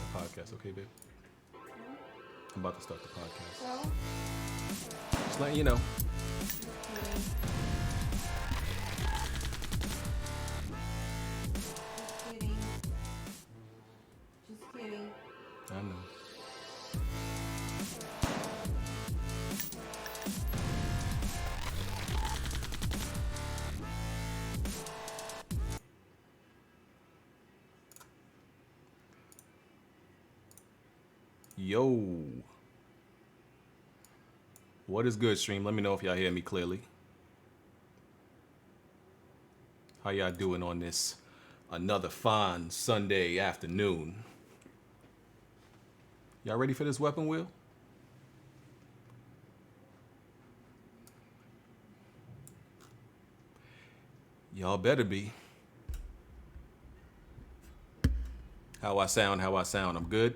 the podcast, okay, babe? I'm about to start the podcast. So? Just letting you know. Just kidding. Just kidding. I know. Yo. What is good, stream? Let me know if y'all hear me clearly. How y'all doing on this another fine Sunday afternoon? Y'all ready for this weapon wheel? Y'all better be. How I sound, I'm good.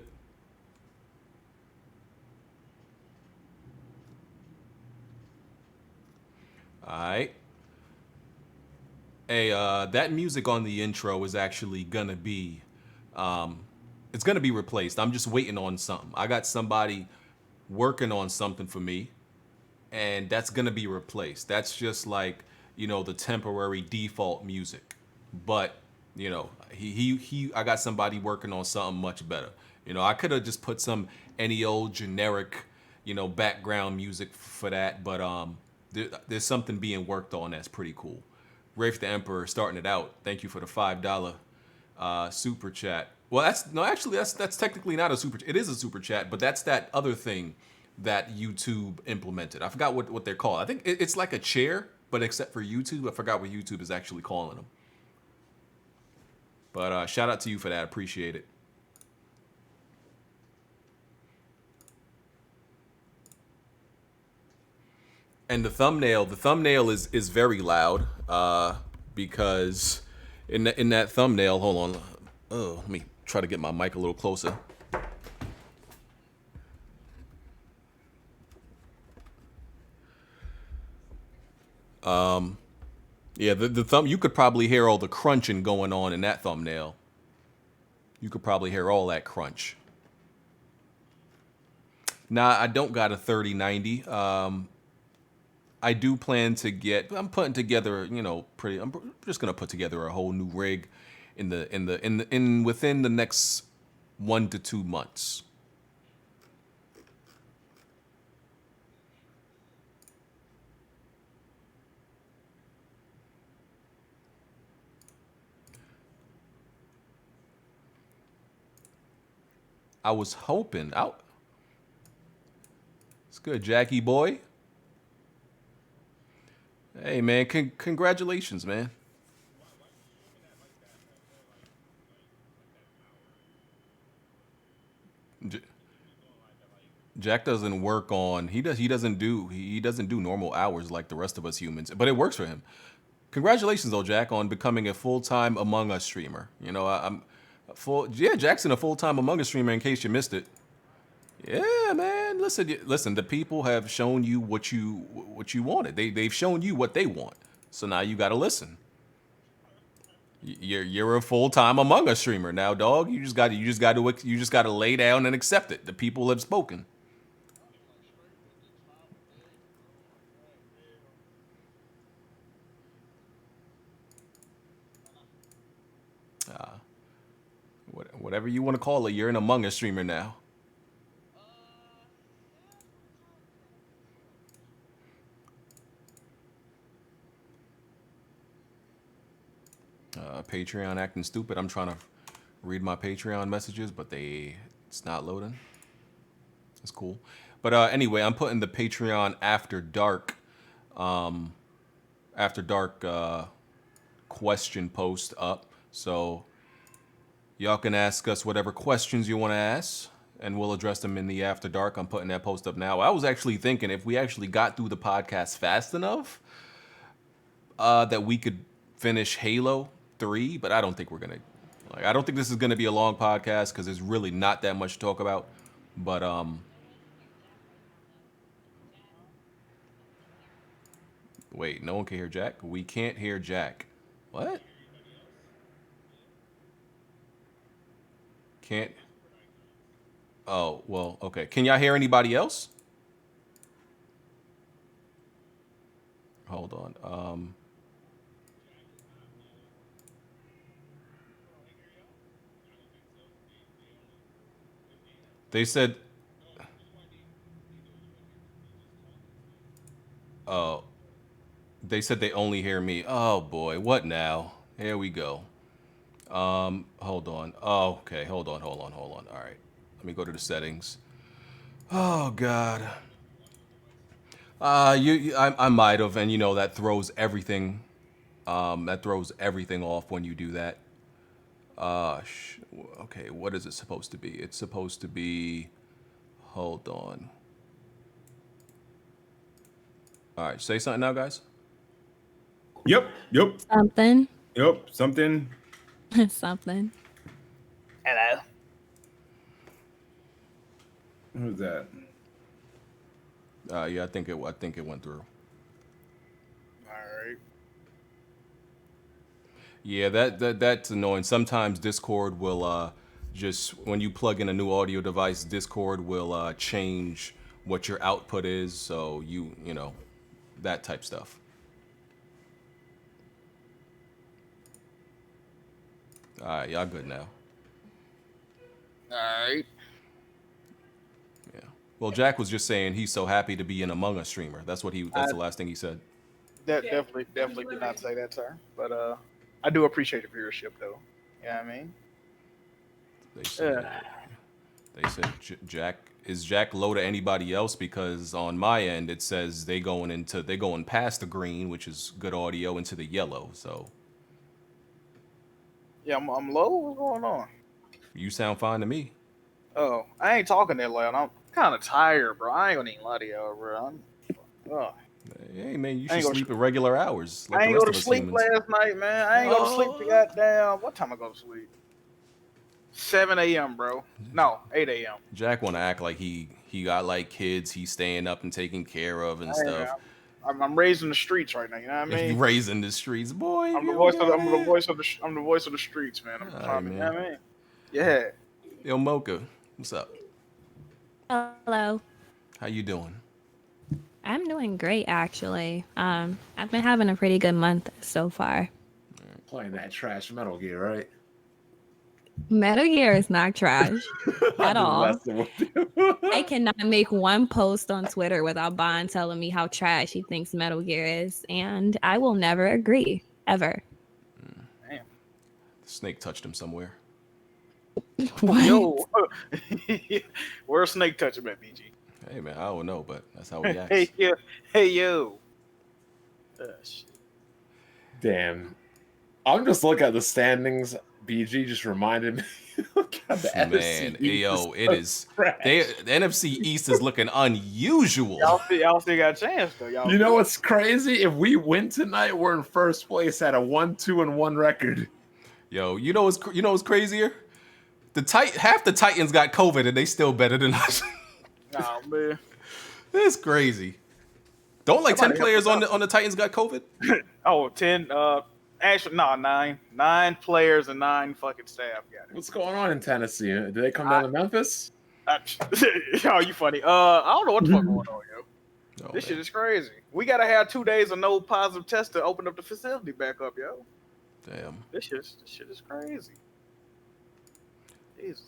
Alright. Hey, that music on the intro is actually gonna be, it's gonna be replaced. I'm just waiting on something. I got somebody working on something for me, and that's gonna be replaced. That's just like, you know, the temporary default music. But, you know, I got somebody working on something much better. You know, I could have just put any old generic, you know, background music for that, but there's something being worked on that's pretty cool. Rafe the Emperor starting it out. Thank you for the $5 super chat. Well, that's technically not a super. It is a super chat, but that's that other thing that YouTube implemented. I forgot what they're called. I think it's like a chair, but except for YouTube, I forgot what YouTube is actually calling them. But shout out to you for that. Appreciate it. And the thumbnail is very loud because in that thumbnail, hold on. Oh, let me try to get my mic a little closer. Yeah, the thumb, you could probably hear all the crunching going on in that thumbnail. You could probably hear all that crunch. Nah, I don't got a 3090. I do plan to I'm putting together, you know, I'm just gonna put together a whole new rig within the next 1 to 2 months. I was hoping out. It's good, Jackie boy. Hey man, congratulations, man. Jack doesn't work on he doesn't do normal hours like the rest of us humans, but it works for him. Congratulations though, Jack, on becoming a full-time Among Us streamer. You know, I'm Jackson a full-time Among Us streamer in case you missed it. Yeah, man. Listen. The people have shown you what you wanted. They've shown you what they want. So now you got to listen. You're a full-time Among Us streamer now, dog. You just got to lay down and accept it. The people have spoken. Whatever you want to call it, you're an Among Us streamer now. Patreon acting stupid. I'm trying to read my Patreon messages, but it's not loading. It's cool. But anyway, I'm putting the Patreon after dark question post up. So y'all can ask us whatever questions you want to ask, and we'll address them in the after dark. I'm putting that post up now. I was actually thinking if we actually got through the podcast fast enough, that we could finish Halo 3, but I don't think we're gonna. I don't think this is gonna be a long podcast because there's really not that much to talk about. But wait, no one can hear Jack. We can't hear Jack. What? Can't. Oh, well, okay. Can y'all hear anybody else? Hold on. They said, oh, they said they only hear me. Oh boy, what now? Here we go. Hold on. Oh, okay. Hold on. All right. Let me go to the settings. Oh God. I might have, and that throws everything. That throws everything off when you do that. Okay. What is it supposed to be? It's supposed to be. Hold on. All right. Say something now, guys. Yep. Something. Something. Something. Hello. Who's that? Yeah, I think it went through. All right. Yeah, that's annoying. Sometimes Discord will just when you plug in a new audio device, Discord will change what your output is, so you know that type stuff. All right, y'all good now? All right. Yeah. Well, Jack was just saying he's so happy to be an Among Us streamer. That's the last thing he said. Definitely did not say that, sir. But I do appreciate the viewership, though. You know what I mean? They said Jack is Jack low to anybody else, because on my end it says they going past the green, which is good audio, into the yellow. So Yeah, I'm low. What's going on? you sound fine to me. Oh, I ain't talking that loud. I'm kind of tired, bro. I ain't gonna even lie to y'all, bro. Hey man, you I should ain't gonna sleep at regular hours like I the ain't rest go of to us sleep humans. last night, man. I ain't go to sleep to goddamn. What time I go to sleep? 7 a.m., bro. No, 8 a.m. Jack want to act like he got like kids he's staying up and taking care of and stuff. I'm raising the streets right now. You know what I mean? You raising the streets, boy. I'm the voice of the streets, man. I'm trying to, you know what I mean? Yeah. Yo, Mocha, what's up? Hello. How you doing? I'm doing great, actually. I've been having a pretty good month so far. Playing that trash Metal Gear, right? Metal Gear is not trash at all. I cannot make one post on Twitter without Bond telling me how trash he thinks Metal Gear is, and I will never agree, ever. Damn. The snake touched him somewhere. What? Yo. Where's Snake touching at, BG? Hey man, I don't know, but that's how he acts. Hey, yo. Shit. Damn. I'm just looking at the standings. BG just reminded me. Look at the Man, NFC East yo, is it is. The NFC East is looking unusual. Y'all still got a chance, though. You know what's crazy? If we win tonight, we're in first place at a 1-2-1 record. Yo, you know what's crazier? Half the Titans got COVID and they still better than us. Oh man, It's crazy. Don't like 10 players on the Titans got COVID? Oh, 10. Actually, no, 9. 9 players and 9 fucking staff got it. What's going on in Tennessee? Did they come down to Memphis? Yo, you funny. I don't know what the fuck going on, yo. Oh, This man. shit is crazy. We gotta have 2 days of no positive tests to open up the facility back up, yo. Damn. This shit is crazy. Jesus.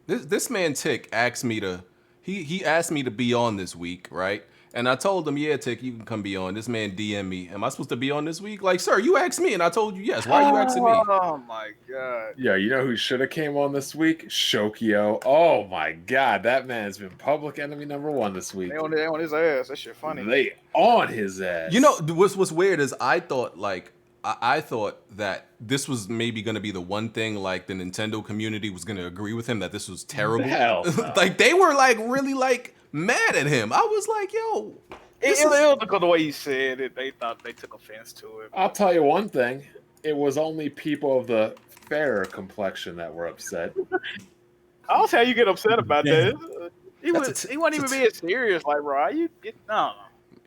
This man Tick asked me to he asked me to be on this week, right? And I told him, yeah, Tick, you can come be on. This man DM me. Am I supposed to be on this week? Like, sir, you asked me and I told you yes. Why are you asking me? Oh my god. Yeah, you know who should have came on this week? Shokio. Oh my god, that man's been public enemy #1 this week. They on his ass. That shit funny. They on his ass. You know, what's weird is I thought that this was maybe going to be the one thing like the Nintendo community was going to agree with him that this was terrible. Hell no. Like they were like really like mad at him. I was like, yo, It was because the way he said it, they thought they took offense to it. I'll tell you one thing. It was only people of the fairer complexion that were upset. I don't see how you get upset about that. He wasn't even being serious. Like, bro, you get no.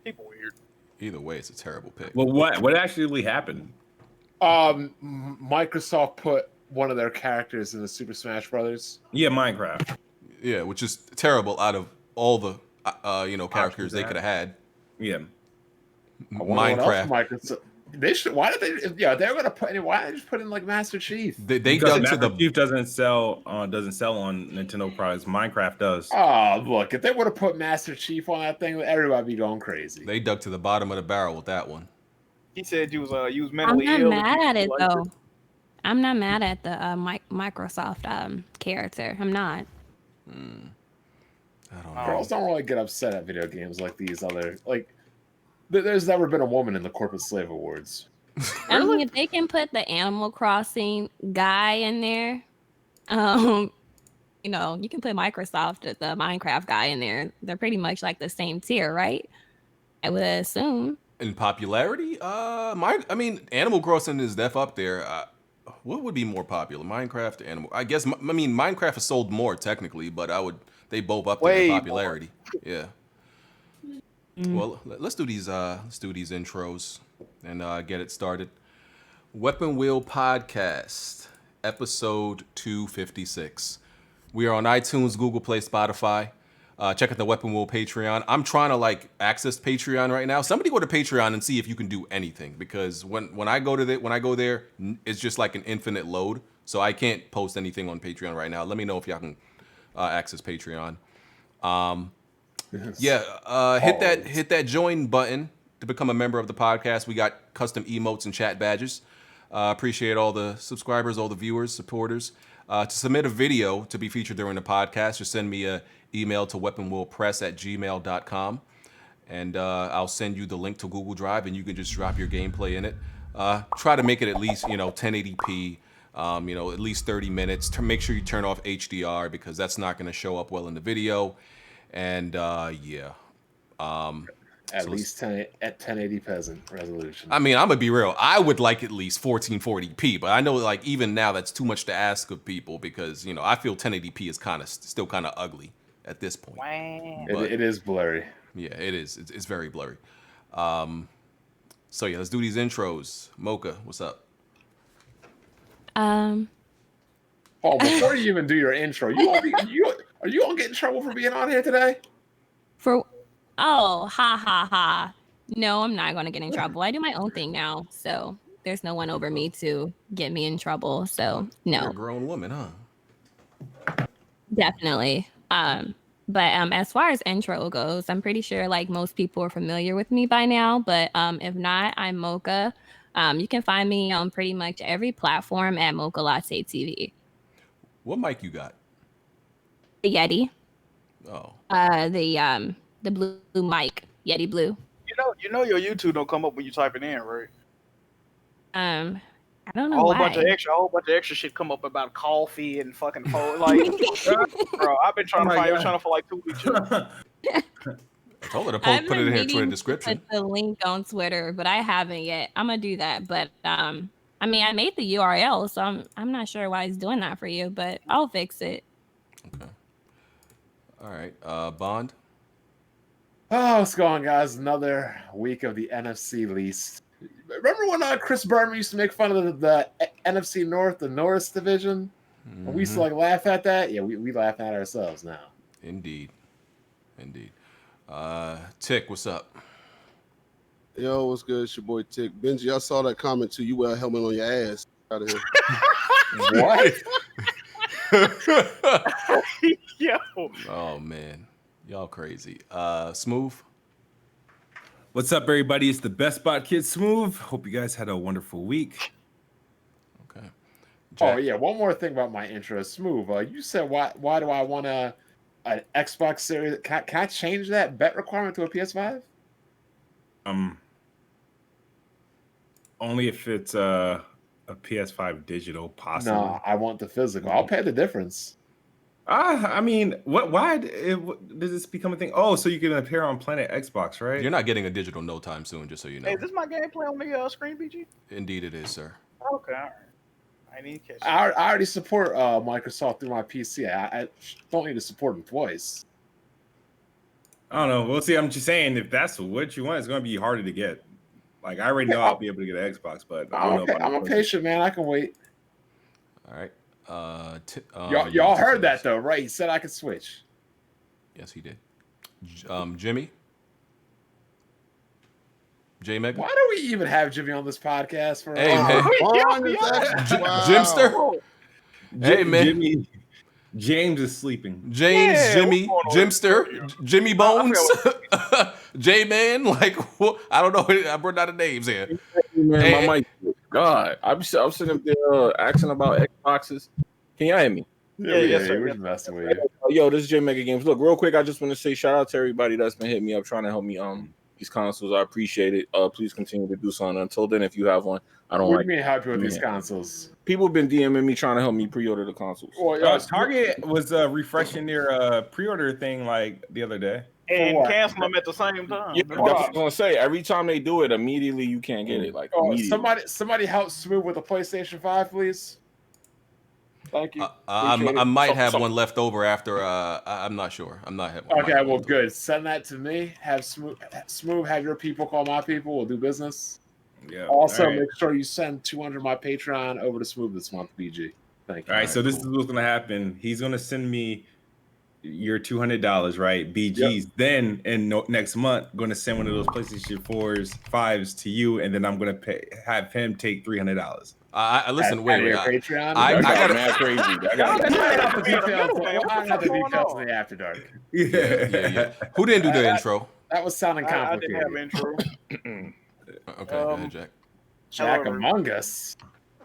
People weird. Either way, it's a terrible pick. Well, what actually happened? Microsoft put one of their characters in the Super Smash Brothers. Yeah, Minecraft. Yeah, which is terrible out of all the characters they that. could have had. Yeah. I wonder what else Minecraft. Microsoft. They should. Why did they? Yeah, they're gonna put. Why did they just put in like Master Chief? They Because dug to Master the Chief doesn't sell on Nintendo products. Minecraft does. Oh, look! If they would have put Master Chief on that thing, everybody would be going crazy. they dug to the bottom of the barrel with that one. He said you was I'm mentally not ill. mad at it Like though. I'm not mad at the Microsoft character. I'm not. I don't know. Girls don't really get upset at video games like these other like. There's never been a woman in the Corporate Slave Awards. I mean, if they can put the Animal Crossing guy in there, you can put Microsoft, the Minecraft guy in there. They're pretty much like the same tier, right? I would assume. In popularity, Animal Crossing is def up there. What would be more popular, Minecraft or Animal? I guess Minecraft has sold more technically, but they both up there in Way more. popularity. Yeah. Well, let's do these intros and get it started. Weapon Wheel Podcast, episode 256. We are on iTunes, Google Play, Spotify. Check out the Weapon Wheel Patreon. I'm trying to access Patreon right now. Somebody go to Patreon and see if you can do anything, because when I go there, it's just like an infinite load. So I can't post anything on Patreon right now. Let me know if y'all can access Patreon. Hit that join button to become a member of the podcast. We got custom emotes and chat badges. Appreciate all the subscribers, all the viewers, supporters. To submit a video to be featured during the podcast, just send me an email to weaponwheelpress@gmail.com, and I'll send you the link to Google Drive, and you can just drop your gameplay in it. Try to make it at least 1080p, at least 30 minutes. To make sure you turn off HDR, because that's not going to show up well in the video. And at least 1080 peasant resolution. I mean, I'm gonna be real. I would like at least 1440p, but I know even now that's too much to ask of people, because I feel 1080p is still kind of ugly at this point. Wow. It is blurry. Yeah, it is. It's very blurry. So yeah, let's do these intros. Mocha, what's up? Oh, before you even do your intro, are you gonna get in trouble for being on here today? Ha ha ha. No, I'm not going to get in trouble. I do my own thing now, so there's no one over me to get me in trouble. So no. You're a grown woman, huh? Definitely. But as far as intro goes, I'm pretty sure most people are familiar with me by now. But if not, I'm Mocha. You can find me on pretty much every platform at Mocha Latte TV. What mic you got? The Yeti. Oh. The blue mic, Yeti Blue. You know your YouTube don't come up when you type it in, right? I don't know a whole why. bunch of extra shit come up about coffee and fucking phone. Bro, I've been trying to find your channel for 2 weeks. I told her to put it in her Twitter description. Put the link on Twitter, but I haven't yet. I'm gonna do that, but I made the URL, so I'm not sure why it's doing that for you, but I'll fix it. Okay. All right, Bond. Oh, what's going on, guys? Another week of the NFC least. Remember when Chris Berman used to make fun of the NFC North, the Norris division? Mm-hmm. And we used to laugh at that? Yeah, we laugh at ourselves now. Indeed. Tick, what's up? Yo, what's good? It's your boy Tick. Benji, I saw that comment too. You wear a helmet on your ass. Out of here. What? Yo. Oh, man. Y'all crazy. Smooth. What's up, everybody? It's the Best Bot Kid Smooth. Hope you guys had a wonderful week. Okay. Jack. Oh yeah, one more thing about my intro, Smooth. You said why do I want an Xbox Series? Can I change that bet requirement to a PS5? Only if it's a PS5 digital, possibly. No, I want the physical. I'll pay the difference. Why does this become a thing? Oh, so you can appear on Planet Xbox, right? You're not getting a digital no time soon, just so you know. Hey, is this my gameplay on the screen, BG? Indeed it is, sir. Okay, all right. I need to catch I already support Microsoft through my PC. I don't need to support them twice. I don't know. We'll see. I'm just saying, if that's what you want, it's going to be harder to get. I already know I'll be able to get an Xbox, but I don't know. I'm a patient man. I can wait. All right. Y'all heard that though, right? He said I could switch. Yes, he did. Jimmy. J Mega. Why do we even have Jimmy on this podcast? For Hey man, Jimster. Hey man, James is sleeping. James, Yeah, Jimmy, what's going on Jimster, Jimmy Bones, J Man. Like I don't know. I brought out the names here. Man, Hey, my mic. God, I'm sitting up there asking about Xboxes. Can y'all hear me? Yes, sir. We're just messing with you. Yo, this is J Mega Games. Look, real quick, I just want to say shout out to everybody that's been hitting me up trying to help me these consoles. I appreciate it. Please continue to do so. And until then, if you have one, I don't What like. do you mean happy with these consoles? People have been DMing me trying to help me pre-order the consoles. Well, Target was refreshing their pre-order thing like the other day. And cancel them at the same time. Yeah, that's what I was gonna say. Every time they do it, immediately you can't get it. Like somebody help Smooth with a PlayStation 5, please. Thank you. I might have one left over after. I'm not sure. I'm not having. Okay, well, good. Send that to me. Have Smooth have your people call my people. We'll do business. Yeah. Also, make sure you send 200 of my Patreon over to Smooth this month, BG. Thank you. All right, so this is what's gonna happen. He's gonna send me your $200, right? BG's. Yep. Then in next month, gonna send one of those PlayStation 4s, 5s to you, and then I'm gonna have him take $300. Listen, wait. Patreon. I got mad crazy. I got the details in the after dark. Yeah. Who didn't do the intro? That was sounding complicated. I didn't have intro. Okay, go ahead, Jack. Jack Among Us.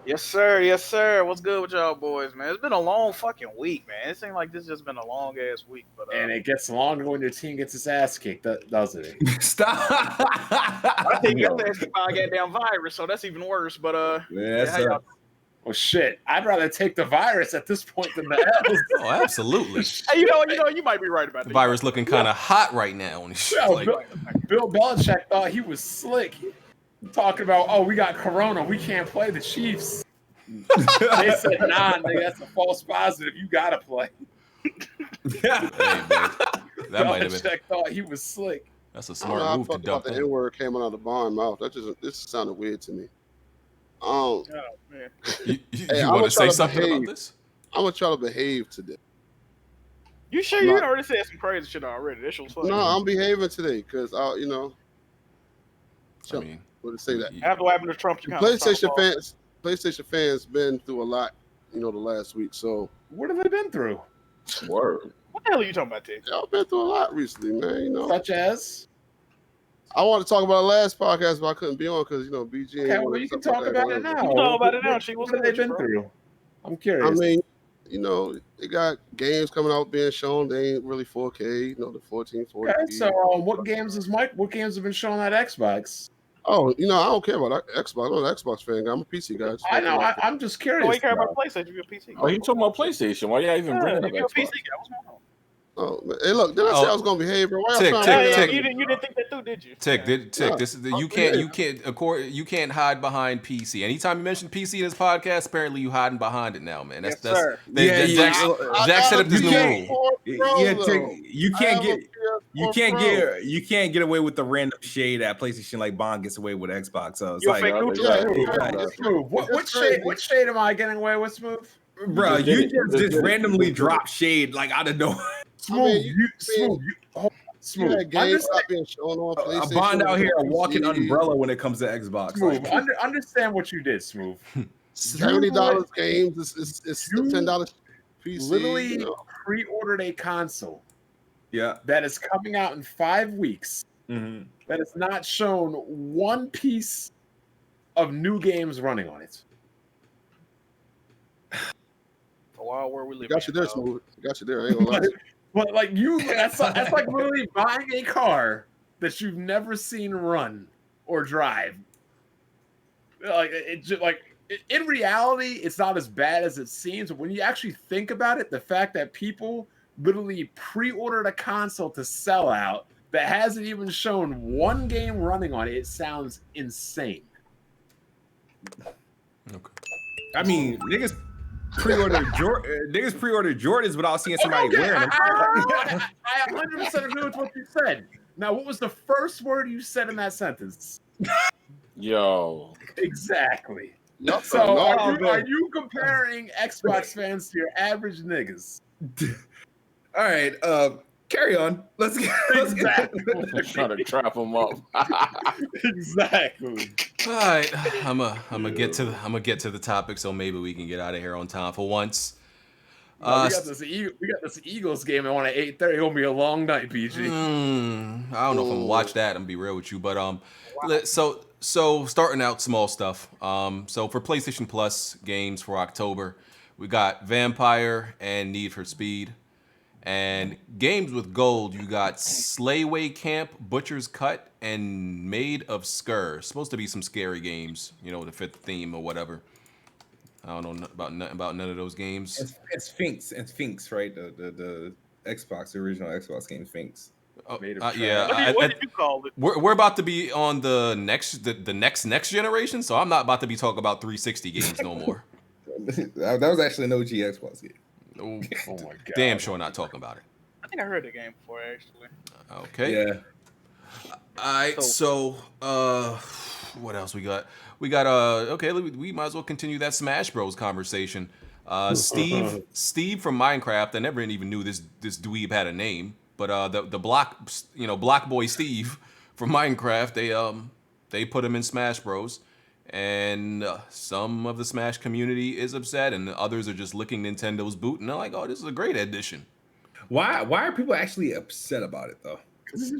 Yes, sir. What's good with y'all boys, man? It's been a long fucking week, man. It seems like this just been a long ass week, but and it gets longer when your team gets its ass kicked, doesn't it? Stop. I think your ass kicked by a goddamn virus, so that's even worse. But well, shit. I'd rather take the virus at this point than the L's. Oh, absolutely. Hey, you know, you might be right about that. The virus looking kind of hot right now. Bill Belichick thought he was slick. Talking about, we got Corona. We can't play the Chiefs. They said, nah, nigga, that's a false positive. You got to play. That might have been. Thought he was slick. That's a smart move to dump. The N-word came out of the barn mouth. This sounded weird to me. Oh, man. You want to say something about this? I'm going to try to behave today. You sure you already said some crazy shit already? That shit was funny. No, I'm behaving today because, I mean, to say that. After what happened to Trump, you PlayStation fans been through a lot, the last week. So what have they been through? Word. What the hell are you talking about, Ted? Y'all been through a lot recently, man. Such as? I wanted to talk about the last podcast, but I couldn't be on because BG. Okay, well, you can talk about it now. You can talk about it now. What have they been through? I'm curious. I mean, they got games coming out being shown. They ain't really 4K. The 1440. Okay, so what games have been shown at Xbox? Oh, I don't care about Xbox. I'm not an Xbox fan. I'm a PC guy. I know. I'm just curious. Oh, you care about PlayStation? You're a PC guy. Oh, you talking about PlayStation? Why y'all even bringing up You're a Xbox? PC guy. What's going on? Oh, man. Hey, look. Did I say I was gonna behave, bro? Why Tick. You didn't think that through, did you? Tick. This is you can't hide behind PC. Anytime you mention PC in this podcast, apparently you hiding behind it now, man. That's sir. Jack set up this new rule. You can't get away with the random shade at PlayStation like Bond gets away with Xbox. So it's You're like, fake Smooth. What shade am I getting away with, Smooth? bro, you just randomly drop shade like out of nowhere. Smooth. You had games not being shown on PlayStation. A Bond out here a walking umbrella when it comes to Xbox. Smooth. Understand what you did, Smooth. $70 games. It's $10 PC. Literally pre-ordered a console. Yeah, that is coming out in 5 weeks. Mm-hmm. That has not shown one piece of new games running on it. Wow, where we live. Got you there, Smooth. Got you there. I ain't gonna lie. But like that's like literally buying a car that you've never seen run or drive. Like in reality, it's not as bad as it seems. But when you actually think about it, the fact that people literally pre-ordered a console to sell out that hasn't even shown one game running on it, it sounds insane. Okay. I mean, niggas pre-ordered Jordans without seeing somebody wearing them. I 100% agree with what you said. Now, what was the first word you said in that sentence? Yo. Exactly. Yup, So are you comparing Xbox fans to your average niggas? All right, carry on. Let's get. They're trying to trap him up. Exactly. All right, I'm gonna get to the topic, so maybe we can get out of here on time for once. We got this Eagles game on at 8:30. It'll be a long night, PG. I don't know if I'm gonna watch that. I'm gonna be real with you, but so starting out small stuff. So for PlayStation Plus games for October, we got Vampire and Need for Speed, and games with gold. You got Slayway Camp, Butcher's Cut, and Maid of Skur. Supposed to be some scary games, to fit the theme or whatever. I don't know about none of those games. It's Sphinx. It's Sphinx, right? The Xbox, the original Xbox game, Sphinx. Yeah. What did you call it? We're about to be on the next generation, so I'm not about to be talking about 360 games no more. That was actually an OG Xbox game. Oh my god! Damn sure not talking about it. I think I heard the game before actually. Okay. Yeah. All right. So, what else we got? We got okay. We might as well continue that Smash Bros conversation. Steve from Minecraft. I never even knew this dweeb had a name, but the Block Boy Steve from Minecraft. They put him in Smash Bros. And some of the Smash community is upset, and others are just licking Nintendo's boot, and they're like, "Oh, this is a great addition." Why are people actually upset about it though?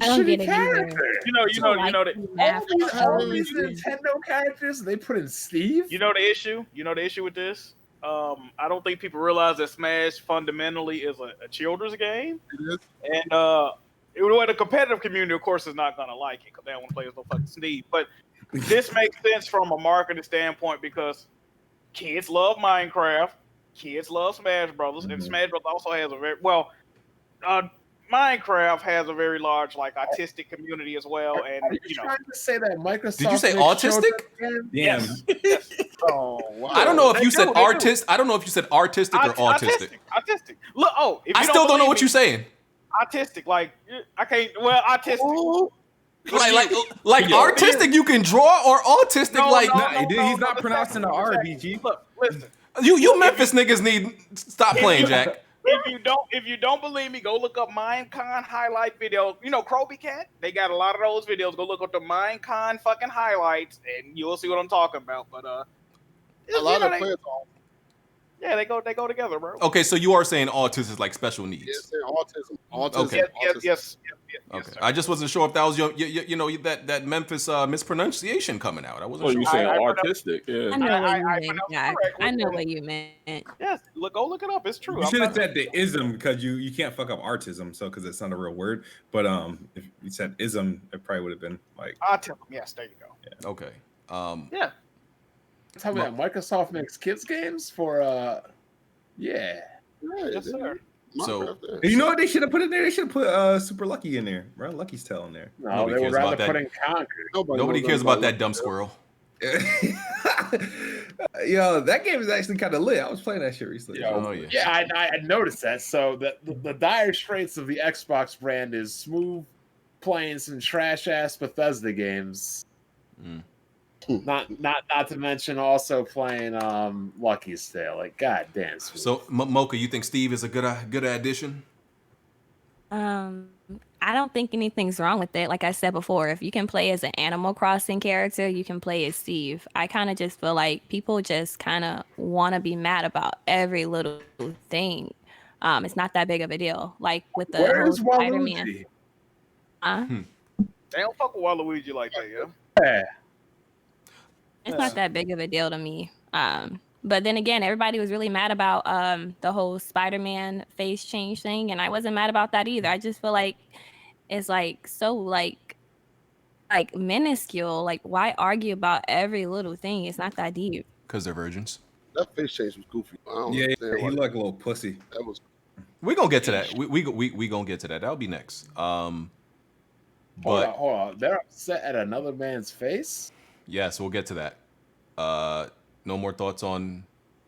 I don't get it either. You know that all these Nintendo characters they put in Steve. You know the issue with this. I don't think people realize that Smash fundamentally is a children's game, and the competitive community, of course, is not gonna like it because they don't want to play as no fucking Steve. But this makes sense from a marketing standpoint because kids love Minecraft, kids love Smash Brothers, and Smash Brothers also has a very Minecraft has a very large autistic community as well. And are you trying to say that Microsoft? Did you say autistic? Yes. Oh wow! I don't know if you said artist. I don't know if you said artistic or autistic. Autistic. Look, I still don't know what you're saying. Autistic, I can't. Well, autistic. Ooh. Like artistic, you can draw, or autistic, he's not pronouncing the R, BG. Look, listen. You Memphis niggas need stop playing, Jack. If you don't believe me, go look up Minecon highlight videos. You know Kroby Cat? They got a lot of those videos. Go look up the Minecon fucking highlights, and you'll see what I'm talking about. But a lot of players. Yeah, they go together, bro. Okay, so you are saying autism is like special needs. Yes, autism. Okay. Yes. Okay. I just wasn't sure if that was that Memphis mispronunciation coming out. I wasn't Oh, sure. you saying artistic? Yeah. I know what you meant, Jack. I know what you meant. Yes, go look it up. It's true. You should have said the ism because you can't fuck up artism, so because it's not a real word. But if you said ism, it probably would have been like autism. Yes, there you go. Yeah. Okay. Yeah. Tell me that Microsoft makes kids games for Yes, sir. So you know what they should have put in there? They should have put Super Lucky in there, right? Lucky's Tail in there. No, they would rather put in Conquer. Nobody cares about that dumb squirrel. Yo, that game is actually kind of lit. I was playing that shit recently. Yeah, I noticed that. So the dire straits of the Xbox brand is smooth playing some trash ass Bethesda games. Not to mention also playing Lucky's Tale. Like, goddamn. So Mocha, you think Steve is a good addition? I don't think anything's wrong with it. Like I said before, if you can play as an Animal Crossing character, you can play as Steve. I kind of just feel like people just kind of want to be mad about every little thing. It's not that big of a deal. Like with the whole Spider-Man. They don't fuck with Waluigi like that, yeah. It's not that big of a deal to me. But then again, everybody was really mad about the whole Spider-Man face change thing, and I wasn't mad about that either. I just feel like it's so minuscule. Like, why argue about every little thing? It's not that deep. Because they're virgins. That face change was goofy. Yeah, he looked like a little pussy. That was. We're gonna get to that. We gonna get to that. That'll be next. Hold on. They're upset at another man's face? Yes, we'll get to that. No more thoughts on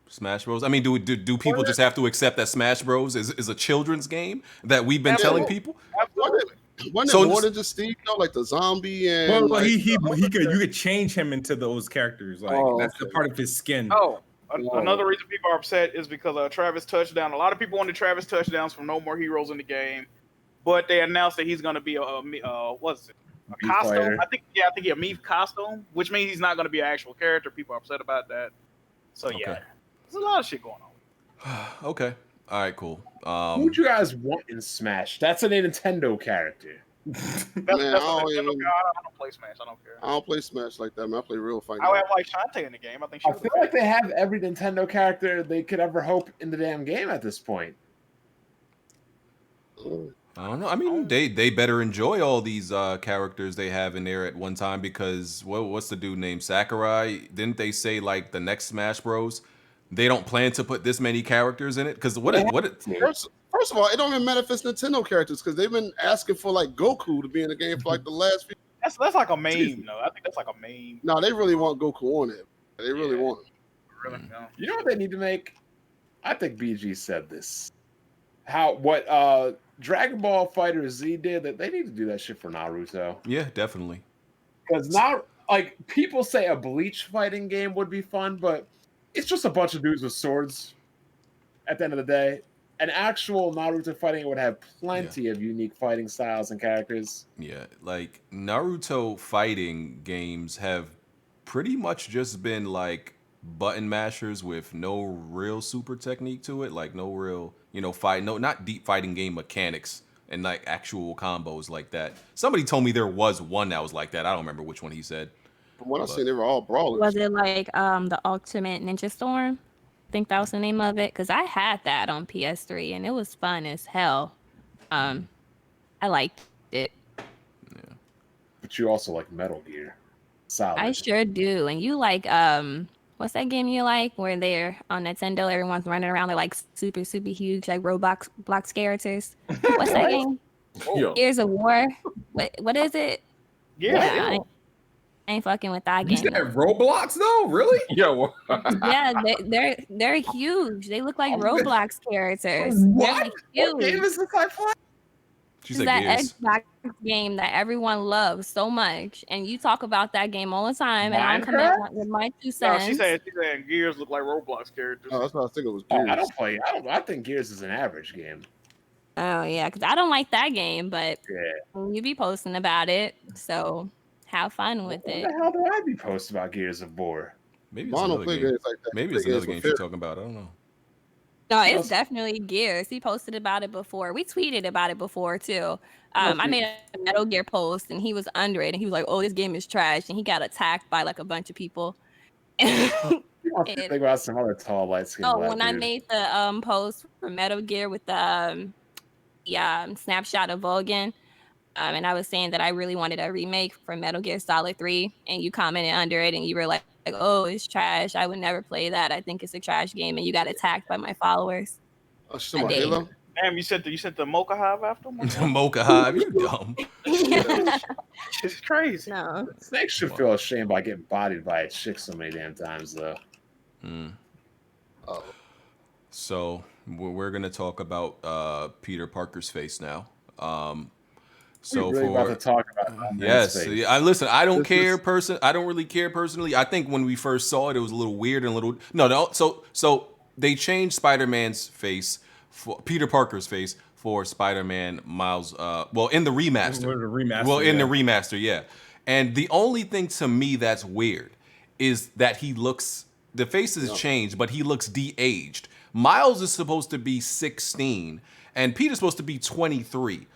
Smash Bros. I mean, do people just have to accept that Smash Bros is a children's game that we've been telling people? Absolutely. Wasn't So it more this- than just Steve though? Like the zombie and Well, like, he could you could change him into those characters. Like that's the part of his skin. Oh, another reason people are upset is because Travis Touchdown. A lot of people wanted Travis Touchdowns from No More Heroes in the game, but they announced that he's going to be what's it? A Meat costume? fighter. I think a meat costume, which means he's not going to be an actual character. People are upset about that. So yeah, Okay. there's a lot of shit going on. Okay. All right. Cool. Who would you guys want in Smash? That's a Nintendo character. That's Man, a I Nintendo don't guy. even- I don't play Smash. I don't care. I don't play Smash like that, man. I play real fighting. I would have like Shantae in the game. I think she I feel like they have every Nintendo character they could ever hope in the damn game at this point. I don't know. I mean, they better enjoy all these characters they have in there at one time because what's the dude named Sakurai? Didn't they say like the next Smash Bros? They don't plan to put this many characters in it because First of all, it don't even matter if it's Nintendo characters because they've been asking for like Goku to be in the game for like the last few. That's like a meme, though. I think that's like a meme. No, they really want Goku on it. They really want him. Really, no. You know what they need to make? I think BG said this. What Dragon Ball Fighter Z did, that they need to do that shit for Naruto. Yeah, definitely. Because now, like, people say a Bleach fighting game would be fun, but it's just a bunch of dudes with swords at the end of the day. An actual Naruto fighting would have plenty of unique fighting styles and characters. Yeah, like Naruto fighting games have pretty much just been like button mashers with no real super technique to it, like no real, not deep fighting game mechanics and like actual combos like that. Somebody told me there was one that was like that. I don't remember which one he said. From what I seen, they were all brawlers. Was it like the Ultimate Ninja Storm? I think that was the name of it because I had that on PS3 and it was fun as hell. I liked it. But you also like Metal Gear. Solid. I sure do. And you like what's that game you like where they're on Nintendo? Everyone's running around. They're like super huge, like Roblox blocks characters. What's that game? Yo. Gears of War. What is it? Yeah. I ain't fucking with that You game. said Roblox though? Really? Yo. Yeah, they're huge. They look like Roblox characters. What? They're like huge. What game is this I play? She It's said that Gears. Xbox game that everyone loves so much, and you talk about that game all the time, and I'll come in with my 2 No, cents. she said Gears look like Roblox characters. Oh, that's what I was thinking. It was Oh, Gears. I don't play. I think Gears is an average game. Oh yeah, because I don't like that game, but Yeah. you be posting about it, so have fun with What it. the hell do I be posting about Gears of War? Maybe it's I don't another play game. games like that. Maybe I it's play another games game with she's fear. talking about. I don't know. No, it's definitely Gears. He posted about it before. We tweeted about it before too. I made a Metal Gear post, and he was under it, and he was like, "Oh, this game is trash," and he got attacked by like a bunch of people. You don't think about some other tall, light skinned Oh, black when I dudes. made the post for Metal Gear with the snapshot of Vulcan, and I was saying that I really wanted a remake for Metal Gear Solid 3, and you commented under it, and you were like, "Oh, it's trash. I would never play that. I think it's a trash game," and you got attacked by my followers. Oh, she's talking about Halo? Damn, you sent the Mocha Hive after him? Mocha Hive, you dumb. It's crazy. No. Snake should feel ashamed by getting bodied by a chick so many damn times, though. Oh. So we're gonna talk about Peter Parker's face now. So We're really about to talk about yes, face. I listen. I don't care I don't really care personally. I think when we first saw it, it was a little weird and a little no. So they changed Spider-Man's face for Peter Parker's face for Spider-Man Miles. In the remaster. In the remaster, yeah. And the only thing to me that's weird is that the face is changed, but he looks de-aged. Miles is supposed to be 16, and Peter's supposed to be 23.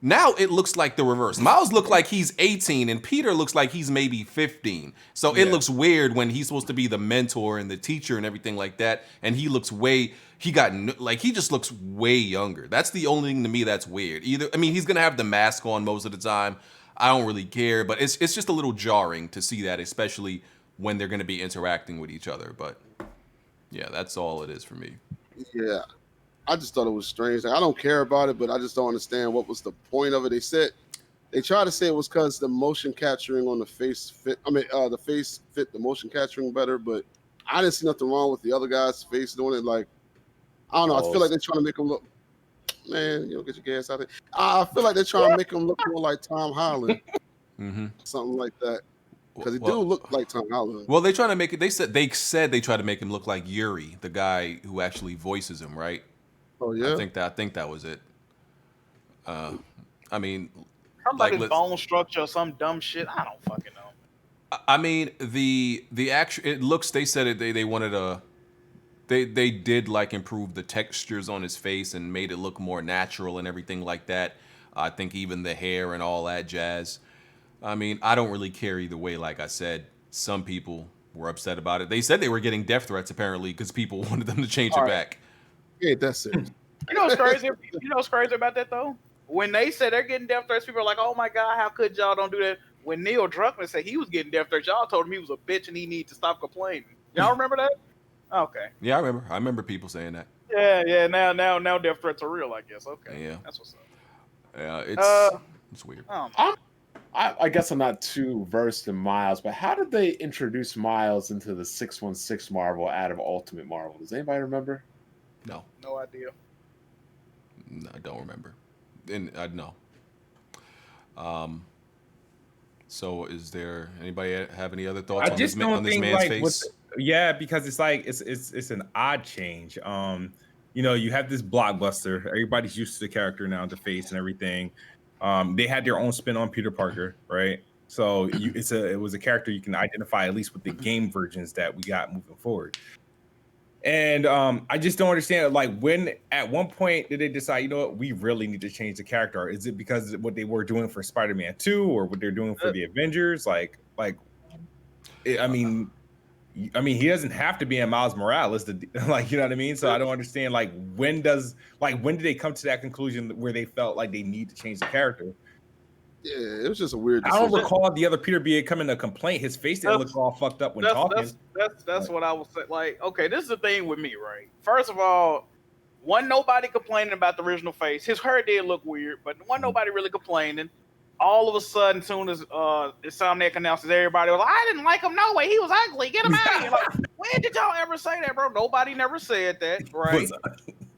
Now it looks like the reverse. Miles looks like he's 18, and Peter looks like he's maybe 15. So it looks weird when he's supposed to be the mentor and the teacher and everything like that, and he looks he just looks way younger. That's the only thing to me that's weird. He's gonna have the mask on most of the time. I don't really care, but it's just a little jarring to see that, especially when they're gonna be interacting with each other. But yeah, that's all it is for me. Yeah. I just thought it was strange. Like, I don't care about it, but I just don't understand what was the point of it. They tried to say it was because the motion capturing on the face fit. The face fit the motion capturing better, but I didn't see nothing wrong with the other guy's face doing it. Like, I don't know. I feel like they're trying to make him look. Man, you don't get your gas out there. I feel like they're trying to make him look more like Tom Holland, something like that. Because he do look like Tom Holland. Well, they trying to make it. They said they tried to make him look like Yuri, the guy who actually voices him, right? Oh yeah. I think that was it. I mean, somebody's like, bone structure or some dumb shit. I don't fucking know. I mean, the actual it looks. They said it. They wanted a. They did like improve the textures on his face and made it look more natural and everything like that. I think even the hair and all that jazz. I mean, I don't really care either way. Like I said, some people were upset about it. They said they were getting death threats apparently because people wanted them to change it back. Yeah, that's it. You know what's crazy? You know what's crazy about that though? When they said they're getting death threats, people are like, "Oh my god, how could y'all don't do that?" When Neil Druckmann said he was getting death threats, y'all told him he was a bitch and he needed to stop complaining. Y'all remember that? Okay. Yeah, I remember people saying that. Yeah. Now death threats are real, I guess. Okay. Yeah. That's what's up. Yeah, it's weird. I guess I'm not too versed in Miles, but how did they introduce Miles into the 616 Marvel out of Ultimate Marvel? Does anybody remember? No. No idea. No, I don't remember. No. So is there anybody have any other thoughts on this man's face? Yeah, because it's like it's an odd change. You know, you have this blockbuster. Everybody's used to the character now, the face and everything. They had their own spin on Peter Parker, right? So it was a character you can identify at least with the game versions that we got moving forward. And I just don't understand, like, when at one point did they decide, you know what, we really need to change the character? Is it because of what they were doing for Spider-Man 2 or what they're doing for the Avengers? I mean, he doesn't have to be in Miles Morales, like, you know what I mean? So I don't understand, like, when did they come to that conclusion where they felt like they need to change the character? Yeah, it was just a weird decision. I don't recall the other Peter becoming a complaint. His face didn't look all fucked up when talking. That's what I was saying. Like, okay, this is the thing with me, right? First of all, nobody complaining about the original face. His hair did look weird, but nobody really complaining. All of a sudden, soon as Insomniac announces, everybody was like, "I didn't like him. No way, he was ugly. Get him out of here!" Like, when did y'all ever say that, bro? Nobody never said that, right?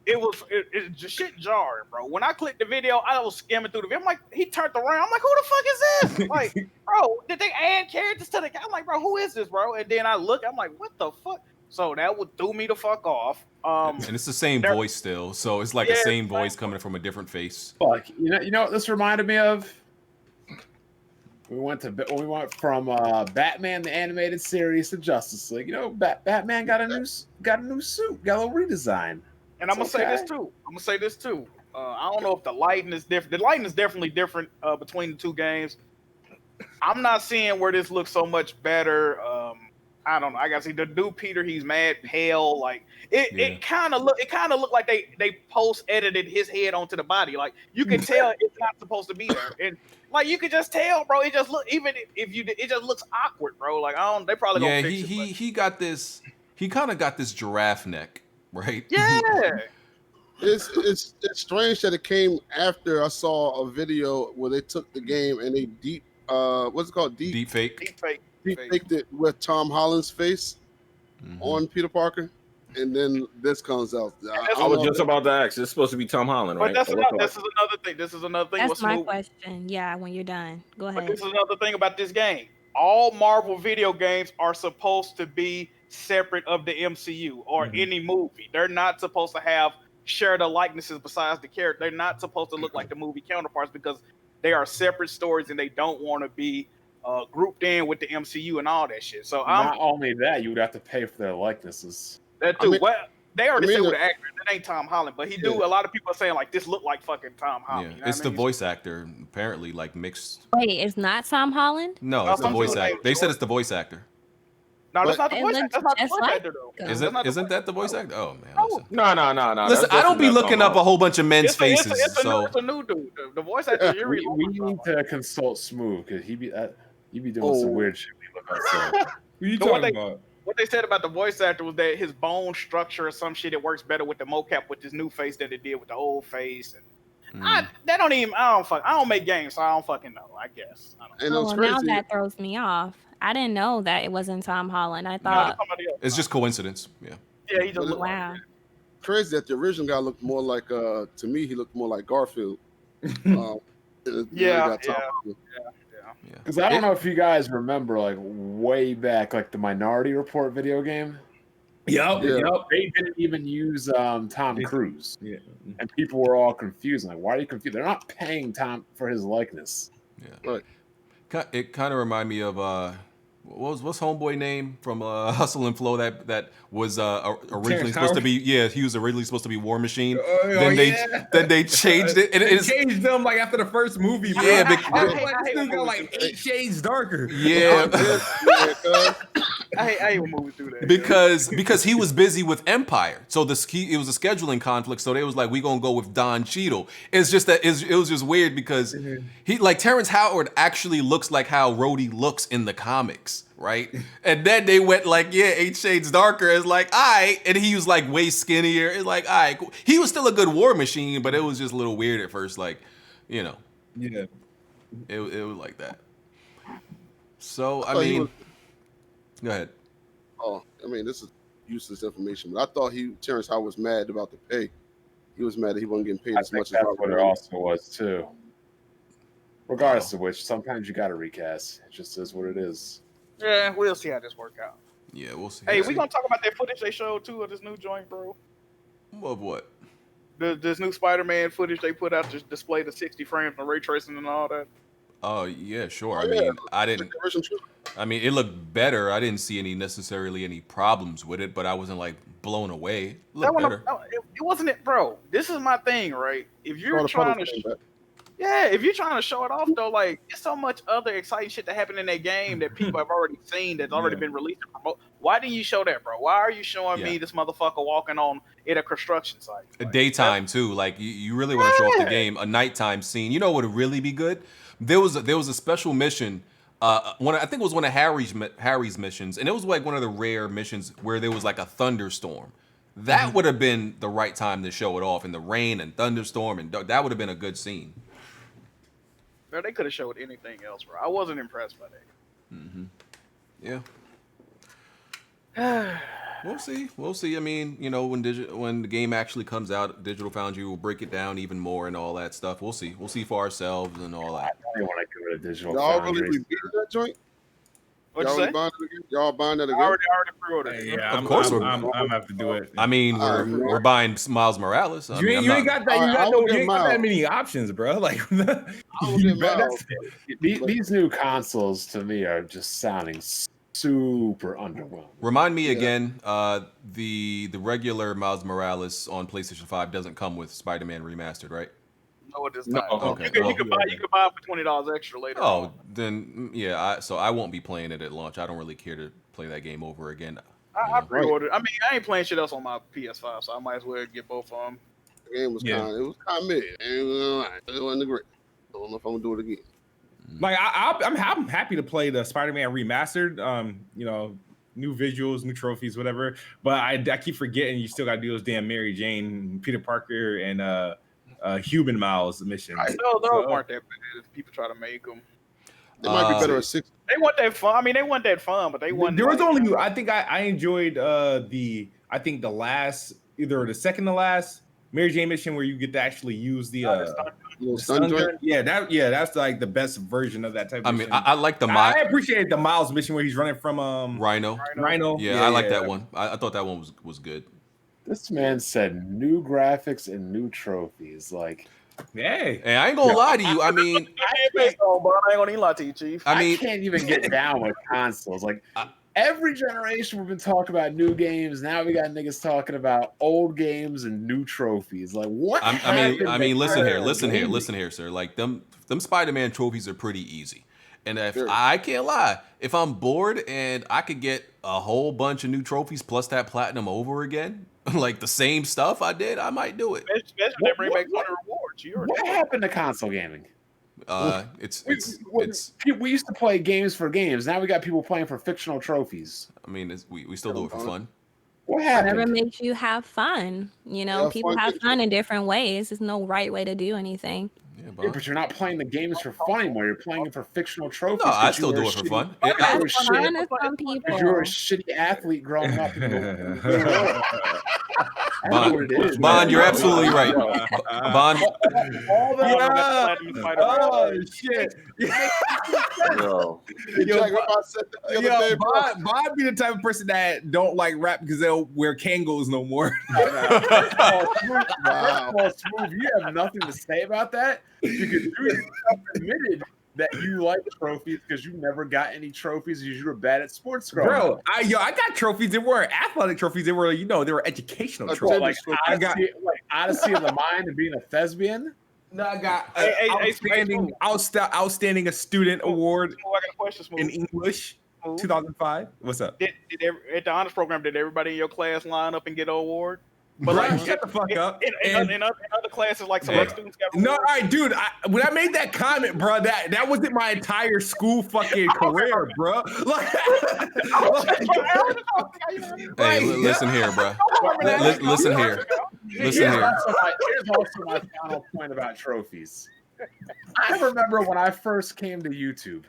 It just shit jarring, bro. When I clicked the video, I was skimming through the video. I'm like, he turned around. I'm like, who the fuck is this? Like, bro, did they add characters to the guy? I'm like, bro, who is this, bro? And then I look, I'm like, what the fuck? So that threw me the fuck off. And it's the same voice still, so it's like the same voice coming from a different face. Fuck, you know what this reminded me of? We went from Batman the animated series to Justice League. You know, Batman got a new suit, got a little redesign. And I'm gonna say this too. I don't know if the lighting is different. The lighting is definitely different between the two games. I'm not seeing where this looks so much better. I don't know. I gotta see the dude Peter. He's mad pale. Like it kind of looked like they post edited his head onto the body. Like you can tell it's not supposed to be there, and like you could just tell, bro. It just look it just looks awkward, bro. Like they probably gonna fix it. He got this. He kind of got this giraffe neck. Right. Yeah. It's strange that it came after I saw a video where they took the game and they deep faked it with Tom Holland's face on Peter Parker, and then this comes out. I was just about to ask. It's supposed to be Tom Holland, right? But this is another thing. That's my question. Yeah, when you're done, go ahead. But this is another thing about this game. All Marvel video games are supposed to be separate of the MCU or any movie. They're not supposed to share the likenesses besides the character. They're not supposed to look like the movie counterparts because they are separate stories and they don't want to be grouped in with the MCU and all that shit. So not only that, you would have to pay for their likenesses. That too. They already said with the actor. That ain't Tom Holland, but he do. A lot of people are saying like this look like fucking Tom Holland. Yeah, you know it's the voice actor apparently like mixed. Wait, it's not Tom Holland? No, it's the voice actor. They said it's the voice actor. No, that's not the voice actor. That's not the voice actor though. Isn't that the voice actor? Oh man. No. Listen, I don't be looking up a whole bunch of men's faces. It's a new dude. The voice actor. We need to consult Smooth because he be doing some weird shit. We look outside. Who you talking about? What they said about the voice actor was that his bone structure or some shit, it works better with the mocap with his new face than it did with the old face. And I don't make games, so I don't fucking know. I guess. Now that throws me off. I didn't know that it wasn't Tom Holland. I thought it's just coincidence. Yeah. Yeah, he just looked wow. crazy that the original guy looked more like to me he looked more like Garfield. Yeah. Because I don't know if you guys remember, like way back, like the Minority Report video game. Yep. They didn't even use Tom Cruise, and people were all confused. Like, why are you confused? They're not paying Tom for his likeness. Yeah. Right. It kind of reminded me of what's homeboy name from Hustle and Flow that was originally supposed to be he was originally supposed to be War Machine. Then they changed it. They changed them like after the first movie. Bro. Yeah, this dude got like 8 shades darker. Yeah. I hate when movies do that. Because he was busy with Empire, so it was a scheduling conflict. So they was like, we gonna go with Don Cheadle. It's just that it was just weird because he like Terrence Howard actually looks like how Rhodey looks in the comics, right? And then they went like 8 shades darker. It's like alright, and he was like way skinnier. It's like alright, cool. He was still a good War Machine, but it was just a little weird at first, like it was like that. So I mean. Go ahead. Oh, I mean, this is useless information, but I thought Terrence Howard was mad about the pay. He was mad that he wasn't getting paid as much as that's what it also was too. Regardless of which, sometimes you got to recast. It just is what it is. Yeah, we'll see how this works out. Yeah, we'll see. Hey, we gonna talk about that footage they showed too of this new joint, bro. Of what? This new Spider-Man footage they put out to display the 60 frames and ray tracing and all that. Oh yeah, sure. I mean, it looked better. I didn't see necessarily any problems with it, but I wasn't like blown away. It looked better. It wasn't it, bro. This is my thing, right? If you're trying to show it off though, like there's so much other exciting shit that happened in that game that people have already seen that's already been released and promoted. Why didn't you show that, bro? Why are you showing me this motherfucker walking on in a construction site? Like, daytime too. Like you really want to show off the game. A nighttime scene. You know what would really be good? There was a special mission. I think it was one of Harry's missions, and it was like one of the rare missions where there was like a thunderstorm. That would have been the right time to show it off in the rain and thunderstorm, and that would have been a good scene. Bro, they could have showed anything else, bro. I wasn't impressed by that. Yeah. We'll see. I mean, when the game actually comes out, Digital Foundry will break it down even more and all that stuff. We'll see for ourselves and all that. I don't want to get rid of Digital Y'all Foundry. really be beating that joint? What'd you say? Y'all buying that again? I already pre-ordered it. Yeah, Of course I'm have to do it. I mean, we're buying Miles Morales. You ain't got that many options, bro. Like, these new consoles to me are just sounding super underwhelming. Remind me again, the regular Miles Morales on PlayStation 5 doesn't come with Spider-Man Remastered, right? No, it does not. Okay. You can buy it for $20 extra later. Oh, then yeah. So I won't be playing it at launch. I don't really care to play that game over again. I pre-ordered. I mean, I ain't playing shit else on my PS5, so I might as well get both of them. The game was kind of mid. It wasn't great. I don't know if I'm gonna do it again. Like I'm happy to play the Spider-Man Remastered. New visuals, new trophies, whatever. But I keep forgetting you still got to do those damn Mary Jane, Peter Parker, and Human Miles missions. No, those weren't that bad. People try to make them. They might be better at 6. They want that fun. I mean, they want that fun, but they want. There was only. I think I enjoyed the last, either the second to last Mary Jane mission where you get to actually use the stun joint. That's like the best version of that type of mission. I like the I appreciate the Miles mission where he's running from Rhino. Yeah, I like that one. I thought that one was good. This man said new graphics and new trophies. Like, hey, I ain't gonna lie to you. I mean, I ain't gonna even lie to you, Chief. I can't even get down with consoles. Like, every generation we've been talking about new games. Now we got niggas talking about old games and new trophies. Like, what? I mean, listen here, sir. Like them Spider-Man trophies are pretty easy. And if I can't lie, if I'm bored and I could get a whole bunch of new trophies plus that platinum over again, like the same stuff I did, I might do it. Especially if they bring back 20 rewards. What happened to console gaming? We used to play games for games. Now we got people playing for fictional trophies. I mean, we still do it for fun. What happened? Whatever makes you have fun. People have fun in different ways. There's no right way to do anything. Yeah, but you're not playing the games for fun anymore. You're playing it for fictional trophies. No, I still do it for fun. You were a shitty athlete growing up. know what it is. Bond, you're absolutely right. Bond. All the Oh shit! Yo, Jack, I said that the other day, bro. Bob be the type of person that don't like rap because they'll wear Kangos no more. Wow. Smooth, you have nothing to say about that. You could do it. Admitted that you like trophies because you never got any trophies because you were bad at sports growing Bro, up. I got trophies. They weren't athletic trophies. They were, they were educational Well, trophies. Like I got. Odyssey of the Mind and being a thespian. No, I got outstanding a student award I got a question, Smooth. in English, 2005. What's up? At the honors program, did everybody in your class line up and get an award? But like, shut the fuck up. In other classes, like some other students got No, all awards? right, dude. When I made that comment, bro, that wasn't my entire school fucking career, bro. Like, Hey, listen here, bro. Listen here. Listen here. Here's also my final point about trophies. I remember when I first came to YouTube.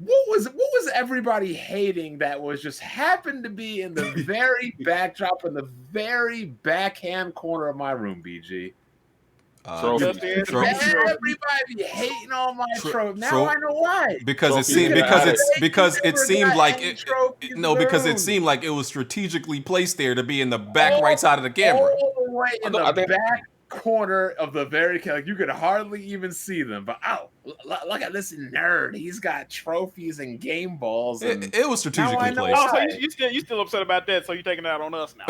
What was everybody hating that was just happened to be in the very backdrop in the very backhand corner of my room, BG? Trophies. Everybody hating on my trophy. Now I know why. Because it seemed like it seemed like it was strategically placed there to be in the back right side of the camera. All the way in the back corner of the very like you could hardly even see them. But look at this nerd. He's got trophies and game balls. And it was strategically placed. Oh, so you still upset about that? So you're taking it out on us now?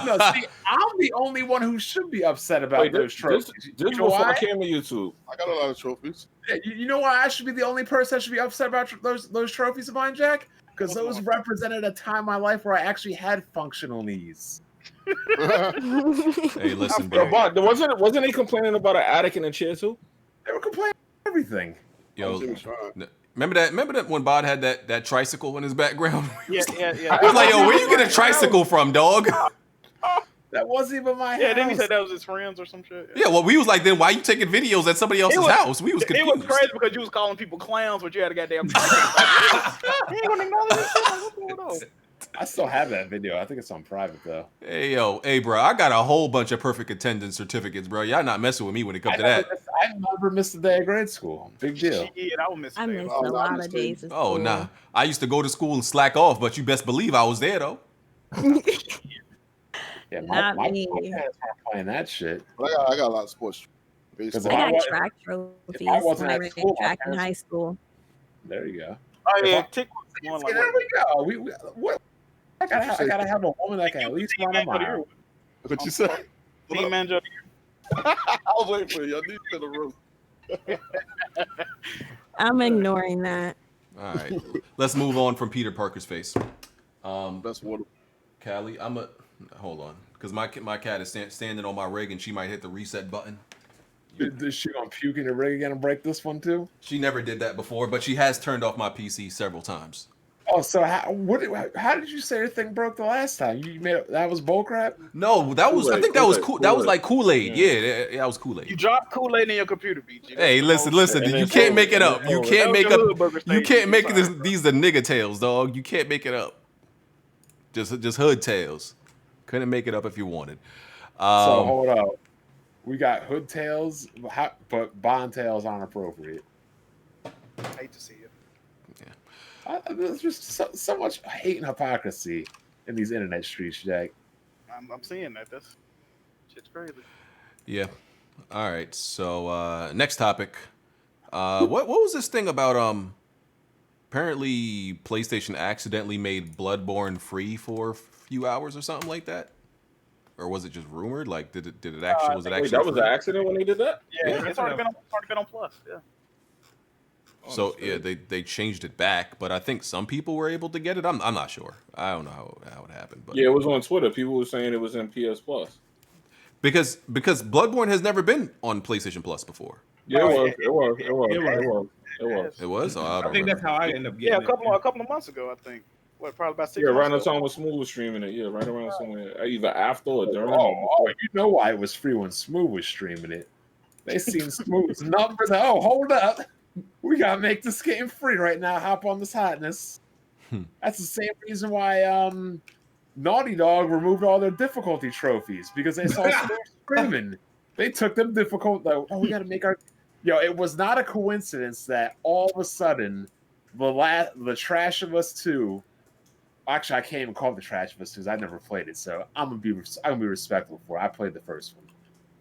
No, see, I'm the only one who should be upset about those trophies. Just before I came to YouTube, I got a lot of trophies. Yeah, you know why I should be the only person that should be upset about those trophies of mine, Jack? Because those represented a time in my life where I actually had functional knees. Hey, listen, bro. Wasn't he complaining about an attic in a chair too? They were complaining about everything. Yo, remember that when Bod had that tricycle in his background? Yeah. I was like, yo, where you get a tricycle from, dog? That wasn't even my house. Yeah, then he said that was his friends or some shit. Yeah, well, we was like, then why you taking videos at somebody else's house? We was confused. It was crazy because you was calling people clowns, but you had a goddamn. You ain't gonna acknowledge this shit. What's going on? I still have that video. I think it's on private though. Hey, bro, I got a whole bunch of perfect attendance certificates, bro. Y'all not messing with me when it comes to that. I never missed a day of grade school. Big deal. Yeah, I was missing. I missed a lot of days of school. Oh, nah. I used to go to school and slack off, but you best believe I was there, though. Yeah, Not my me. parents weren't playing that shit. But I got a lot of sports. Baseball. I had track trophies when I ran track in high school. There you go. Oh yeah, there we go. I gotta have a woman that can at least run a mile. What you say? Team manager. I was waiting for you. I need to the room. I'm ignoring that. All right. Let's move on from Peter Parker's face. Best water. Callie, hold on, because my cat is standing on my rig and she might hit the reset button. Is she gonna puke in the rig again and break this one too? She never did that before, but she has turned off my PC several times. Oh, so how did you say your thing broke the last time? You made that was bullcrap? No, that was I think that was cool. That was like Kool-Aid. Yeah, that was Kool-Aid. You dropped Kool-Aid in your computer, BG. Hey, listen. You can't make it up. You can't make up. You can't make this. These are nigga tales, dog. You can't make it up. Just hood tales. Couldn't make it up if you wanted. So hold up. We got hood tales, but bond tales aren't appropriate. I hate to see it. There's just so much hate and hypocrisy in these internet streets, Jack. I'm seeing that. That's shit's crazy. Yeah. All right. So next topic. What was this thing about? Apparently, PlayStation accidentally made BloodBorne free for a few hours or something like that. Or was it just rumored? Like, did it actually? Was it actually? That was an accident when they did that. Yeah, it's already been on Plus. Yeah. So yeah, they changed it back, but I think some people were able to get it. I'm not sure. I don't know how it happened. But yeah, it was on Twitter. People were saying it was in PS Plus. Because BloodBorne has never been on PlayStation Plus before. Yeah, it was. It was. Oh, I think that's how I ended up getting it. Yeah, a couple of months ago, I think. What, probably about 6 months around the ago. time when Smooth was streaming it. Yeah, right around somewhere, either after or during. Oh, you know why it was free when Smooth was streaming it. They seen Smooth's numbers. Oh, hold up. We gotta make this game free right now. Hop on this hotness. That's the same reason why Naughty Dog removed all their difficulty trophies because they saw Smooth screaming. They took them difficult. Like, oh, we got to make our. It was not a coincidence that all of a sudden the Trash of Us 2. Actually, I can't even call it the Trash of Us 2 because I never played it, so I'm gonna be respectful for it. I played the first one,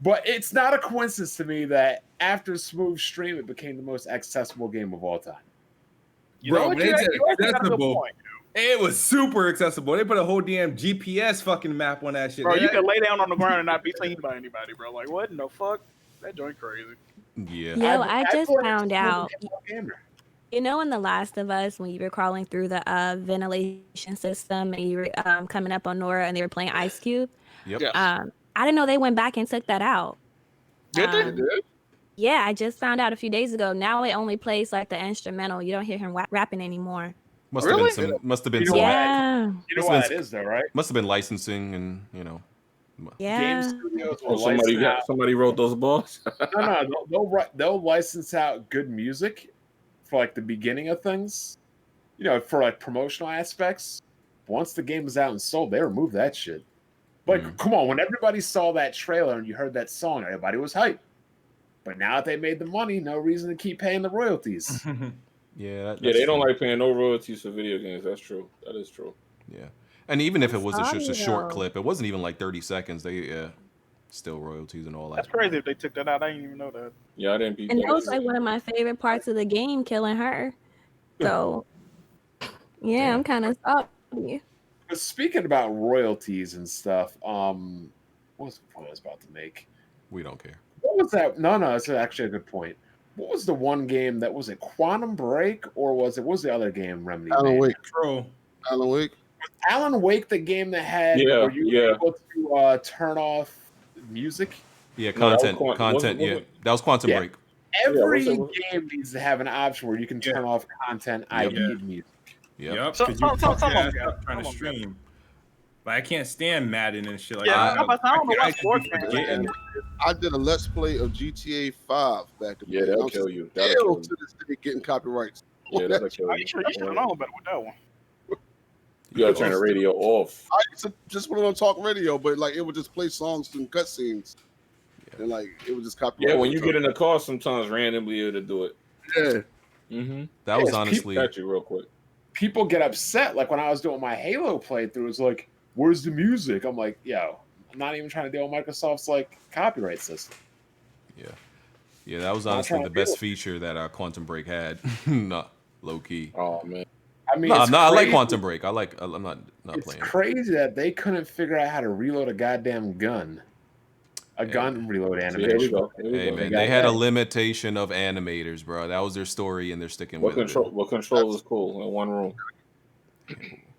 but it's not a coincidence to me that after Smooth Stream, it became the most accessible game of all time. Bro, it's accessible. It was super accessible. They put a whole damn GPS fucking map on that shit. Bro, you can lay down on the ground and not be seen by anybody, bro. Like, what in the fuck? That joint crazy. Yeah. Yo, I just found out. In The Last of Us, when you were crawling through the ventilation system and you were coming up on Nora and they were playing Ice Cube. Yep. Yes. I didn't know they went back and took that out. Did they? Yeah, I just found out a few days ago. Now it only plays like the instrumental. You don't hear him rapping anymore. Must have been some. Yeah. You know why that is, though, right? Must have been licensing and Yeah. Game studios Oh, somebody wrote those balls. No, they'll license out good music for like the beginning of things, for like promotional aspects. Once the game was out and sold, they removed that shit. But come on, when everybody saw that trailer and you heard that song, everybody was hyped. But now that they made the money, no reason to keep paying the royalties. Yeah. They don't like paying no royalties for video games. That's true. That is true. Yeah. And even if it was just a Sorry, short though. clip, it wasn't even like 30 seconds. They still royalties and all that. That's crazy if they took that out. I didn't even know that. Yeah, I didn't beat And that. that was like one of my favorite parts of the game, killing her. So, yeah, I'm kind of sorry. But speaking about royalties and stuff, what was the point I was about to make? We don't care. What was that? No, it's actually a good point. What was the one game that was it? Quantum Break, or what was the other game Remedy Alan made? Wake. Control. Alan Wake. Alan Wake, the game that had were you able to turn off music? Yeah, No, that was content. Yeah, that was Quantum Break. Every game needs to have an option where you can turn off content, i.e. music. Yep. So- Because you some fucking of them ass got up trying it. to stream. Like, I can't stand Madden and shit like Yeah, that. I don't know why I sports be fans forgetting. I did a Let's Play of GTA 5 back in the Yeah, day. that'll I'm kill you. still to this day getting copyrights. Yeah, that'll kill You you. should have known better with that one. You gotta turn the radio off. I used to just put it on talk radio, but like it would just play songs and cutscenes, and like it would just copyright. Yeah, when you get in the car, sometimes randomly it'll do it. Yeah. Mm-hmm. That was Yes, honestly. Got you real quick. People get upset. Like when I was doing my Halo playthrough, it's like, "Where's the music?" I'm like, "Yo, I'm not even trying to deal with Microsoft's like copyright system." Yeah, that was honestly the best feature that Quantum Break had. Not low key. Oh man. I mean, No, it's I like crazy- Quantum Break. I'm not It's playing. crazy that they couldn't figure out how to reload a goddamn gun. A gun reload See, here we animation. go. Here we Hey go. man, got they had a that. limitation of animators, bro. That was their story, and they're sticking with it. What control is cool in one room?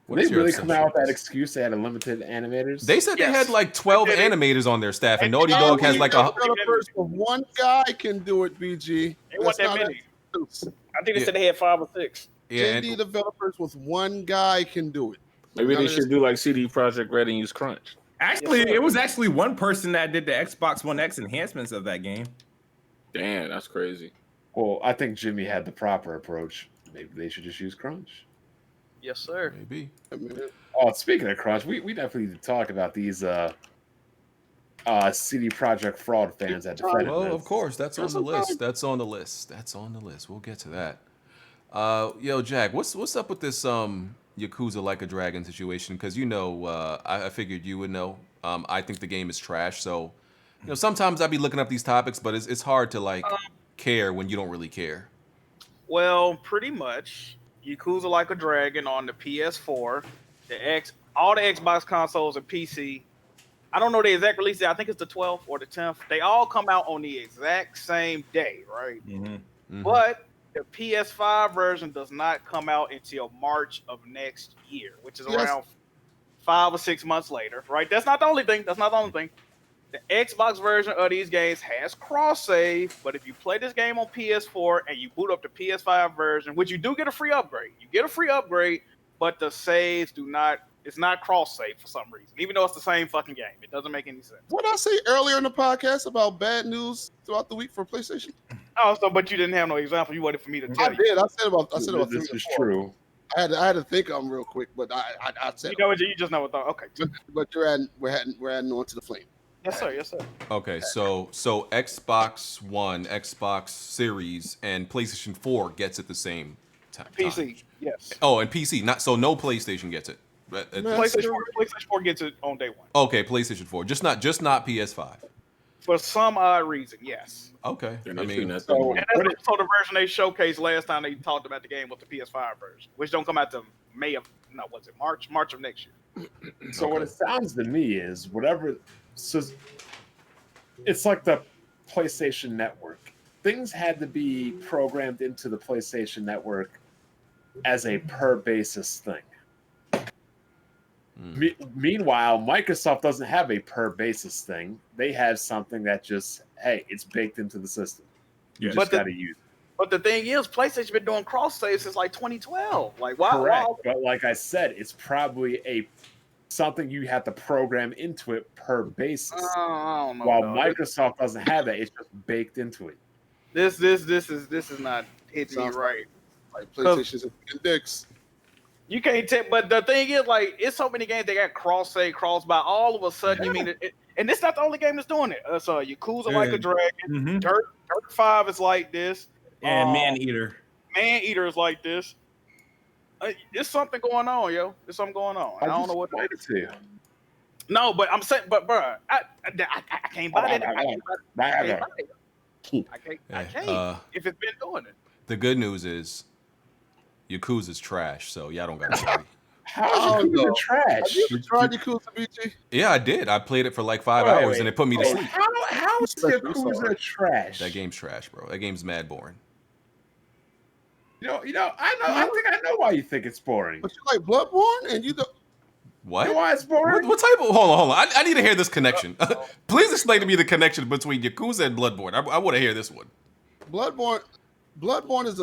What They is your really come out with that obsession? excuse they had a limited animators. They said they Yes. had like 12 They did it. animators on their staff, and And Naughty Dog has like a. developers with one guy can do it. BG. It wasn't that many. I think they said they had 5 or 6. Yeah, JD developers with one guy can do it. Maybe None they of should this- do like CD Projekt Red and use Crunch. Actually, Yes, sir. it was actually one person that did the Xbox One X enhancements of that game. Damn, that's crazy. Well, I think Jimmy had the proper approach. Maybe they should just use Crunch. Yes, sir. maybe. I mean, Oh, speaking of Crunch, we definitely need to talk about these CD Projekt fraud fans at Defendant. Well, of course, that's on the list. That's on the list. We'll get to that. Yo, Jack, what's up with this Yakuza Like a Dragon situation? Because I figured you would know. I think the game is trash, so sometimes I'd be looking up these topics, but it's hard to like care when you don't really care. Well, pretty much. Yakuza Like a Dragon on the PS4, all the Xbox consoles and PC. I don't know the exact release date. I think it's the 12th or the 10th. They all come out on the exact same day, right? Mhm. But the PS5 version does not come out until March of next year, which is around 5 or 6 months later, right? That's not the only thing. The Xbox version of these games has cross save, but if you play this game on PS4 and you boot up the PS5 version, which you do get a free upgrade, but the saves it's not cross save for some reason, even though it's the same fucking game. It doesn't make any sense. what did I say earlier in the podcast about bad news throughout the week for PlayStation? Oh, but you didn't have no example. You wanted for me to tell I you. did. I said about This three is or four. true. I had to think of them real quick, but I said You just know what thought. Okay. But we're adding on to the flame. Yes, sir. Yes, sir. Okay, so Xbox One, Xbox Series, and PlayStation 4 gets it the same time. PC. Yes. Oh, and PC. No PlayStation gets it. PlayStation 4 gets it on day one. Okay, PlayStation 4. Just not PS5. For some odd reason, yes. Okay. I mean, And that's also the version they showcased last time they talked about the game was the PS5 version, which don't come out to March of next year. So what it sounds to me is whatever. So it's like the PlayStation Network. Things had to be programmed into the PlayStation Network as a per basis thing. Meanwhile, Microsoft doesn't have a per basis thing. They have something that just, hey, it's baked into the system. You just got to use it. But the thing is, PlayStation been doing cross saves since like 2012. Like, why? Correct. But like I said, it's probably something you have to program into it per basis. I don't know, While Microsoft doesn't have that, it's just baked into it. This is not hitting me right. Like PlayStation's index. You can't tell, but the thing is, like, it's so many games they got cross save, cross by. All of a sudden, you mean it, and it's not the only game that's doing it. So Yakuza Like a Dragon, Dirt 5 is like this, and Maneater is like this. There's something going on, yo. There's something going on. I don't know what it is. No, but I'm saying, but bro, I can't buy that. I can't. If it's been doing it. The good news is Yakuza's trash, so y'all don't got to worry. How is Yakuza trash? Have you tried Yakuza, BG? Yeah, I did. I played it for like 5 hours, and it put me to sleep. How is Yakuza trash? That game's trash, bro. That game's mad boring. I think I know why you think it's boring. But you like BloodBorne, and you don't. What? You know why it's boring? What type of? Hold on. I need to hear this connection. Please explain to me the connection between Yakuza and BloodBorne. I want to hear this one. Bloodborne is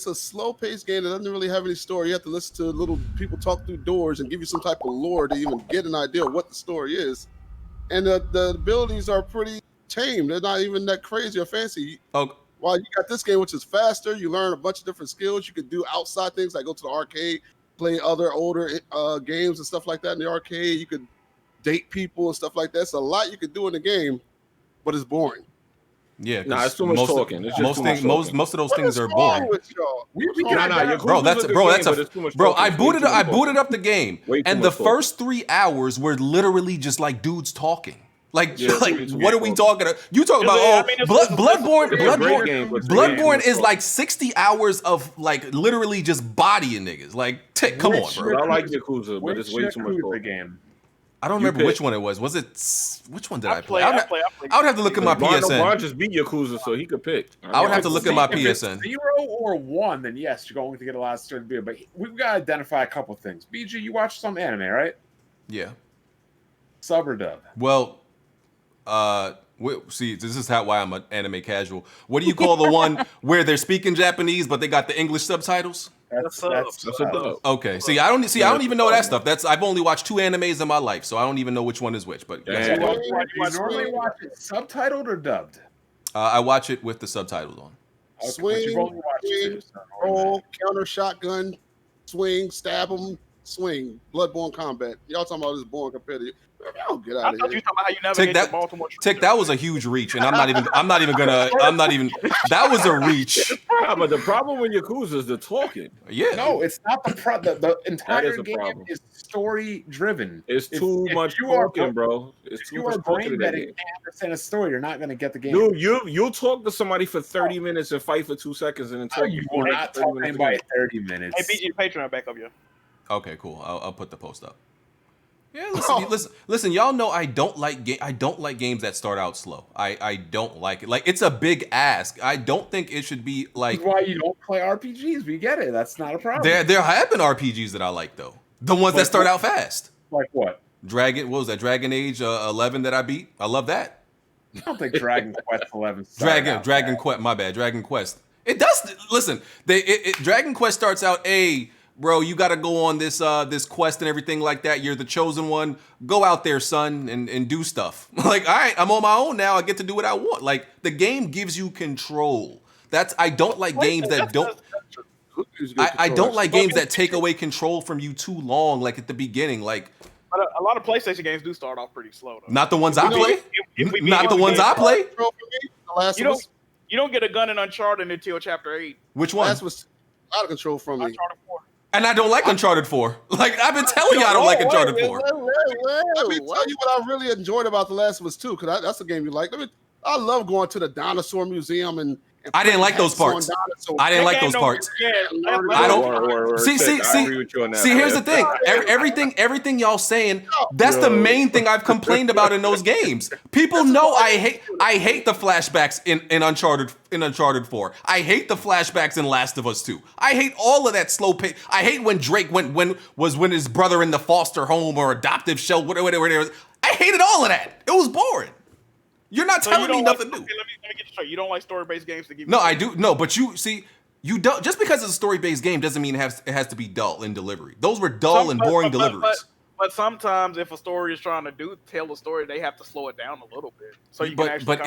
a slow-paced game that doesn't really have any story. You have to listen to little people talk through doors and give you some type of lore to even get an idea of what the story is. And the abilities are pretty tame. They're not even that crazy or fancy. Oh. While you got this game, which is faster, you learn a bunch of different skills. You can do outside things like go to the arcade, play other older games and stuff like that in the arcade. You could date people and stuff like that. It's a lot you could do in the game, but it's boring. Yeah, it's too much talking. Most of those things are boring. Bro, I booted up the game, and the first 3 hours were literally just like dudes talking. Like what are we talking about? You talking about Bloodborne is like 60 hours of like literally just bodying niggas. Like, come on, bro. I like Yakuza, but it's way too much talking. Game. I don't remember which one it was. Was it which one did I play? I would have to look at my PSN. Ron just beat Yakuza, so he could pick. I would have to look at my PSN. If it's 0 or 1, then yes, you're going to get a lot of story to be. But we've got to identify a couple things. BG, you watch some anime, right? Yeah. Sub or dub? Well, see, this is why I'm an anime casual. What do you call the one where they're speaking Japanese but they got the English subtitles? That's okay. See, I don't even know that stuff. I've only watched 2 animes in my life, so I don't even know which one is which. But you normally watch it subtitled or dubbed? I watch it with the subtitles on. Okay, swing, roll, counter, shotgun, swing, stab them, swing, Bloodborne combat. Y'all talking about this boring compared to you? Y'all get out of here. You talking about how you navigate the Baltimore. Tick, that was a huge reach, and I'm not even gonna. That was a reach. But the problem with Yakuza is the talking. Yeah. No, it's not the entire game is story driven. It's too much talking, bro. It's too much talking. If you can't understand a story, you're not gonna get the game. Dude, you'll talk to somebody for 30 minutes and fight for 2 seconds, and then talk. You will not talk to anybody 30 minutes. Hey, BG, Patreon back up, yo. Okay, cool. I'll put the post up. Yeah, listen. Y'all know I don't like games that start out slow. I don't like it. Like, it's a big ask. I don't think it should be like. That's why you don't play RPGs. We get it. That's not a problem. There have been RPGs that I like though. The ones that start out fast. Like what? What was that? Dragon Age 11 that I beat. I love that. I don't think Dragon Quest 11. Dragon Quest. My bad. Dragon Quest. It does. Listen, Dragon Quest starts out bro, you got to go on this quest and everything like that. You're the chosen one. Go out there, son, and do stuff. Like, all right, I'm on my own now. I get to do what I want. Like, the game gives you control. I don't like games that don't. I don't like games that take away control from you too long, like at the beginning. Like, But a lot of PlayStation games do start off pretty slow, though. not the ones I play. If we Not beat the one ones game, I play. You don't get a gun in Uncharted until Chapter 8. Which one? Last was out of control from me. Uncharted 4. And I don't like Uncharted 4. Like, I've been telling you I don't like Uncharted 4. Let me tell you what I really enjoyed about The Last of Us 2, because that's a game you like. I love going to the dinosaur museum and I didn't like those parts. I didn't like those parts. I don't. See. Here's the thing. Everything y'all saying. That's the main thing I've complained about in those games. People know I hate the flashbacks in Uncharted 4. I hate the flashbacks in Last of Us 2. I hate all of that slow pace. I hate when Drake was his brother in the foster home or adoptive shelter, whatever it was. I hated all of that. It was boring. You're not telling me nothing new. Okay, let me get you straight. You don't like story-based games to give you. No, I do. No, but you don't. Just because it's a story-based game doesn't mean it has to be dull in delivery. Those were dull and boring deliveries. But sometimes if a story is trying to tell a story, they have to slow it down a little bit so you can actually. But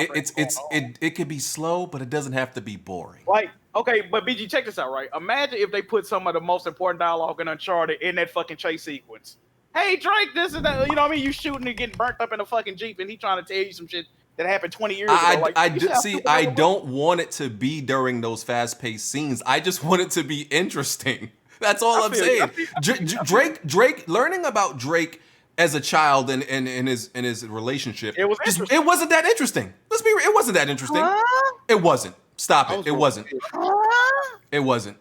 it could be slow, but it doesn't have to be boring. Like, okay, but BG, check this out, right? Imagine if they put some of the most important dialogue in Uncharted in that fucking chase sequence. Hey, Drake, this is that. You know what I mean? You shooting and getting burnt up in a fucking Jeep, and he trying to tell you some shit that happened 20 years ago. I don't want it to be during those fast-paced scenes. I just want it to be interesting. That's all I'm saying. Drake, learning about Drake as a child and his relationship, it wasn't that interesting. Let's be real, it wasn't that interesting. It wasn't. Stop it. It wasn't. It wasn't.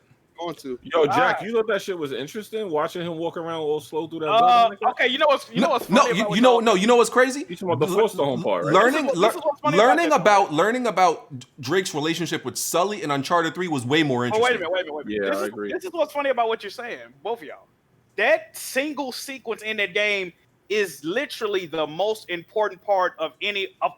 Yo, Jack, you thought that shit was interesting? Watching him walk around all slow through that. Okay, you know what's funny you know what's crazy? You talking about the foster home part, right? Learning about Drake's relationship with Sully in Uncharted 3 was way more interesting. Wait a minute. Yeah, I agree. This is what's funny about what you're saying, both of y'all. That single sequence in that game is literally the most important part of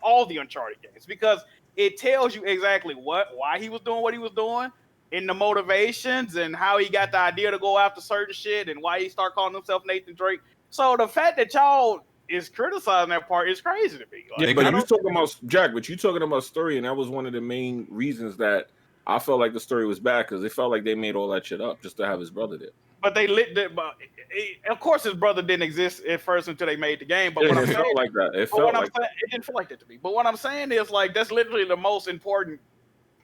all the Uncharted games, because it tells you exactly why he was doing what he was doing, and the motivations and how he got the idea to go after certain shit and why he started calling himself Nathan Drake. So the fact that y'all is criticizing that part is crazy to me. Like, but you talking about Jack, but you talking about story, and that was one of the main reasons that I felt like the story was bad, because they felt like they made all that shit up just to have his brother there. But of course, his brother didn't exist at first until they made the game. But it felt like that. It didn't feel like that to me. But what I'm saying is, like, that's literally the most important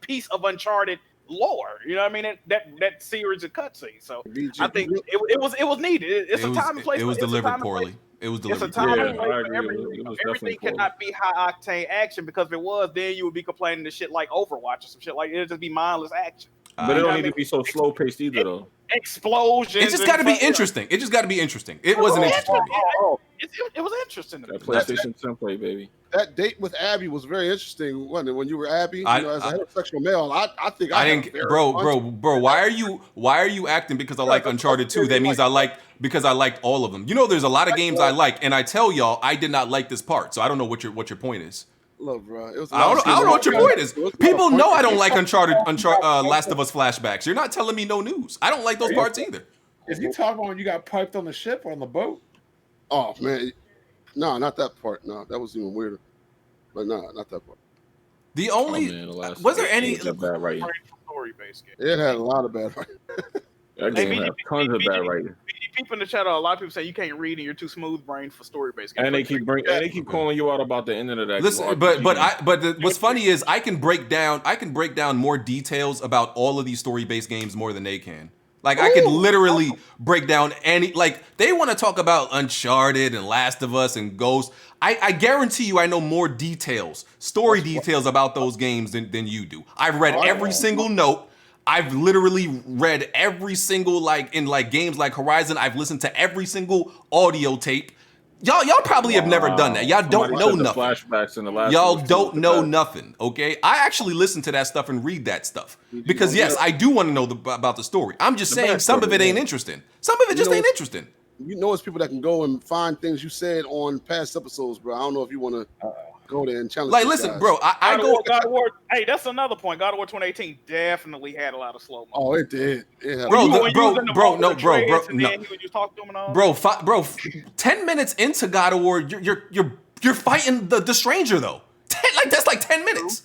piece of Uncharted lore. You know what I mean? That series of cutscenes. So I think it was needed. It's a time and place. It was delivered poorly. It was delivered. It's a time and place for everything. Everything cannot be high octane action, because if it was, then you would be complaining to shit like Overwatch or some shit like it. It'd just be mindless action. But it don't need to be so slow paced either, though. Explosions. It just got to be interesting. It just got to be interesting. It wasn't interesting. It was interesting. That PlayStation template, baby. That date with Abby was very interesting, wasn't it? When you were Abby, as a heterosexual male, I think I didn't, bro. Why are you acting because I like Uncharted 2? That means because I liked all of them. You know, there's a lot of games I like, and I tell y'all I did not like this part, so I don't know what your point is. Look, bro, I don't know what your point is. People know I don't like Uncharted, Last of Us flashbacks. You're not telling me no news. I don't like those parts either. Is you talking about when you got piped on the ship or on the boat? Oh man, no, not that part. No, that was even weirder. But no, not that part. The only was there any bad writing? It had a lot of bad writing. That game had tons of bad writing. People in the chat, a lot of people say you can't read and you're too smooth brain for story based games. And they keep calling you out about the ending of that. Listen, what's funny is I can break down more details about all of these story based games more than they can. Like, I could literally break down they want to talk about Uncharted and Last of Us and Ghost. I guarantee you I know more story details about those games than you do. I've read every single note. I've literally read every single, in games like Horizon, I've listened to every single audio tape. Y'all probably have never done that. Y'all don't know nothing. Flashbacks in the last Y'all don't know nothing, okay? I actually listen to that stuff and read that stuff. Because, yes, I do want to know about the story. I'm just saying some of it ain't interesting. Some of it just ain't interesting. You know, it's people that can go and find things you said on past episodes, bro. I don't know if you want to go there and challenge. Listen, guys. bro, I go. God of War. Hey, that's another point. God of War 2018 definitely had a lot of slow mo. Oh, it did. Bro, 10 minutes into God of War, you're fighting the stranger though. That's like 10 minutes.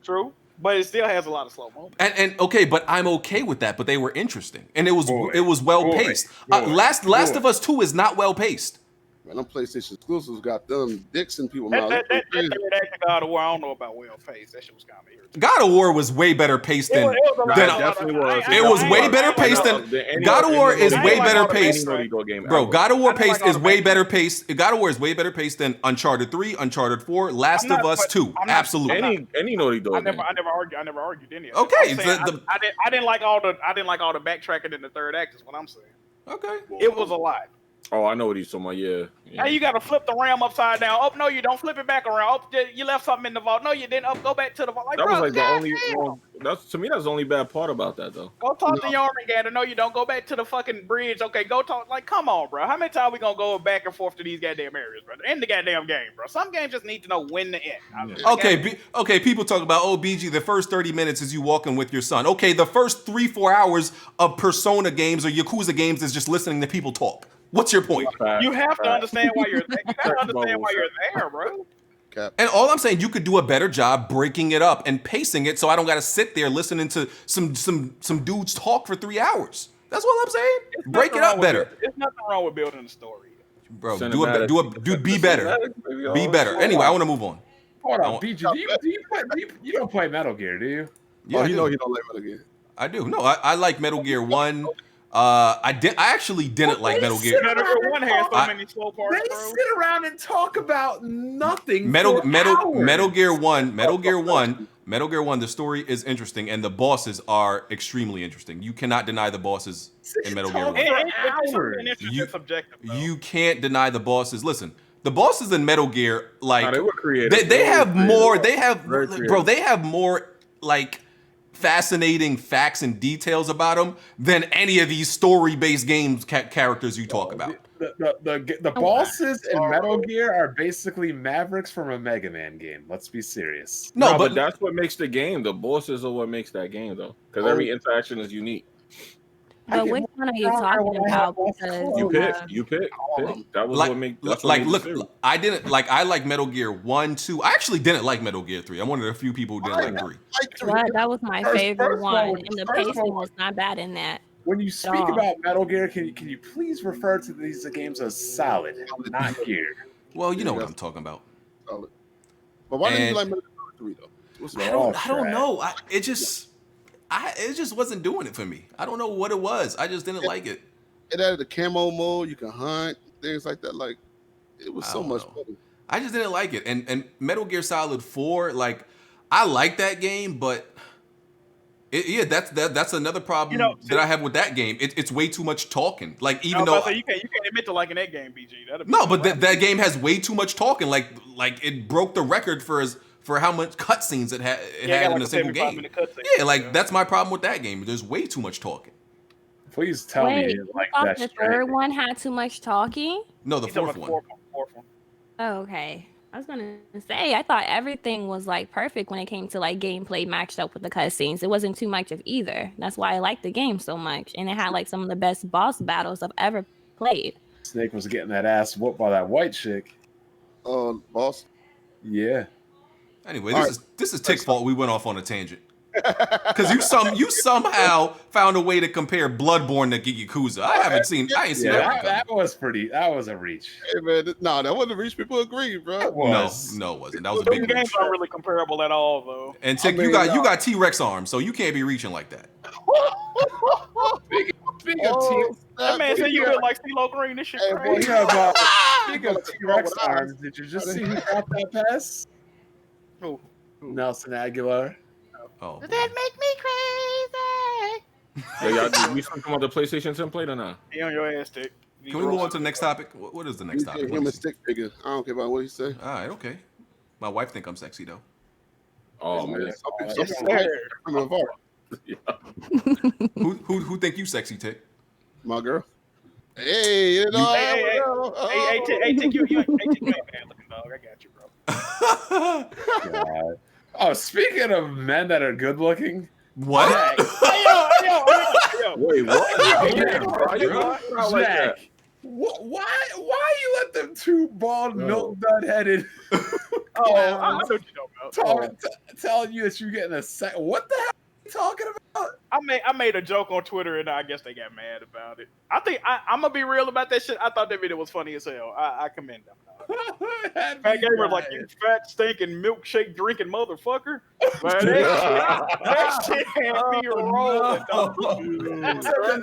True. But it still has a lot of slow moments. And okay, but I'm okay with that. But they were interesting, and it was well paced. Last of Us 2 is not well paced. Man, them PlayStation exclusives got them dicks in people's That mouths. third act of God of War, I don't know about well paced. That shit was kind of irritating. God of War was way better paced than. It was way better paced than. God of War is way better paced. Bro, God of War paced is way better paced. God of War is way better paced than Uncharted 3, Uncharted 4, Last of Us 2. Absolutely. Any Naughty Dog game. I never argued any of it. Okay, I didn't like all the backtracking in the third act. Is what I'm saying. Okay. It was a lot. Oh, I know what he's talking about. Yeah. Hey, you got to flip the RAM upside down. Oh, no, you don't. Flip it back around. Oh, you left something in the vault. No, you didn't. Oh, go back to the vault. Like, that bro, was like the only. That's to me. That's the only bad part about that, though. Go talk to Yarmingand. No, you don't. Go back to the fucking bridge. Okay, go talk. Like, come on, bro. How many times we gonna go back and forth to these goddamn areas, bro? End the goddamn game, bro. Some games just need to know when to end. Okay, people talk about, BG, the first 30 minutes is you walking with your son. Okay, the first 3-4 hours of Persona games or Yakuza games is just listening to people talk. What's your point? You have to understand why you're there. You gotta understand why you're there, bro. And all I'm saying, you could do a better job breaking it up and pacing it so I don't got to sit there listening to some dudes talk for 3 hours. That's what I'm saying. Break it up better. There's nothing wrong with building a story. Bro, be better. Be better. Anyway, I want to move on. Hold on, BG, you don't play Metal Gear, do you? Yeah, you know you don't like Metal Gear. I do. No, I like Metal Gear 1. I actually didn't like Metal Gear. Metal Gear 1 has so many slow parts, They bro. sit around and talk about nothing. Metal Gear 1. The story is interesting, and the bosses are extremely interesting. You cannot deny the bosses in Metal Gear 1. You can't deny the bosses. Listen, the bosses in Metal Gear, like, they were creative. They have more. They have more like fascinating facts and details about them than any of these story-based games characters you talk about. The bosses in Metal Gear are basically Mavericks from a Mega Man game. Let's be serious. No, but that's what makes the game. The bosses are what makes that game, though, because every interaction is unique. But which one are you talking about? Because You pick. That was what made. I like Metal Gear 1, 2. I actually didn't like Metal Gear 3. I'm one of the few people who didn't like 3. That was my favorite one, and the pacing was not bad in that. When you speak about Metal Gear, can you please refer to these games as solid, not gear? Well, you know what I'm talking about. Solid. But why didn't you like Metal Gear 3 though? I don't know. It just wasn't doing it for me. I don't know what it was. I just didn't like it. It added the camo mode. You can hunt, things like that. Like, it was so much better. I just didn't like it. And Metal Gear Solid 4, like, I like that game, but that's another problem that I have with that game. It's way too much talking. Like, even though you can't admit to liking that game, BG. No, but that game has way too much talking. Like it broke the record for how much cutscenes it had in a single game. Yeah, like that's my problem with that game. There's way too much talking. Please tell me you like that. The third one had too much talking? No, the fourth one. Oh, okay. I was gonna say, I thought everything was like perfect when it came to like gameplay matched up with the cutscenes. It wasn't too much of either. That's why I liked the game so much, and it had like some of the best boss battles I've ever played. Snake was getting that ass whooped by that white chick. Boss. Yeah. Anyway, this is Tick's fault. We went off on a tangent because you somehow found a way to compare BloodBorne to Yakuza. I ain't seen that. That was a reach. Hey man, that wasn't a reach. People agree, bro. No, it wasn't. That was a big reach. Games aren't really comparable at all, though. And Tick, you got T-Rex arms, so you can't be reaching like that. Speaking of T, that man said you look like CeeLo Green. This shit crazy. Speaking of T-Rex arms, did you just see who got that pass? Who? Nelson Aguilar. Oh. Does that make me crazy? Yeah, y'all, we talking about the PlayStation template or not? He on your ass, Tick. Can we move on to the next topic? What is the next topic? Him a stick figure. I don't care about what he say. All right, okay. My wife think I'm sexy though. Oh man. Who think you sexy, Tick? My girl. Hey, you know. Hey, Tick, you ain't bad looking, dog. I got you, bro. God. Oh, speaking of men that are good looking. What? Yo. Wait, what? Jack, why you let them two bald, milk dud headed? I know what you know telling you that you're getting a sec. What the hell are you talking about? I made a joke on Twitter and I guess they got mad about it. I think I'm gonna be real about that shit. I thought that video was funny as hell. I commend them. Fat Gamer like, you fat stinking milkshake drinking motherfucker. Man, that shit had me rolling.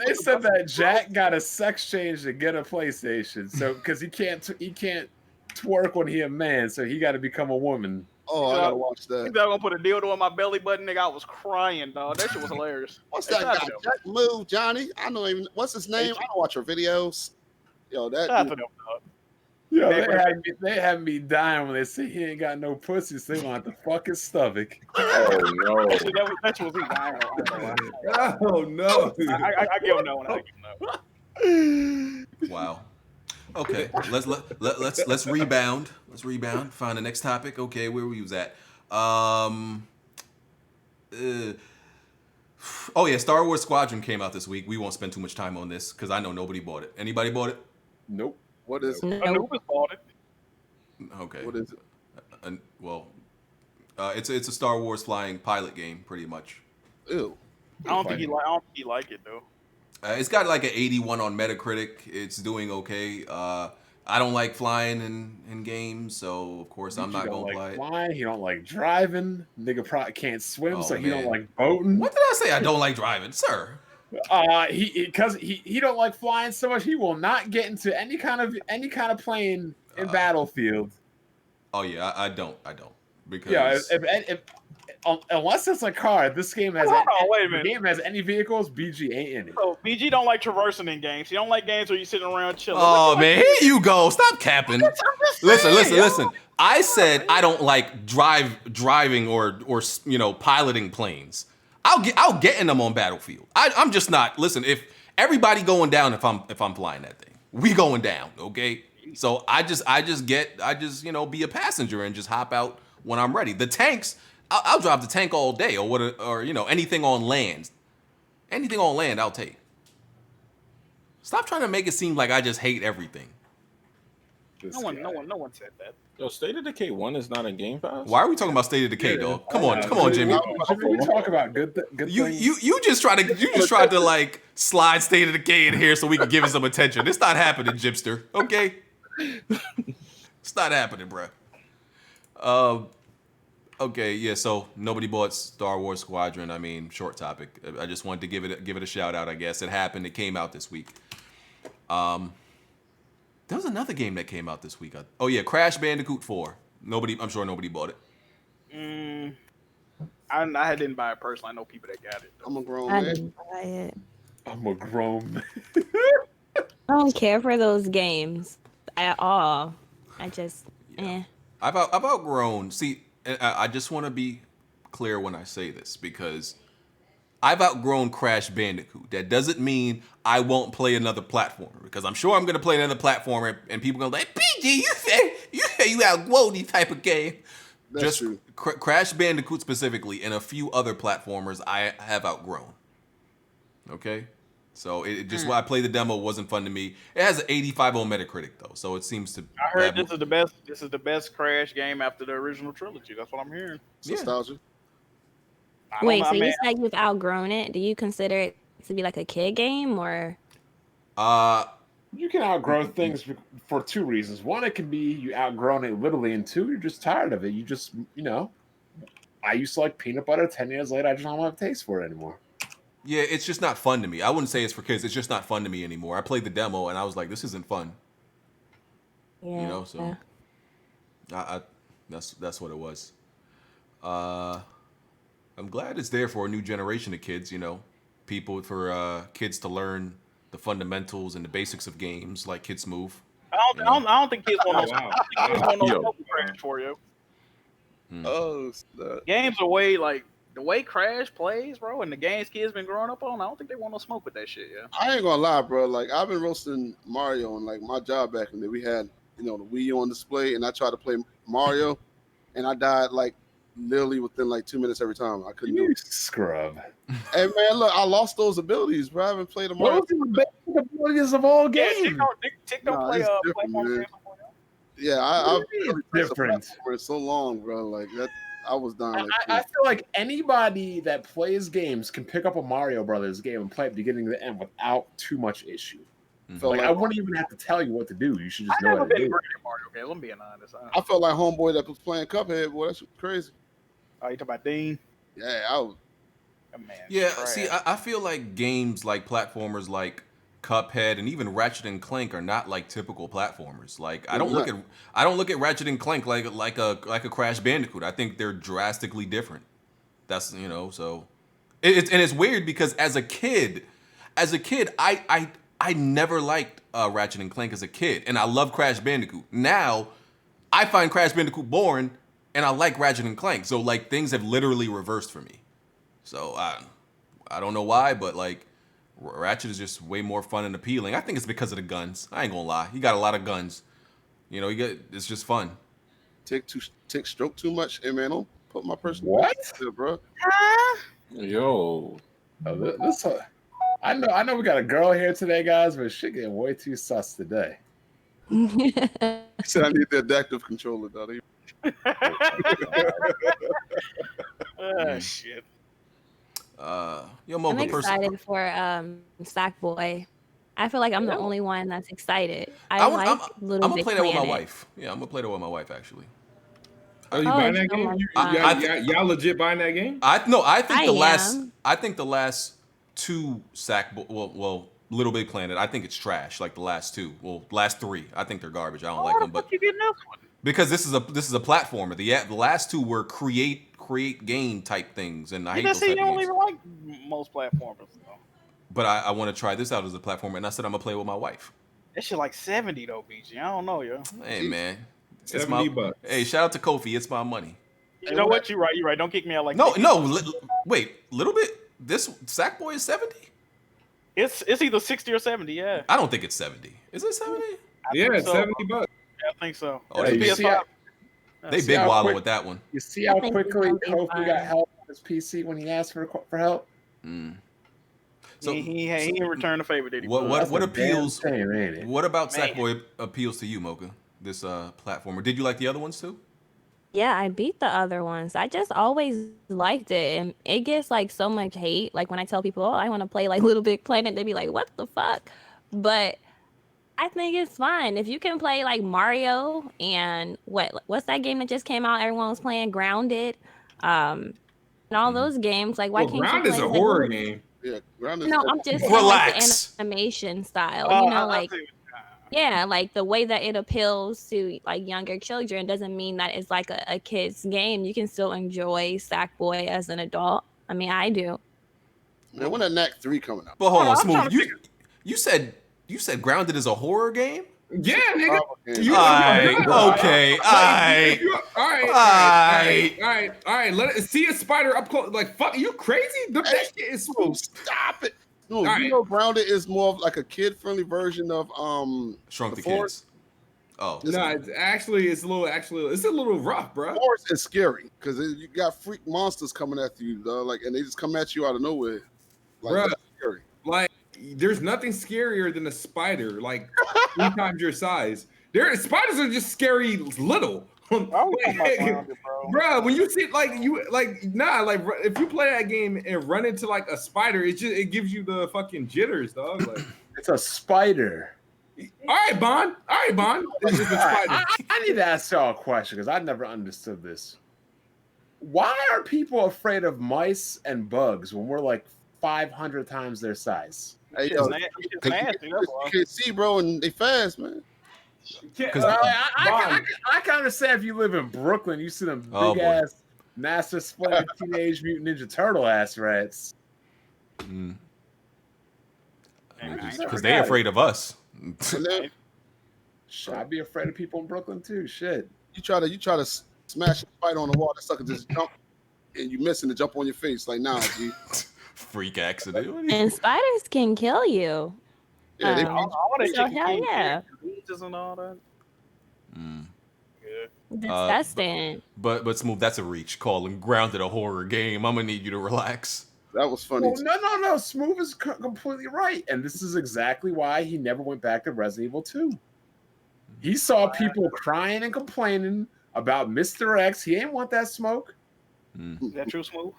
They said that Jack got a sex change to get a PlayStation, so because he can't twerk when he a man, so he got to become a woman. Oh, I gotta watch that. He's gonna put a dildo on my belly button, nigga. I was crying, dog. That shit was hilarious. What's that guy? Jack Move, Johnny. I know even. What's his name? I don't watch her videos. Yo, that. Yo, they had me dying when they say he ain't got no pussy, so they want to fuck his stomach. Oh no! That was me. Oh no! I give him that one. I give him that one. Wow. Okay, let's rebound. Let's rebound. Find the next topic. Okay, where we was at? Oh yeah, Star Wars Squadron came out this week. We won't spend too much time on this because I know nobody bought it. Anybody bought it? Nope. What is it? Anubis bought it. Okay. What is it? It's a Star Wars flying pilot game, pretty much. Ew. I don't think he like it though. It's got like an 81 on Metacritic. It's doing okay. I don't like flying in games, so of course I'm not gonna play it. Flying, he don't like driving. Nigga probably can't swim, so he man. don't like boating. What did I say? I don't like driving, sir. Because he don't like flying so much, he will not get into any kind of plane in Battlefield. Oh yeah, I don't because if unless it's a car, this game has. Wait a minute. The game has any vehicles. BG ain't in it. So BG don't like traversing in games. He don't like games where you sitting around chilling. Oh man, here you go. Stop capping. Listen. I said I don't like driving or piloting planes. I'll get in them on Battlefield. I'm just not. Listen, if everybody going down, if I'm flying that thing, we going down. Okay. So I just be a passenger and just hop out when I'm ready. The tanks, I'll drive the tank all day or anything on land. Anything on land, I'll take. Stop trying to make it seem like I just hate everything. No one said that. Yo, State of Decay 1 is not in Game Pass? Why are we talking about State of Decay, dog? Come on, Jimmy. We talk about good things. You just tried to like slide State of Decay in here so we can give it some attention. It's not happening, Jipster. Okay, it's not happening, bro. Okay, yeah. So nobody bought Star Wars Squadron. I mean, short topic. I just wanted to give it a shout out. I guess it happened. It came out this week. There was another game that came out this week. Oh yeah, Crash Bandicoot 4. I'm sure nobody bought it. I didn't buy it personally. I know people that got it. I'm a grown I man. didn't buy it. I'm a grown man. I don't care for those games at all. I just, I've outgrown. See, I just want to be clear when I say this because I've outgrown Crash Bandicoot. That doesn't mean I won't play another platformer because I'm sure I'm going to play another platformer and people are going to be like, PG, you say you outgrow these type of game. That's Just true. Crash Bandicoot specifically and a few other platformers I have outgrown. Okay? So it just when I played the demo, it wasn't fun to me. It has an 85 on Metacritic though, so it seems to. I heard this is the best Crash game after the original trilogy. That's what I'm hearing. Nostalgia. Wait, so you said you've outgrown it? Do you consider it to be like a kid game or? You can outgrow things for two reasons. One, it can be you outgrown it literally, and two, you're just tired of it. You just, I used to like peanut butter. 10 years later, I just don't have a taste for it anymore. Yeah, it's just not fun to me. I wouldn't say it's for kids. It's just not fun to me anymore. I played the demo and I was like, this isn't fun. Yeah. So that's what it was. I'm glad it's there for a new generation of kids, people for kids to learn the fundamentals and the basics of games like Kids Move. I don't think kids want no Crash for you. Oh, games are way like the way Crash plays, bro, and the games kids been growing up on. I don't think they want no smoke with that shit. Yeah, I ain't gonna lie, bro. Like I've been roasting Mario and like my job back in the day. We had the Wii U on display, and I tried to play Mario, and I died like literally within like 2 minutes every time. I couldn't do it. Scrub. Hey man, look, I lost those abilities, bro. I haven't played a Mario. Those are the best abilities of all games. Tick don't play it's different, man. Yeah, I've been different for so long, bro. Like that. I was done. Like, I feel like anybody that plays games can pick up a Mario Brothers game and play it beginning to end without too much issue. felt Like, like I wouldn't even have to tell you what to do. You should just I know never how to been do great it. at Mario games. I'm being honest. I felt like homeboy that was playing Cuphead. Boy, that's crazy. Oh, you talking about Dean? Yeah, I was. That man, Yeah, trash. see, I feel like games like platformers like Cuphead and even Ratchet and Clank are not like typical platformers. Like I don't look at Ratchet and Clank like a Crash Bandicoot. I think they're drastically different. That's so it's weird because as a kid, I never liked Ratchet and Clank as a kid, and I love Crash Bandicoot. Now I find Crash Bandicoot boring, and I like Ratchet and Clank. So like things have literally reversed for me. So I don't know why, but like Ratchet is just way more fun and appealing. I think it's because of the guns. I ain't gonna lie, he got a lot of guns. It's just fun. Take stroke too much. Hey man, don't put my personal What? there, bro. Yo. I know we got a girl here today, guys, but shit getting way too sus today. He said I need the adaptive controller, though. Shit. Yo, I'm Mocha, excited for Sackboy. I feel like I'm the only one that's excited. I'm Little gonna Big play that with my Planet. wife. Yeah, I'm gonna play that with my wife actually. Oh, you Oh, buying it's that so game? much fun. Y'all legit buying that game? I think I the last two Little Big Planet, I think it's trash. Like the last two, last three, I think they're garbage. I don't like them, but you getting this one? because this is a platformer. The last two were create game type things, and I hate those type You of don't games. even like most platformers. Though. But I want to try this out as a platformer, and I said I'm gonna play with my wife. That shit like 70 though, BG. I don't know, yo. Hey man, it's $70. Hey, shout out to Kofi. It's my money. You know what? You're right. Don't kick me out like No, that. wait, little bit. This Sackboy is 70. It's either 60 or 70. Yeah. I don't think it's 70. Is it 70? Yeah, think it's so. $70. Yeah, I think so. Oh, Hey, they you see how- They See big how wallow quick- with that one. You see how I think it's quickly gonna be Kofi fun. got help on his PC when he asked for help? So he ain't returned the favor, did he? what That's what a damn appeals? shame, ain't it? What about Man. Sackboy appeals to you, Mocha? This platformer. Did you like the other ones too? Yeah, I beat the other ones. I just always liked it, and it gets like so much hate. Like when I tell people, "Oh, I want to play like Little Big Planet," they be like, "What the fuck?" But I think it's fun if you can play like Mario and what's that game that just came out? Everyone was playing Grounded, and all those games. Like, why Well, can't Ground you is play a like, horror game. Yeah, ground is No, I'm just saying, like, Relax. the animation style. Oh, You know, I like. see. Yeah, like the way that it appeals to like younger children doesn't mean that it's like a kid's game. You can still enjoy Sackboy as an adult. I mean, I do. Man, when that Knack 3 coming out? But hold on, I'm trying Smooth. to You said Grounded is a horror game? Yeah, nigga. Yeah. You- Aight, okay, Like, aight. all right. Let it see a spider up close. Like, fuck, you crazy? That shit is Bro, stop it. No, All you right. know Grounded is more of like a kid-friendly version of Shrunk the Forest. Kids. Oh, No, it's a little rough, bro. Forest is scary because you got freak monsters coming after you, dog, like, and they just come at you out of nowhere. Like, Bruh. that's scary. Like, there's nothing scarier than a spider, like 3 times your size. Spiders are just scary little. Why we talking about Grounded, bro? Bro, when you see if you play that game and run into like a spider, it gives you the fucking jitters, dog. Like, It's a spider. all right, Bond. It's just a spider. I need to ask y'all a question because I never understood this. Why are people afraid of mice and bugs when we're like 500 times their size? Hey, Shit's yo, nasty, that's why. you can't see, bro, and they fast, man. I can understand if you live in Brooklyn, you see them big Oh, boy. ass Master Splinter Teenage Mutant Ninja Turtle ass rats. Because they afraid of us. And then Shit, I'd be afraid of people in Brooklyn too. Shit. you try to smash a spider on the wall, that sucker just jump, and you miss and jump on your face. Like, nah, G. Freak accident. And spiders can kill you. Yeah, they Um, I want to So, check hell yeah. leeches and all that. Good. Disgusting. But Smooth, that's a reach. Calling Grounded a horror game. I'm gonna need you to relax. That was funny. Well, no. Smooth is completely right, and this is exactly why he never went back to Resident Evil 2. He saw people crying and complaining about Mr. X. He ain't want that smoke. Is that true, Smooth?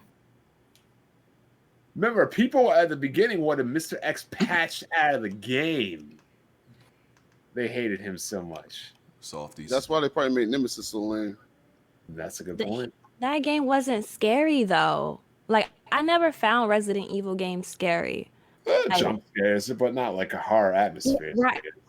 Remember, people at the beginning wanted Mr. X patched out of the game. They hated him so much. Softies. That's why they probably made Nemesis so lame. That's a good point. That game wasn't scary though. Like I never found Resident Evil games scary. Jump scares, but not like a horror atmosphere.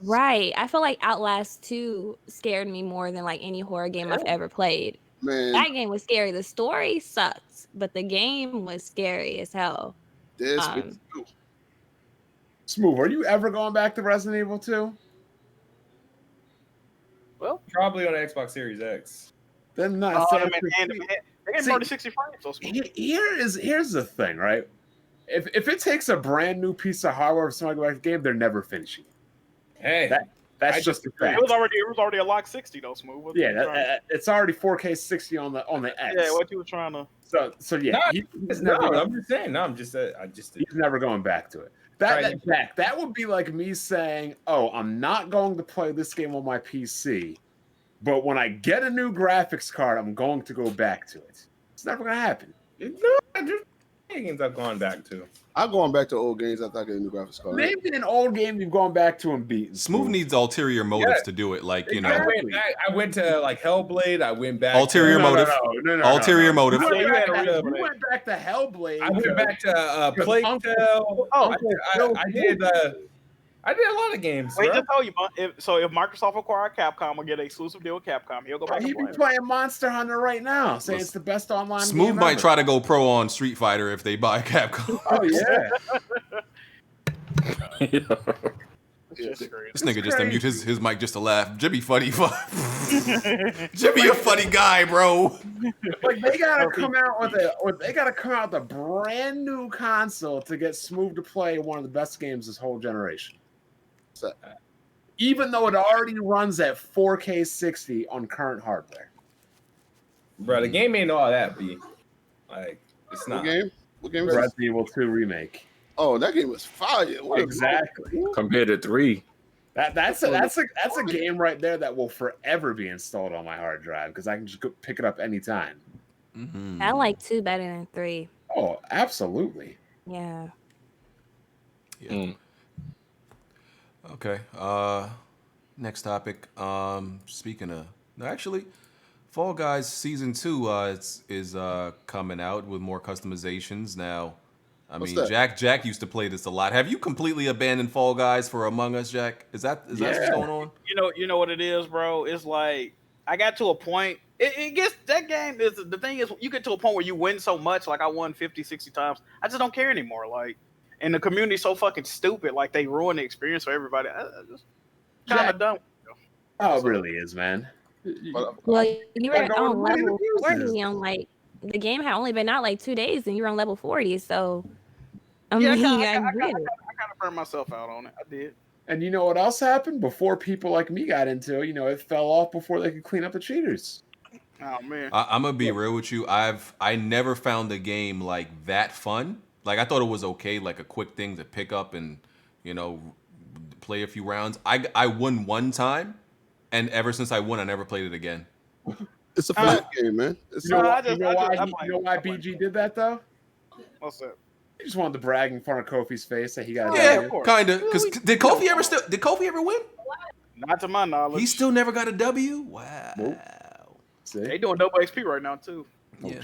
Right. I feel like Outlast 2 scared me more than like any horror game I've ever played. Man, That game was scary. The story sucks, but the game was scary as hell. Smooth, are you ever going back to Resident Evil 2? Well, Probably on the Xbox Series X. Then not. they get 30, 60 frames. So Smooth. Here's the thing, right? If it takes a brand new piece of hardware for somebody to go back to the game, they're never finishing. Hey, That's just a fact. It was already a lock 60 though, Smooth. It's already 4K 60 on the X. Yeah, what you were trying to. So yeah, he's never going back to it. That would be like me saying, "Oh, I'm not going to play this game on my PC, but when I get a new graphics card, I'm going to go back to it." It's never going to happen. Games I've gone back to. I'm going back to old games after I get a new graphics card. Maybe an old game you've gone back to and beaten. Smooth needs ulterior motives to do it. Like, you know. I went to like Hellblade. I went back. Ulterior motive. Ulterior motive. You went back to Hellblade. I went back to Plague Tale. I did a lot of games. Wait, just tell you, if Microsoft acquired Capcom or get an exclusive deal with Capcom, he'll go back. He'd be playing Monster Hunter right now, saying it's the best online game. Smooth might try to go pro on Street Fighter if they buy Capcom. Oh yeah. This nigga just unmute his mic just to laugh. Jimmy funny. Jimmy a funny guy, bro. Like they gotta come out with a brand new console to get Smooth to play one of the best games this whole generation. Even though it already runs at 4K 60 on current hardware. Bro, the game ain't all that, B. Like, it's not. What game is Resident Evil 2 remake. Oh, that game was fire. Exactly. Compared to 3. That's a game right there that will forever be installed on my hard drive because I can just go pick it up anytime. Mm-hmm. I like 2 better than 3. Oh, absolutely. Yeah. Okay. Next topic. Speaking of, actually, Fall Guys Season 2 is coming out with more customizations now. I mean, Jack used to play this a lot. Have you completely abandoned Fall Guys for Among Us, Jack? Is that what's going on? You know what it is, bro. It's like I got to a point. It gets that game is the thing is you get to a point where you win so much. Like I won 50, 60 times. I just don't care anymore. Like, and the community's so fucking stupid. Like they ruin the experience for everybody. I just kind of done. Oh, it really is, man. Well, you were on level 40 on like the game had only been out like 2 days, and you were on level 40. So I mean, I kind of burned myself out on it. I did. And you know what else happened? Before people like me got into it, it fell off before they could clean up the cheaters. Oh man. I'm gonna be real with you. I never found a game like that fun. Like I thought it was okay, like a quick thing to pick up and play a few rounds. I won one time, and ever since I won, I never played it again. It's a fat game, man. You know why BG did that though? What's that? He just wanted to brag in front of Kofi's face that he got. Yeah, kind of. Because did Kofi ever win? Not to my knowledge. He still never got a W. Wow. Nope. They doing double XP right now too. Yeah.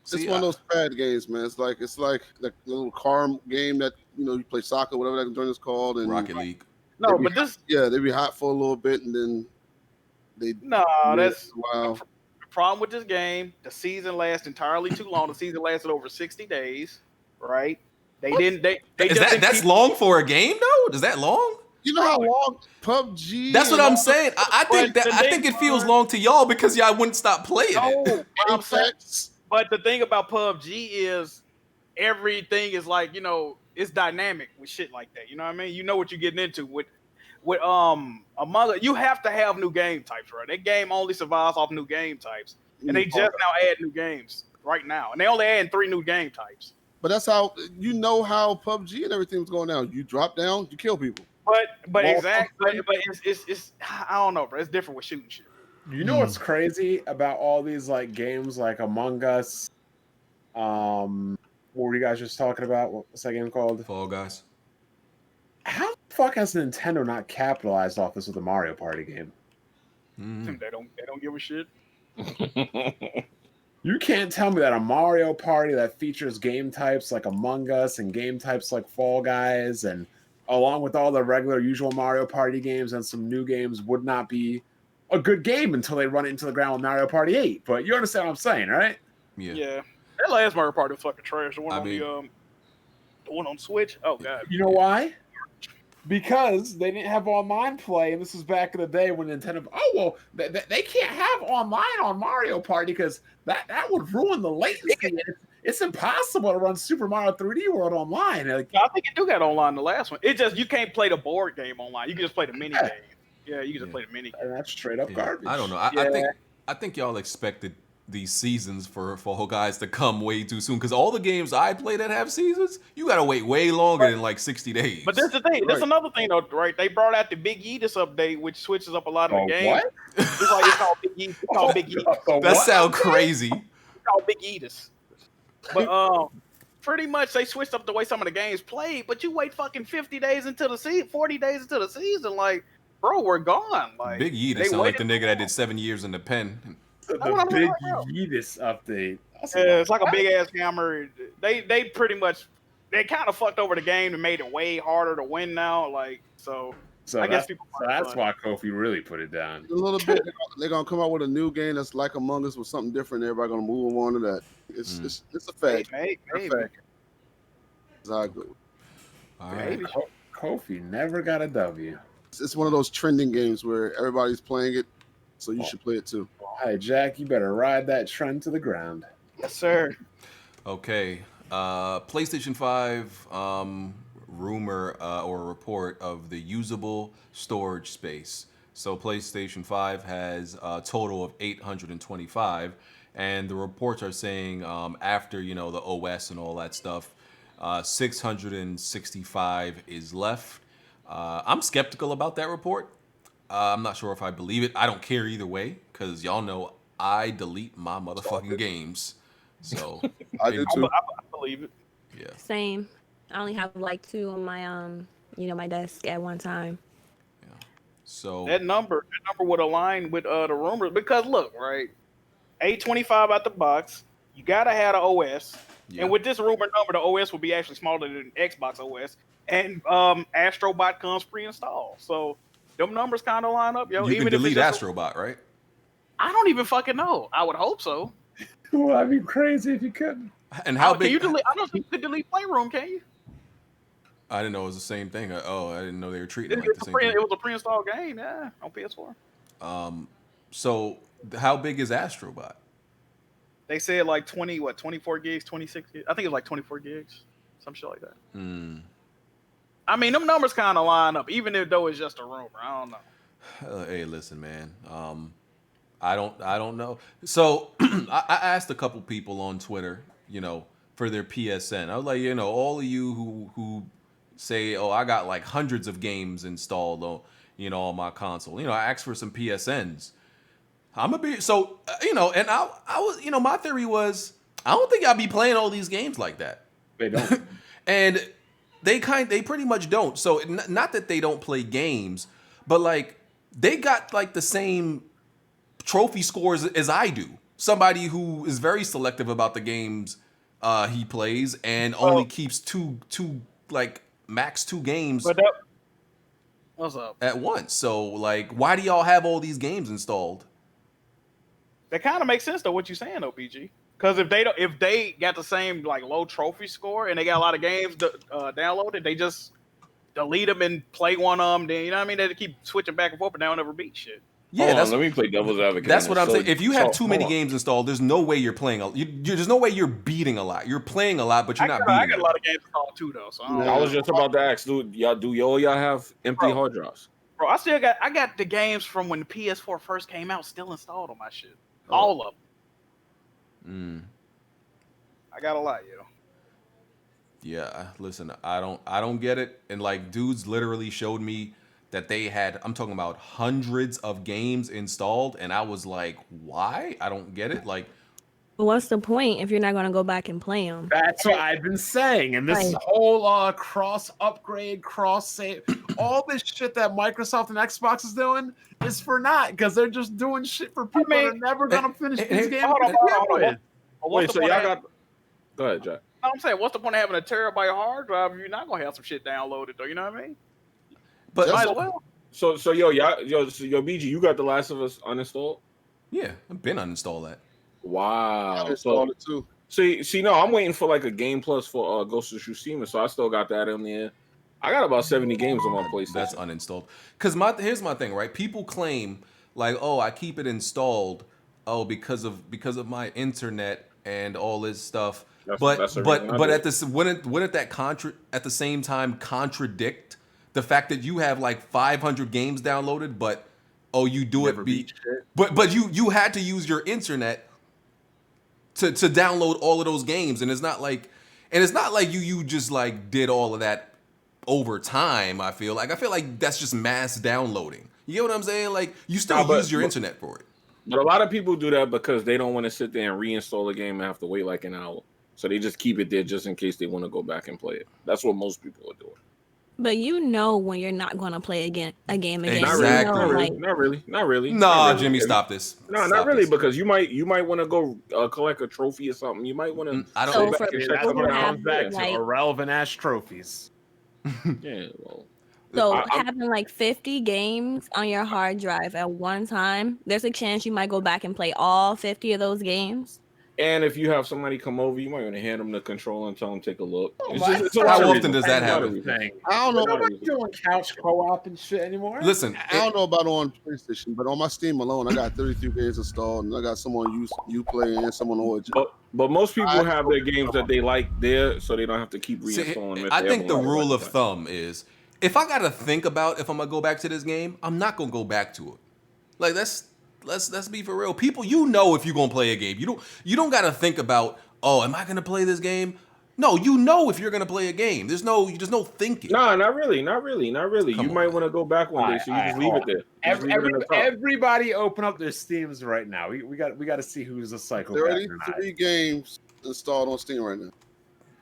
It's one of those bad games, man. It's like the little car game that you play soccer, whatever that joint is called, and Rocket League. No, but this they be hot for a little bit, and then they that's wow. The problem with this game. The season lasts entirely too long. The season lasted over 60 days, right? They didn't. That's long for a game though. Is that long? You know how long PUBG? That's what I'm saying. I think it feels long to y'all because y'all wouldn't stop playing it. But the thing about PUBG is everything is like, it's dynamic with shit like that. You know what I mean? You know what you're getting into with Among Us. You have to have new game types, right? That game only survives off new game types. And they just now add new games right now. And they only add 3 new game types. But that's how how PUBG and everything was going down. You drop down, you kill people. But exactly. But it's I don't know, bro. It's different with shooting shit. You know what's crazy about all these like games like Among Us, What were you guys just talking about? What's that game called? Fall Guys. How the fuck has Nintendo not capitalized off this with a Mario Party game? They don't give a shit. You can't tell me that a Mario Party that features game types like Among Us and game types like Fall Guys, and along with all the regular usual Mario Party games and some new games, would not be a good game until they run it into the ground with Mario Party 8. But you understand what I'm saying, right? Yeah. That last Mario Party was fucking trash. The one I on mean- the one on Switch. Oh god. You know why? Because they didn't have online play, and this was back in the day when Nintendo. Oh well, they can't have online on Mario Party because that would ruin the latency. It's impossible to run Super Mario 3D World online. Like, I think it do got online the last one. It just you can't play the board game online. You can just play the mini game. Yeah, you can just play the mini game. and that's straight up garbage. I don't know. I think y'all expected these seasons for Fall Guys to come way too soon, because all the games I play that have seasons, you gotta wait way longer than like 60 days. But that's the thing. That's another thing, though, right? They brought out the Big Yeetus update, which switches up a lot of the games. What? It's called Big Yeetus. It's called Big Yeetus. That sounds crazy. It's called Big Yeetus. But pretty much they switched up the way some of the games played. But you wait fucking 50 days into the season, 40 days into the season, like, bro, we're gone. Like Big Yeet they sound like the waited- nigga that did 7 years in the pen. The Big Yeetus update. Yeah, it's like a big ass hammer. They pretty much kind of fucked over the game and made it way harder to win now. Like so I guess people. So that's why Kofi really put it down. A little bit. They're gonna come out with a new game that's like Among Us with something different. Everybody gonna move on to that. It's a fact. Maybe. It's a fact. It's all good. All right. Kofi never got a W. It's one of those trending games where everybody's playing it, so you should play it too. Hey, Jack, you better ride that trend to the ground. Yes, sir. Okay. PlayStation 5 rumor or report of the usable storage space. So PlayStation 5 has a total of 825, and the reports are saying after the OS and all that stuff, 665 is left. I'm skeptical about that report. I'm not sure if I believe it. I don't care either way, because y'all know I delete my motherfucking games. So I do too. I believe it. Yeah. Same. I only have like 2 on my my desk at one time. So That number would align with the rumors because look, right, 825 out the box. You gotta have the OS, yeah. and with this rumor number, the OS will be actually smaller than Xbox OS, and Astrobot comes pre-installed. So them numbers kind of line up, yo. you can Even if delete it's just Astrobot, right? I don't even fucking know. I would hope so. Well, I'd be crazy if you couldn't. And how Can big? you delete? I don't think you could delete Playroom, can you? I didn't know it was the same thing. I didn't know they were treating it It like the same thing. was a pre-installed game, yeah, on PS4. So how big is Astrobot? They said like 24 gigs, 26 gigs. I think it was like 24 gigs, some shit like that. I mean, them numbers kind of line up, even though it's just a rumor. I don't know. Hey, listen, man. I don't know. So I asked a couple people on Twitter, for their PSN. I was like, all of you who say, oh, I got like hundreds of games installed on, on my console. I asked for some PSNs. I'm a bit so, and I was, my theory was, I don't think I'll be playing all these games like that. They don't. And they pretty much don't. So not that they don't play games, but like they got like the same trophy scores as I do. Somebody who is very selective about the games he plays and only keeps two like max 2 games What's up? at once. So like, why do y'all have all these games installed? That kind of makes sense though. What you saying though, PG? Because if they got the same like low trophy score and they got a lot of games downloaded, they just delete them and play one of them. Then you know what I mean? They keep switching back and forth, but they'll never beat shit. Yeah, let me play devil's advocate. That's what I'm saying. If you have so, too many games installed, there's no way you're playing. There's no way you're beating a lot. You're playing a lot, but you're not beating. I got a lot of games installed too, though. So I was just about to ask, do y'all have empty hard drives? Bro, I got the games from when the PS4 first came out still installed on my shit. All of them. I got a lot, yo. Yeah, listen, I don't get it. And like, dudes literally showed me that they had, I'm talking about hundreds of games installed, and I was like, why? I don't get it. Like, What's the point if you're not going to go back and play them? That's what I've been saying. And this Right. whole cross upgrade, cross save, all this shit that Microsoft and Xbox is doing is for naught because they're just doing shit for people that are never gonna finish these games. Hold on. with. Wait, so y'all got? Go ahead, Jack. I'm saying, what's the point of having a terabyte hard drive if you're not gonna have some shit downloaded though? You know what I mean? But Might as well. So yo, BG, you got The Last of Us uninstalled? yeah, I've been uninstalled that. Wow. I installed it too. See, no, I'm waiting for like a Game Plus for Ghost of Tsushima, so I still got that in there. I got about 70 games on my PlayStation. That's uninstalled. Because here's my thing, right? People claim like, oh, I keep it installed, because of my internet and all this stuff. But at this wouldn't that at the same time contradict the fact that you have like 500 games downloaded, but you do Never it beat shit. but you had to use your internet to download all of those games, and it's not like you just like did all of that over time. I feel like that's just mass downloading. You get what I'm saying? Like you still use your internet for it. But a lot of people do that because they don't want to sit there and reinstall a game and have to wait like an hour. So they just keep it there just in case they want to go back and play it. That's what most people are doing. But you know when you're not going to play a game again. Exactly. You know, Not really. Nah, Jimmy, stop this. No, Stop not really, this. because you might want to go collect a trophy or something. You might want to. I don't. So know. for That's people what who it have comes back to like, irrelevant ass trophies. Yeah, well. so I'm- having like 50 games on your hard drive at one time, there's a chance you might go back and play all 50 of those games. And if you have somebody come over, you might want to hand them the controller and tell them take a look. How often does that happen? I don't know. Nobody's doing couch co-op and shit anymore. Listen, I don't know about on PlayStation, but on my Steam alone, I got 33 games installed, and I got someone you play and someone Origin. But most people have their games that they like there, so they don't have to keep reinstalling them. I think the rule of thumb is if I gotta think about if I'm gonna go back to this game, I'm not gonna go back to it. Like let's be for real. People, if you're gonna play a game. You don't gotta think about, am I gonna play this game? No, if you're gonna play a game. There's no thinking. No, not really. You might want to go back one day, so you just leave it there. Everybody open up their Steams right now. We got to see who's a psychopath. 33 games installed on Steam right now.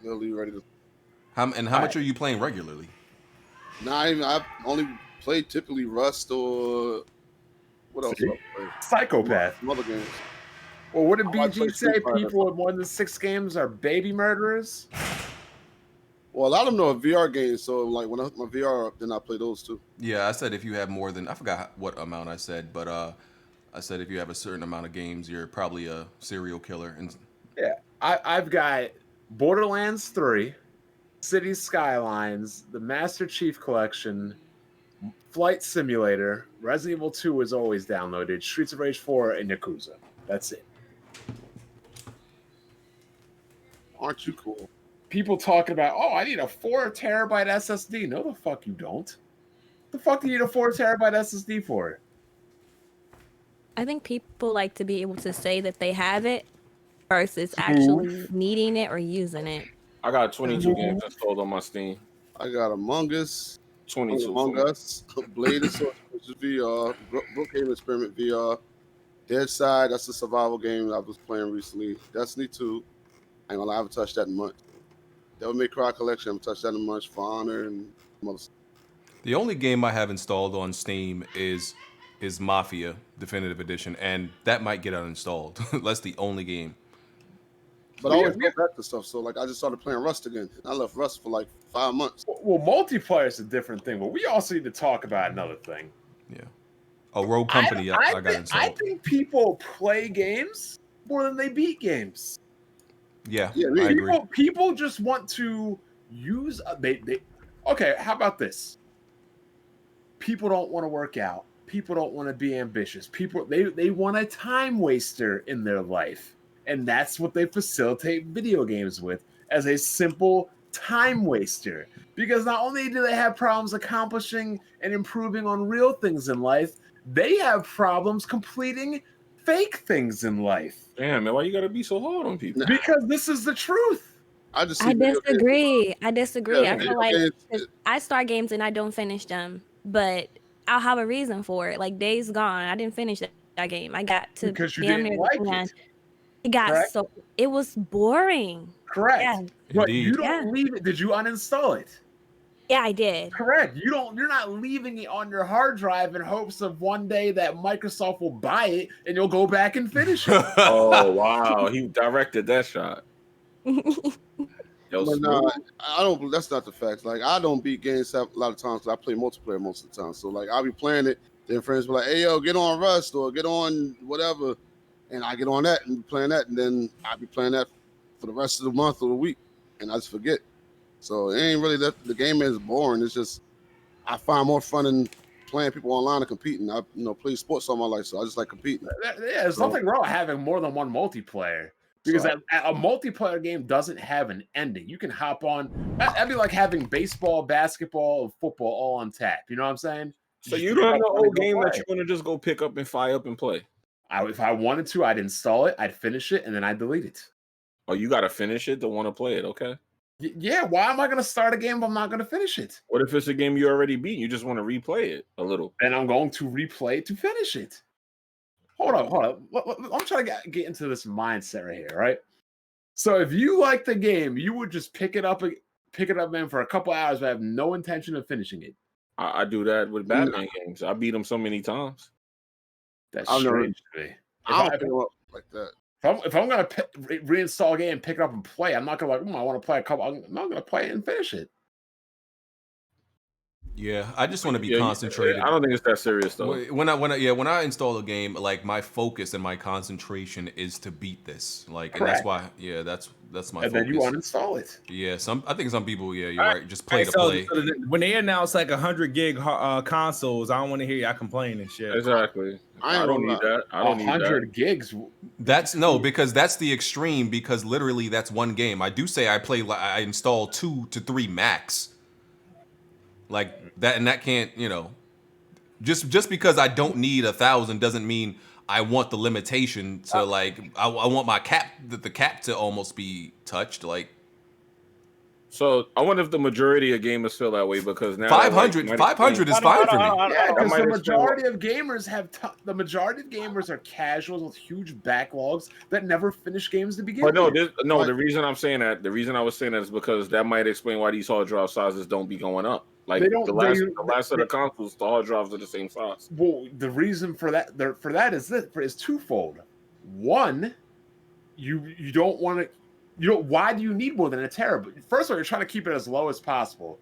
Literally ready to. How much are you playing regularly? I've only played typically Rust or what else? Do I play? Psychopath. Some other games. Well, what did I play BG say? Street Fighter. People with more than 6 games are baby murderers? Well, a lot of them are VR games, so like when I hook my VR up, then I play those too. Yeah, I said if you have more than, I forgot what amount I said, but I said if you have a certain amount of games, you're probably a serial killer. And Yeah. I've got Borderlands 3, Cities Skylines, the Master Chief Collection, Flight Simulator, Resident Evil 2 is always downloaded, Streets of Rage 4, and Yakuza. That's it. Aren't you cool? People talking about, I need a 4 terabyte SSD. No, the fuck you don't. The fuck do you need a 4 terabyte SSD for? I think people like to be able to say that they have it versus actually needing it or using it. I got 22 games installed on my Steam. I got Among Us, 22. Among Us, Blade and Sword, which is VR, Brookhaven Experiment VR, Dead Side, that's a survival game I was playing recently. Destiny 2, I ain't gonna lie, I haven't touched that in months. Devil May Cry Collection, I haven't touched that in months. For Honor and some other stuff. the only game I have installed on Steam is Mafia Definitive Edition, and that might get uninstalled. That's the only game. But I always go back to stuff, so like I just started playing Rust again. I left Rust for like 5 months. Well, multiplayer is a different thing, but we also need to talk about another thing. Yeah. Rogue Company, I got installed. I think people play games more than they beat games. Yeah, Yeah, I agree. People just want to use okay, how about this? People don't want to work out. People don't want to be ambitious. People they want a time waster in their life. And that's what they facilitate video games with, as a simple time waster. Because not only do they have problems accomplishing and improving on real things in life, they have problems completing fake things in life. Damn, man, why you gotta be so hard on people? Because this is the truth. I just I see video games. disagree. Yeah, I feel like I start games and I don't finish them, but I'll have a reason for it. Like Days Gone, I didn't finish that game. I got to Because you damn didn't near like the end. it. It got Correct? it was boring. Correct. Yeah. But you Indeed. don't leave it. Did you uninstall it? Yeah, I did. Correct. You're not leaving it on your hard drive in hopes of one day that Microsoft will buy it and you'll go back and finish it. Oh wow, he directed that shot. Yo, But smooth. I don't. That's not the facts. Like I don't beat games a lot of times. 'Cause I play multiplayer most of the time. So like I'll be playing it. Then friends be like, "Hey yo, get on Rust or get on whatever," and I get on that and be playing that, and then I'll be playing that for the rest of the month or the week, and I just forget. So it ain't really that the game is boring. It's just I find more fun in playing people online and competing. I play sports all my life, so I just like competing. Yeah, there's nothing wrong with having more than one multiplayer. Because a multiplayer game doesn't have an ending. You can hop on. That'd be like having baseball, basketball, football all on tap. You know what I'm saying? So you don't have no old game that you want to just go pick up and fire up and play? If I wanted to, I'd install it, I'd finish it, and then I'd delete it. Oh, you got to finish it to want to play it, okay? Yeah, why am I going to start a game if I'm not going to finish it? What if it's a game you already beat and you just want to replay it a little? And I'm going to replay it to finish it. Hold on. I'm trying to get into this mindset right here, right? So if you like the game, you would just pick it up man for a couple hours, but have no intention of finishing it. I do that with Batman games. I beat them so many times. That's I've never- strange to me. I don't pick them up like that. If I'm gonna reinstall a game, pick it up and play, I'm not gonna I want to play a couple. I'm not gonna play it and finish it. Yeah, I just want to be concentrated. I don't think it's that serious though. When I install a game, like my focus and my concentration is to beat this. Like, and that's why, that's my and focus. then you uninstall it. Yeah, I think some people, you're right, just play to play. So when they announce like 100 gig consoles, I don't want to hear y'all complain and shit. Exactly. I don't need that. I don't need 100 gigs. That's because that's the extreme. Because literally, that's one game. I do say I install 2 to 3 max. Like that, and that can't, just because I don't need 1,000 doesn't mean I want the limitation to I want my the cap to almost be touched. Like, so I wonder if the majority of gamers feel that way because now 500 is fine for me. Yeah, because the majority of gamers are casuals with huge backlogs that never finish games to begin with. The reason I'm saying that, the reason I was saying that is because that might explain why these hard drive sizes don't be going up. Like the last of the consoles, the hard drives are the same size. Well, the reason for that is twofold. One, you don't want to. Why do you need more than a terabyte? First of all, you're trying to keep it as low as possible,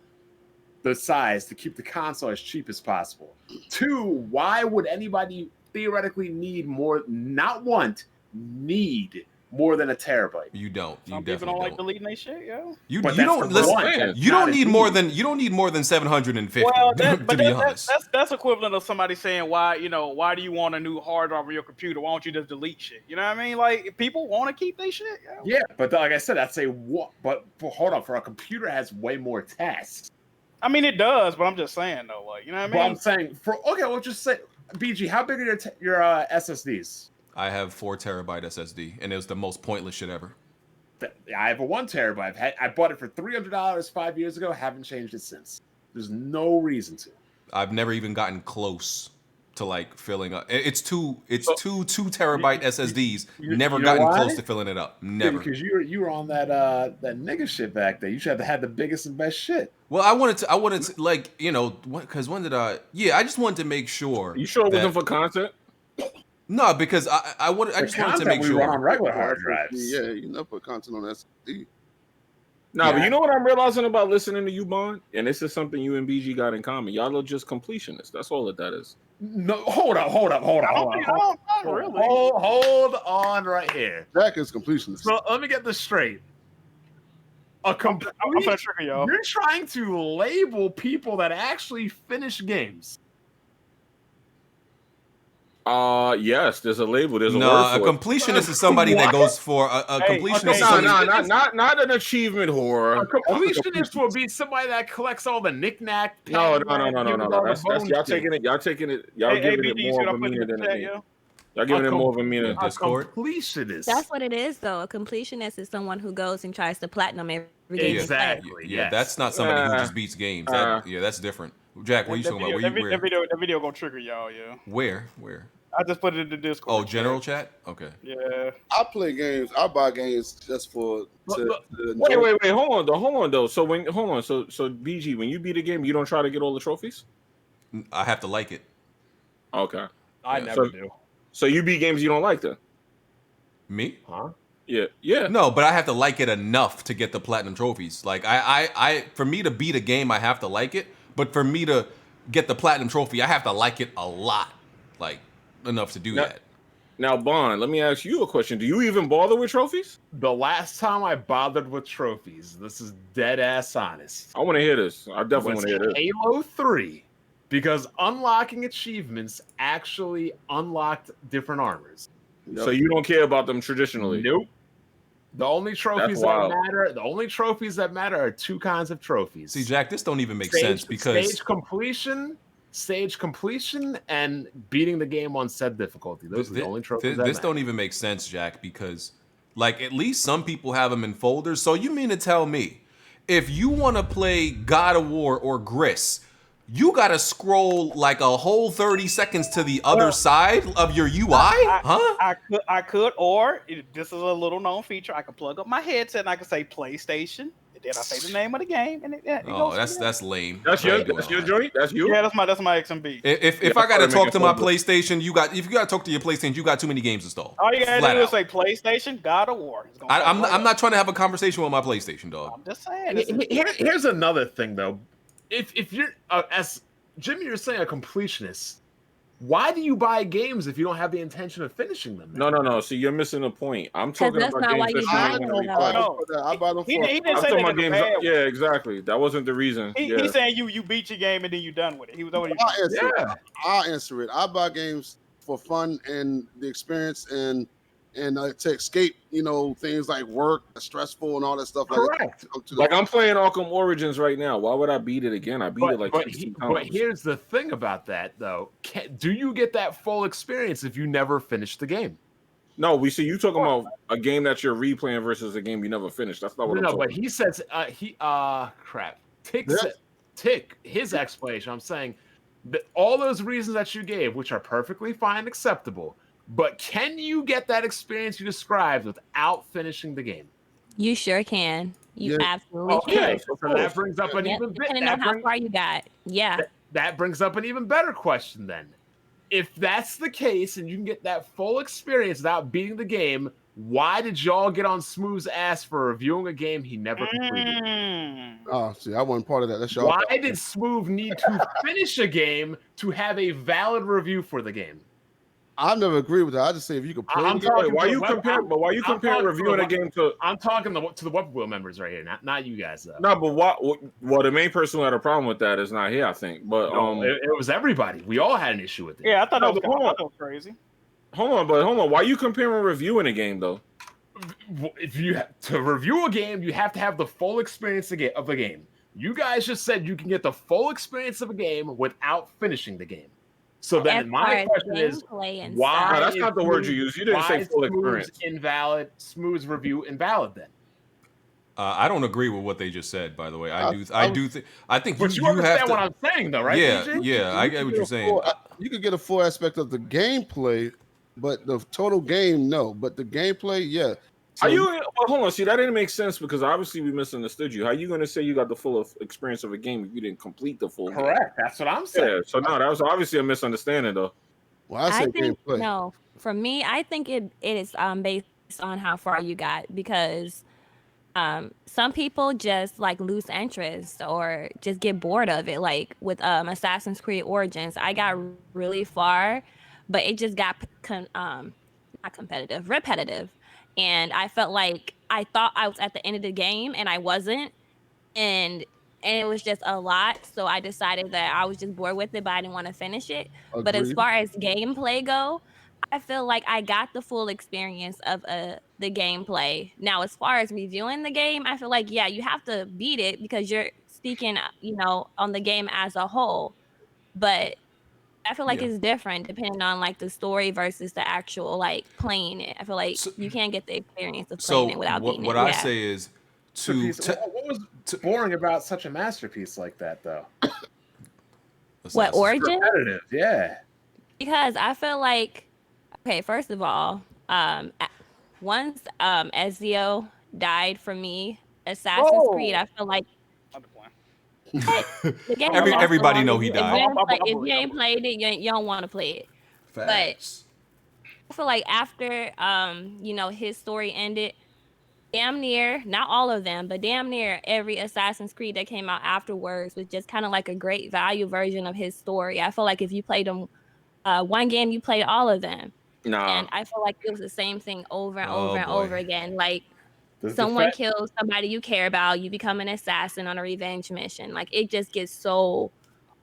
the size, to keep the console as cheap as possible. Two, why would anybody theoretically need more than a terabyte? You don't. Some people don't like deleting their shit, yo. You don't need more than 750. Well, to be honest, that's equivalent of somebody saying why do you want a new hard drive for your computer? Why don't you just delete shit? You know what I mean? Like people want to keep their shit. Yo. Yeah, but like I said, that's But hold on, for a computer has way more tasks. I mean, it does, but I'm just saying though, like you know what I mean. Well, I'm saying we'll just say, BG, how big are your SSDs? I have 4 terabyte SSD, and it was the most pointless shit ever. I have a 1 terabyte. I bought it for $300 5 years ago. Haven't changed it since. There's no reason to. I've never even gotten close to filling up. It's two 2 terabyte SSDs. Never gotten close to filling it up. Never. Because you were on that nigga shit back there. You should have had the biggest and best shit. Well, I wanted to because when did I? Yeah, I just wanted to make sure. You sure it wasn't for content? No, because I just wanted to make sure. We run on regular hard drives. Yeah, you never put content on SSD. No, but you know what I'm realizing about listening to you, Bond? And this is something you and BG got in common. Y'all are just completionists. That's all that is. No, hold up. Hold on right here. Jack is completionist. So let me get this straight. I'm gonna trigger y'all. You're trying to label people that actually finish games. Yes, there's a label. There's a word a for completionist is somebody that goes for a completionist. Not an achievement whore. A completionist will be somebody that collects all the knick-knack. No. That's y'all taking it. Y'all giving it more of a meaning than me. Y'all giving it more of a meaning. Discord. Completionist. That's what it is, though. A completionist is someone who goes and tries to platinum every game. Exactly. Yeah, that's not somebody who just beats games. That's different. Jack, what are you talking about? That video gonna trigger y'all, yeah. Where? I just put it in the Discord. Oh, general chat? Okay. Yeah. I play games. I buy games just for. Wait. Hold on though. So So BG, when you beat a game, you don't try to get all the trophies? I have to like it. Okay. I never do. So you beat games you don't like then? Me? Huh? Yeah. No, but I have to like it enough to get the platinum trophies. Like for me to beat a game, I have to like it. But for me to get the platinum trophy, I have to like it a lot, like enough to do that. Now, Bond, let me ask you a question. Do you even bother with trophies? The last time I bothered with trophies, this is dead ass honest. I want to hear this. I definitely want to hear this. Halo 3, because unlocking achievements actually unlocked different armors. Yep. So you don't care about them traditionally? Nope. The only trophies that matter are two kinds of trophies. See, Jack, this don't even make sense because stage completion and beating the game on set difficulty. Those are the only trophies. This don't even make sense, Jack, because like at least some people have them in folders. So you mean to tell me if you want to play God of War or Gris, you got to scroll like a whole 30 seconds to the other side of your UI? I could, or this is a little known feature. I could plug up my headset and I could say PlayStation, and then I say the name of the game, and it goes. That's lame. That's your joint. That's you. Yeah, that's my XMB. If I gotta talk to my PlayStation, if you gotta talk to your PlayStation, you got too many games installed. All you gotta do is say PlayStation, God of War. I'm not trying to have a conversation with my PlayStation, dog. I'm just saying. Here's another thing though. If you're as Jimmy, you're saying a completionist. Why do you buy games if you don't have the intention of finishing them? No. See, you're missing the point. I'm talking about games that I buy them for. He didn't say that games. Yeah, exactly. That wasn't the reason. He's saying you beat your game and then you done with it. He was already. I'll answer it. I buy games for fun and the experience and to escape, things like work, stressful, and all that stuff. Correct. Like I'm playing Arkham Origins right now. Why would I beat it again? I beat it like 16 times. But here's the thing about that, though. Do you get that full experience if you never finish the game? No, we see you talking about a game that you're replaying versus a game you never finished. That's not what I'm talking about. But he says crap. Tick his explanation. I'm saying that all those reasons that you gave, which are perfectly fine and acceptable. But can you get that experience you described without finishing the game? You sure can. You absolutely can. So that brings up an even depending on how far you got. Yeah. That brings up an even better question then. If that's the case and you can get that full experience without beating the game, why did y'all get on Smooth's ass for reviewing a game he never completed? Oh, see, I wasn't part of that. That's y'all. Why did Smooth need to finish a game to have a valid review for the game? I never agree with that. I just say if you could play. Why you compare reviewing a game to? I'm talking to the Whip Wheel members right here, not you guys though. No, but well, the main person who had a problem with that is not here, I think. But it was everybody. We all had an issue with it. Yeah, I thought that was crazy. Hold on. Why are you comparing reviewing a game though? If you to review a game, you have to have the full experience of the game. You guys just said you can get the full experience of a game without finishing the game. So then my question is, why? No, that's not the word you used. You didn't say full experience. Smooth's review invalid then? I don't agree with what they just said. By the way, I think but you have understand to, what I'm saying, though, right? Yeah, I get what you're saying. You could get a full aspect of the gameplay, but the total game, no. But the gameplay, yeah. So, hold on. See, that didn't make sense because obviously we misunderstood you. How are you going to say you got the full experience of a game if you didn't complete the full game? Correct. That's what I'm saying. Yeah. So no, that was obviously a misunderstanding, though. Well, I think gameplay. No, for me, I think it is based on how far you got because some people just like lose interest or just get bored of it. Like with Assassin's Creed Origins, I got really far, but it just got not competitive, repetitive. And I felt like I thought I was at the end of the game and I wasn't. And it was just a lot. So I decided that I was just bored with it, but I didn't want to finish it. Agreed. But as far as gameplay go, I feel like I got the full experience of the gameplay. Now, as far as reviewing the game, I feel like, yeah, you have to beat it because you're speaking, on the game as a whole. But I feel like it's different depending on like the story versus the actual like playing it. I feel like you can't get the experience of playing it without beating it. What I say is what was boring about such a masterpiece like that though? What, Origin? Repetitive, yeah. Because I feel like Okay, first of all, once Ezio died for me, Assassin's Creed, I feel like the game been out so Everybody long. know he died. If you ain't played it, you don't want to play it. But Facts. I feel like after his story ended, damn near, not all of them, but damn near every Assassin's Creed that came out afterwards was just kind of like a great value version of his story. I feel like if you played them one game, you played all of them. Nah. And I feel like it was the same thing over and over and boy. over again. Like someone kills somebody you care about, you become an assassin on a revenge mission. Like it just gets so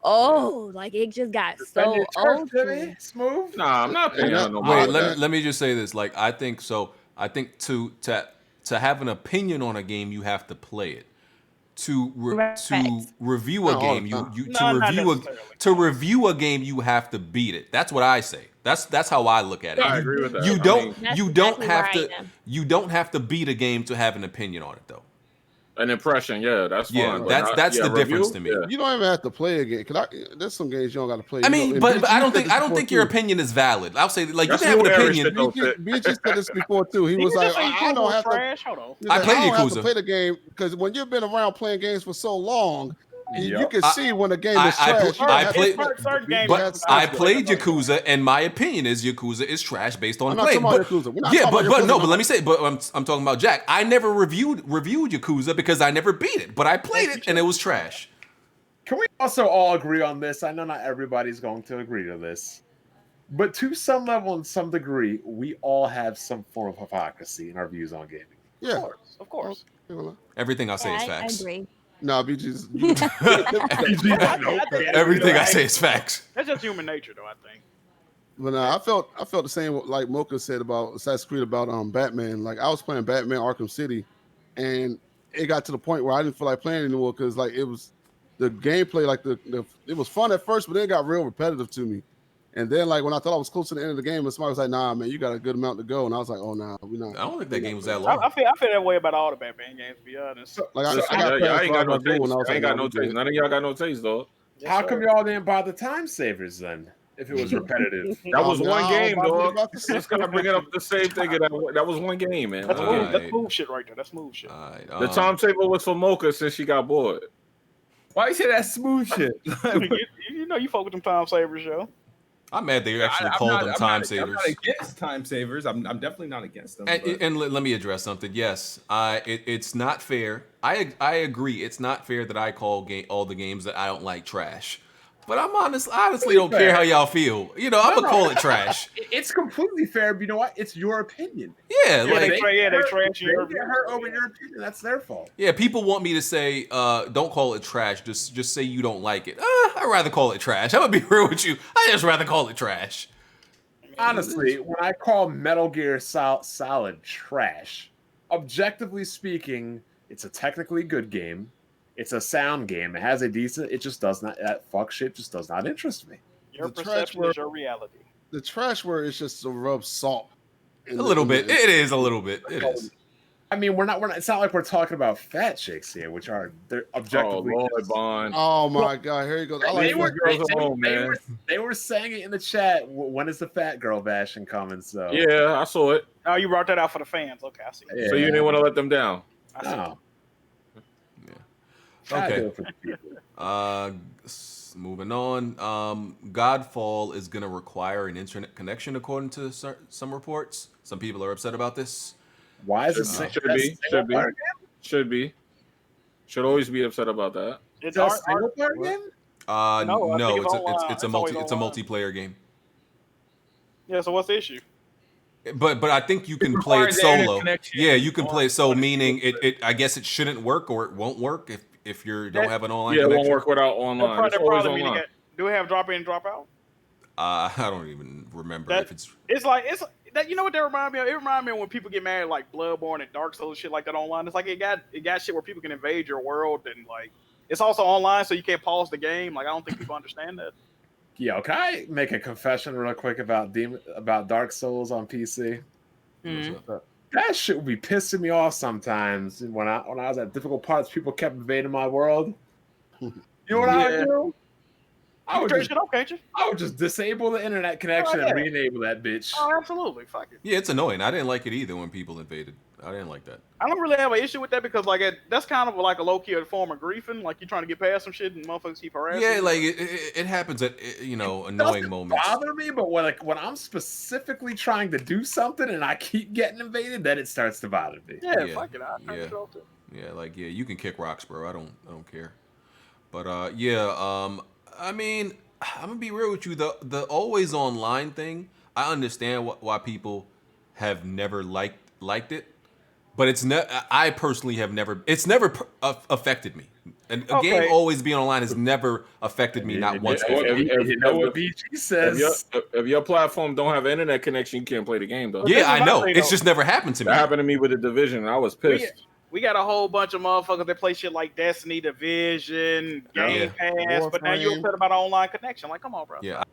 old. Like it just got so old. Smooth. Nah, I'm not paying on Wait, nobody. let me just say this. Like I think to have an opinion on a game, you have to play it. To review a game, to review a game, you have to beat it. That's what I say. That's how I look at it. I agree with that. You don't have to beat a game to have an opinion on it though. An impression, yeah, that's fine. That's the difference to me. Yeah. You don't even have to play a game. There's some games you don't got to play. I mean, but I don't think your opinion is valid. I'll say like That's you can have an opinion. BG said this before too. He was like, I don't have to. I played Yakuza. Have to play the game because when you've been around playing games for so long, you can see when a game is trash. I played Yakuza, and my opinion is Yakuza is trash based on playing. But let me say, I'm talking about Jack. I never reviewed Yakuza because I never beat it, but I played it and it was trash. Can we also all agree on this? I know not everybody's going to agree to this, but to some level and some degree, we all have some form of hypocrisy in our views on gaming. Yeah, of course. Everything I say is facts. I agree. No, BG's. Everything I say is facts. That's just human nature, though. I think. But I felt the same like Mocha said about Assassin's Creed about Batman. Like I was playing Batman Arkham City, and it got to the point where I didn't feel like playing anymore because like it was the gameplay, like it was fun at first, but then it got real repetitive to me. And then like when I thought I was close to the end of the game, and somebody was like, "Nah, man, you got a good amount to go," and I was like, "Oh, nah, we not." I don't think that game was that long. I feel that way about all the Batman games, to be honest. Like I ain't got no taste. I ain't got no taste. None of y'all got no taste, though. How come y'all didn't buy the time savers then? If it was repetitive, that was one game, dog. Just gotta bring it up the same thing. That was one game, man. That's smooth shit right there. That's smooth shit. The timetable was for Mocha since she got bored. Why you say that smooth shit? you know you fuck with them time savers, yo. I'm mad they actually called them time savers. I'm not against time savers. I'm definitely not against them. And let me address something. Yes, it's not fair. I agree. It's not fair that I call all the games that I don't like trash. But I'm honestly don't care how y'all feel. You know, I'm gonna call it trash. It's completely fair, but you know what? It's your opinion. Yeah, they trash your opinion. Hurt over your opinion. That's their fault. Yeah, people want me to say, don't call it trash. Just say you don't like it. I'd rather call it trash. I'm gonna be real with you. I just rather call it trash. Honestly, when I call Metal Gear Solid trash, objectively speaking, it's a technically good game. It's a sound game. It has a decent. It just does not. That fuck shit just does not interest me. Your perception is your reality. The trash word is just to rub salt. A little bit. It is a little bit. It is. I mean, we're not. It's not like we're talking about fat chicks here, which are they're objectively. Oh Lord, Bond. Oh my God, here you go. They were saying it in the chat. When is the fat girl bashing coming? So yeah, I saw it. Oh, you brought that out for the fans. Okay, I see. Yeah. So you didn't want to let them down. I see. No. Okay. Moving on. Godfall is going to require an internet connection, according to some reports. Some people are upset about this. Why is it? Should be. Should always be upset about that. It's a single player game. No, it's a multiplayer game. Yeah. So what's the issue? But I think you can play it solo. Yeah, you can play it solo, meaning it. I guess it shouldn't work or it won't work if you don't have an online connection. Yeah, it won't work without online. It's always online. Do we have drop in, drop out? I don't even remember if it's. It's that. You know what that remind me of? It reminds me of when people get mad like BloodBorne and Dark Souls shit like that online. It's like it got shit where people can invade your world and like it's also online, so you can't pause the game. Like I don't think people understand that. Yo, can I make a confession real quick about Dark Souls on PC? That shit would be pissing me off sometimes when I was at difficult parts. People kept invading my world. You know what I would do? I would turn just, shit off, can't you? I would just disable the internet connection and re-enable that bitch. Oh, absolutely. Fuck it. Yeah, it's annoying. I didn't like it either when people invaded. I didn't like that. I don't really have an issue with that because like that's kind of like a low key form of griefing. Like you're trying to get past some shit and motherfuckers keep harassing. Yeah, you. like it happens at annoying moments. Bother me, but when I'm specifically trying to do something and I keep getting invaded, then it starts to bother me. Yeah, fuck it. I turn it off too. Yeah, like you can kick rocks, bro. I don't care. But I mean, I'm gonna be real with you. The always online thing, I understand why people have never liked it, but it's I personally have never. It's never affected me. And a game always being online has never affected me, not once. You know what BG says? If your platform don't have an internet connection, you can't play the game though. Yeah, I know. It's just never happened to me. That happened to me with the Division, and I was pissed. We got a whole bunch of motherfuckers that play shit like Destiny, Division, Game Pass, but now you're upset about an online connection. Like, come on, bro. Yeah.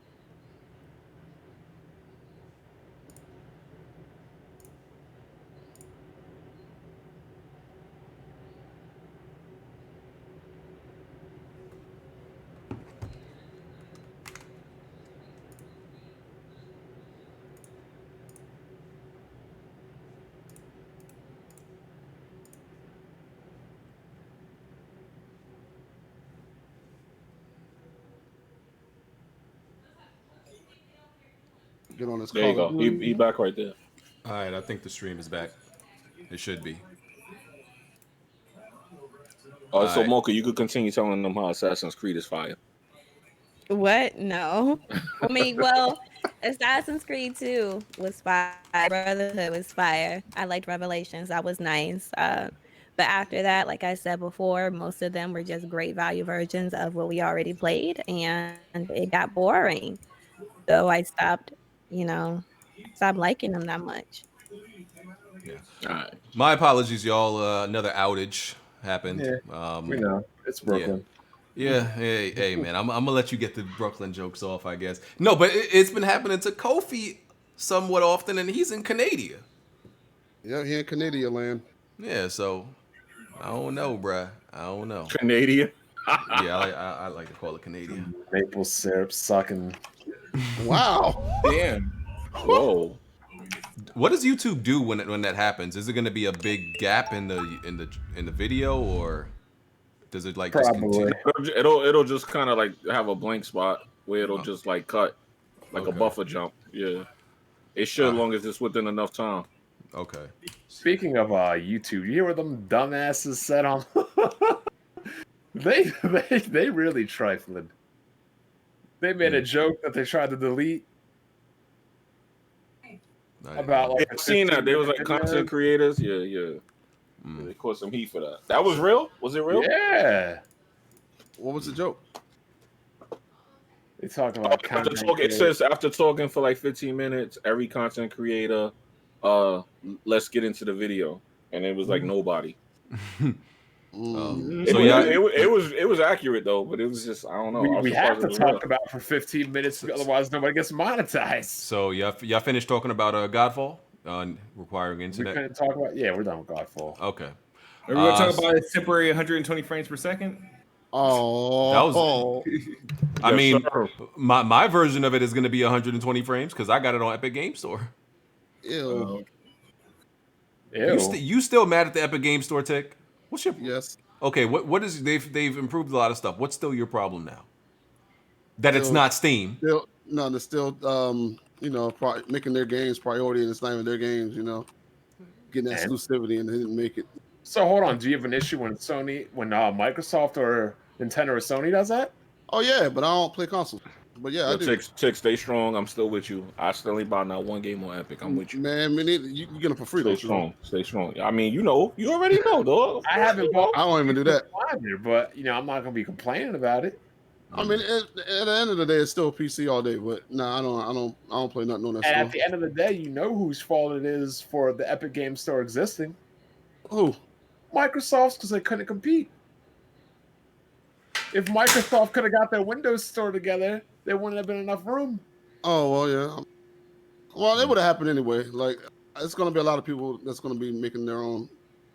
Get on this there you go. He back right there. All right, I think the stream is back. It should be. Oh, so Mocha, you could continue telling them how Assassin's Creed is fire. What? No. I mean, well, Assassin's Creed 2 was fire. Brotherhood was fire. I liked Revelations. That was nice. But after that, like I said before, most of them were just great value versions of what we already played, and it got boring. So I stopped liking them that much. Yeah. All right. My apologies, y'all. Another outage happened. Yeah, we know. It's Brooklyn. Yeah. Hey, man. I'm gonna let you get the Brooklyn jokes off, I guess. No, but it's been happening to Kofi somewhat often, and he's in Canada. Yeah, he in Canada land. Yeah, so I don't know, bruh. I don't know. Canadian. Yeah, I like to call it Canadian. Maple syrup sucking. Wow. Damn. Whoa. What does YouTube do when that happens? Is it going to be a big gap in the video, or does it like just continue? It'll just kind of like have a blank spot where it'll just like cut like a buffer jump. Yeah, it should as long as it's within enough time. Okay. Speaking of YouTube, you hear what them dumbasses said on? they really trifling. They made a joke that they tried to delete. About like I've seen that. There was like content creators. Yeah. They caught some heat for that. That was real? Was it real? Yeah. What was the joke? They talking about it says after talking for like 15 minutes, every content creator, let's get into the video, and it was like nobody. So it was accurate though, but it was just I don't know. We have to talk about for 15 minutes, otherwise nobody gets monetized. So y'all finished talking about Godfall requiring internet. We couldn't talk about. Yeah, we're done with Godfall. Okay. Are we gonna talk about a temporary 120 frames per second? Oh, that was. I mean, my version of it is going to be 120 frames because I got it on Epic Game Store. Ew. You still mad at the Epic Game Store, Tick? What's your Okay, what is they've improved a lot of stuff. What's still your problem now? That it's not Steam. They're still making their games priority, and it's not even their games. Getting exclusivity, and they didn't make it. So hold on, do you have an issue when Microsoft or Nintendo or Sony does that? Oh yeah, but I don't play consoles. But yeah, I do. Tick, stay strong. I'm still with you. I still ain't bought not one game on Epic. I'm with you. Man, you get them for free though. Stay strong. I mean, you already know, dog. I haven't bought. I don't even do that. But I'm not gonna be complaining about it. I mean, at the end of the day, it's still PC all day. But I don't play nothing on that. And store. at the end of the day, you know whose fault it is for the Epic Game Store existing? Who? Microsoft's, because they couldn't compete. If Microsoft could have got their Windows Store together, there wouldn't have been enough room. Oh well, yeah. Well, it would have happened anyway. Like, it's going to be a lot of people that's going to be making their own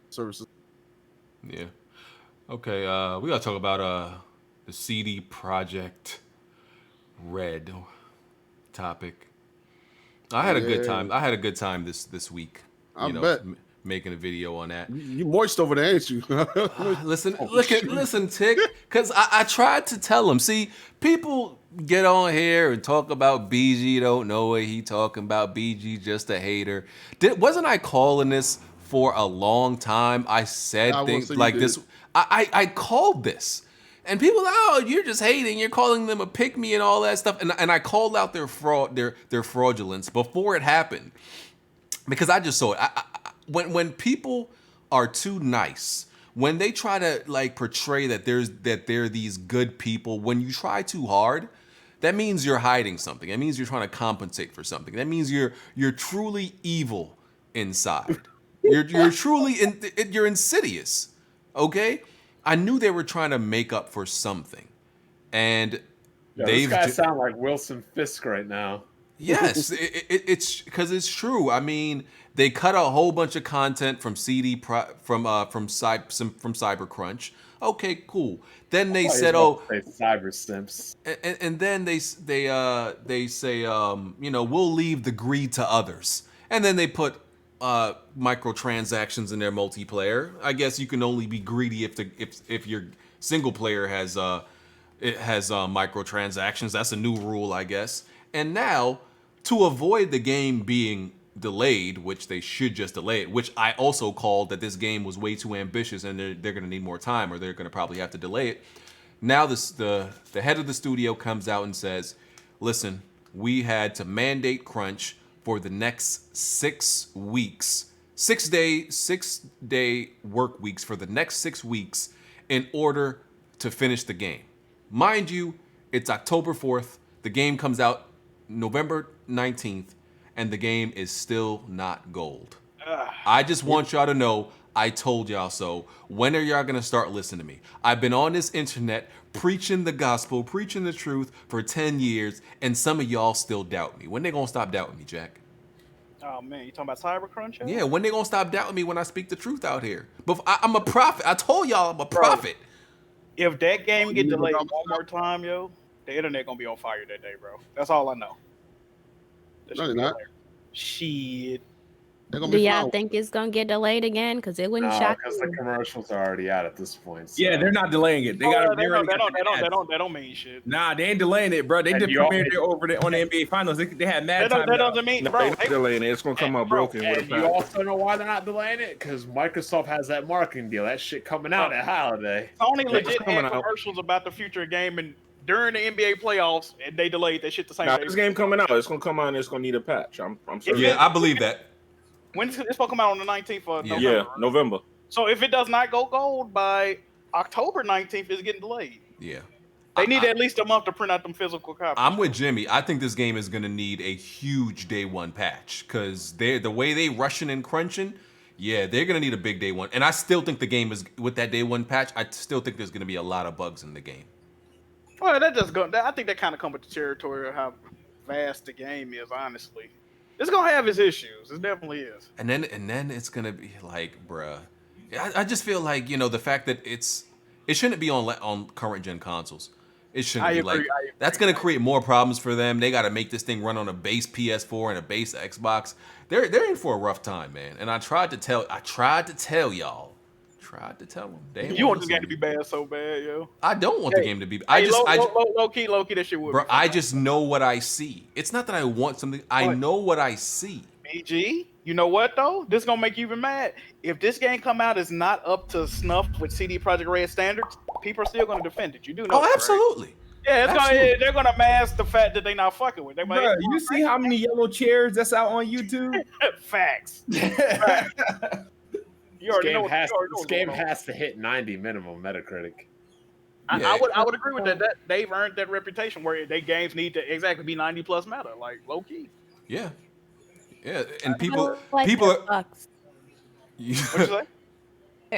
services. Yeah. Okay. We got to talk about the CD Projekt Red topic. I had a good time. I had a good time this week. I bet. Making a video on that. You moist over there, ain't you? Listen, Tick, because I tried to tell him. See, people get on here and talk about BG, don't know what he talking about. BG just a hater. Wasn't I calling this for a long time? I said things like this. I called this. And people, oh, you're just hating. You're calling them a pick me and all that stuff. And I called out their fraud, their fraudulence before it happened, because I just saw it. When people are too nice, when they try to like portray that they're these good people, when you try too hard, that means you're hiding something. That means you're trying to compensate for something. That means you're truly evil inside. You're truly you're insidious. Okay? I knew they were trying to make up for something, and this guy sound like Wilson Fisk right now. Yes, it's because it's true. I mean, they cut a whole bunch of content from Cybercrunch. Okay, cool. Then they said, "Oh, cyber simps," and then they say, we'll leave the greed to others." And then they put microtransactions in their multiplayer. I guess you can only be greedy if your single player has microtransactions. That's a new rule, I guess. And now, to avoid the game being delayed, which they should just delay it, which I also called that this game was way too ambitious and they're going to need more time, or they're going to probably have to delay it. Now the head of the studio comes out and says, listen, we had to mandate crunch for the next 6 weeks, 6-day work weeks for the next 6 weeks in order to finish the game. Mind you, it's October 4th. The game comes out November 19th, and the game is still not gold. I just want y'all to know, I told y'all so. When are y'all gonna start listening to me? I've been on this internet preaching the gospel, preaching the truth for 10 years, and some of y'all still doubt me. When they gonna stop doubting me, Jack? Oh man, you talking about Cybercrunch? Yeah, when they gonna stop doubting me when I speak the truth out here? But I'm a prophet. I told y'all I'm a prophet. If that game get delayed one more time, yo, the internet gonna be on fire that day, bro. That's all I know. No, they're not. Shit. Do y'all think it's gonna get delayed again? Because it wouldn't shock because the commercials are already out at this point. So. Yeah, they're not delaying it. They don't mean shit. Nah, they ain't delaying it, bro. They did premiere it over on the NBA Finals. They had mad time. That doesn't mean, bro. They're delaying it. It's gonna come out broken. And you also know why they're not delaying it? Because Microsoft has that marketing deal. That shit coming out at holiday. Sony legit had commercials about the future of gaming during the NBA playoffs, and they delayed that shit the same day. This game coming out. It's gonna come out and it's gonna need a patch. I'm sorry. Yeah, I believe that. When's it's supposed to come out on the 19th of November? Yeah, November. So if it does not go gold by October 19th, it's getting delayed. Yeah. They need at least a month to print out them physical copies. I'm with Jimmy. I think this game is going to need a huge day one patch because the way they rushing and crunching, yeah, they're going to need a big day one. And I still think the game is, with that day one patch, I still think there's going to be a lot of bugs in the game. Well, I think that kind of comes with the territory of how vast the game is, honestly. It's gonna have its issues. It definitely is. And then it's gonna be like, bruh. I just feel like, the fact that it shouldn't be on current gen consoles. It shouldn't be like that's gonna create more problems for them. They gotta make this thing run on a base PS4 and a base Xbox. They're in for a rough time, man. And I tried to tell y'all. Tried to tell them. You want the game to be bad so bad, yo. I don't want the game to be. Low key, that shit would. Bro, I just know what I see. It's not that I want something. I know what I see. BG, you know what though? This is gonna make you even mad. If this game come out is not up to snuff with CD Projekt Red standards, people are still gonna defend it. You do know? Oh, absolutely. Right? Yeah, they're gonna mask the fact that they're not fucking with. Bro, you see how many yellow chairs that's out on YouTube? Facts. This game has to hit 90 minimum Metacritic. I would agree with that. They've earned that reputation where their games need to exactly be 90 plus meta, like low key. Yeah, and people are. What'd you say?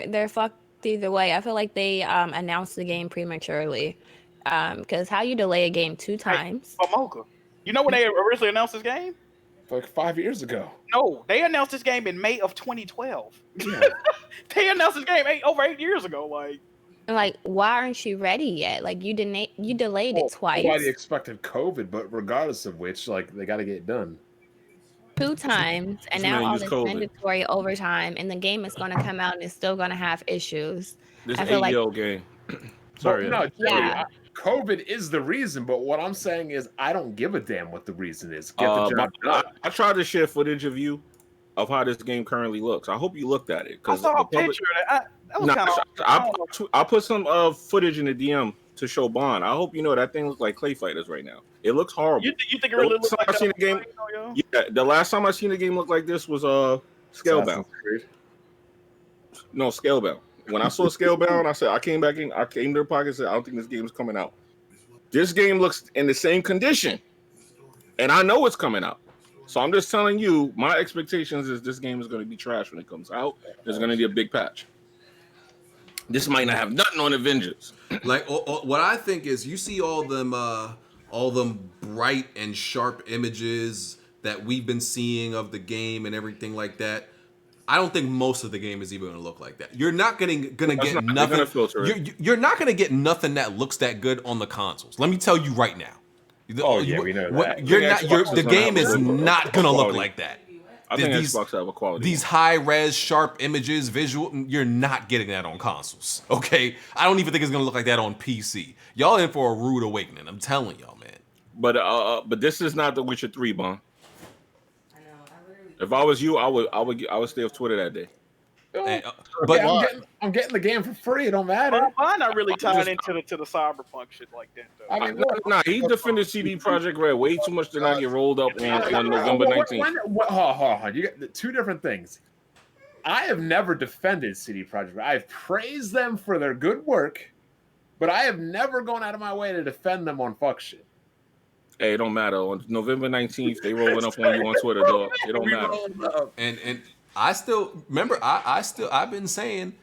They're fucked either way. I feel like they announced the game prematurely. Because how you delay a game 2 times? Hey, Mocha, you know when they originally announced this game? Like 5 years ago. No, they announced this game in May of 2012. Yeah. They announced this game over 8 years ago. Like, Like, why aren't you ready yet? Like, you delayed it twice. Nobody expected COVID, but regardless of which, like, they got to get it done. 2 times, and now all this mandatory overtime, and the game is going to come out and it's still going to have issues. This I feel 8-year-old game. Sorry. No, yeah. COVID is the reason, but what I'm saying is I don't give a damn what the reason is. Get the job done. I tried to share footage of you of how this game currently looks. I hope you looked at it. I saw a picture. That was kind of. I put some footage in the DM to show Bond. I hope you know that thing looks like Clay Fighters right now. It looks horrible. You think it really looks like that? Game, yeah, the last time I seen a game look like this was Scalebound. No, Scalebound. When I saw Scalebound, I said I came to the pocket and said I don't think this game is coming out. This game looks in the same condition, and I know it's coming out. So I'm just telling you, my expectations is this game is going to be trash when it comes out. There's going to be a big patch. This might not have nothing on Avengers. Like what I think is, you see all them bright and sharp images that we've been seeing of the game and everything like that. I don't think most of the game is even going to look like that. You're not gonna get nothing. You're not gonna get nothing that looks that good on the consoles. Let me tell you right now. We know that. The game is not gonna look like that. I think Xbox have a quality. These high-res, sharp images, visual, you're not getting that on consoles, okay? I don't even think it's going to look like that on PC. Y'all in for a rude awakening, I'm telling y'all, man. But this is not The Witcher 3, Bon. If I was you, I would stay off Twitter that day. But I'm getting the game for free. It don't matter. I'm not really tied into the cyberpunk shit like that, though. I mean, he defended CD Projekt Red way too much to not get rolled up on November 19th. Hold on. You got two different things. I have never defended CD Projekt Red. I've praised them for their good work, but I have never gone out of my way to defend them on fuck shit. Hey, it don't matter. On November 19th, they rolling up on you on Twitter, dog. It don't matter. And I still remember. I've been saying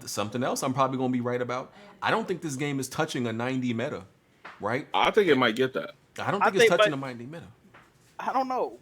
something else. I'm probably gonna be right about. I don't think this game is touching a 90 meta, right? I think it might get that. I don't think it's touching a 90 meta. I don't know.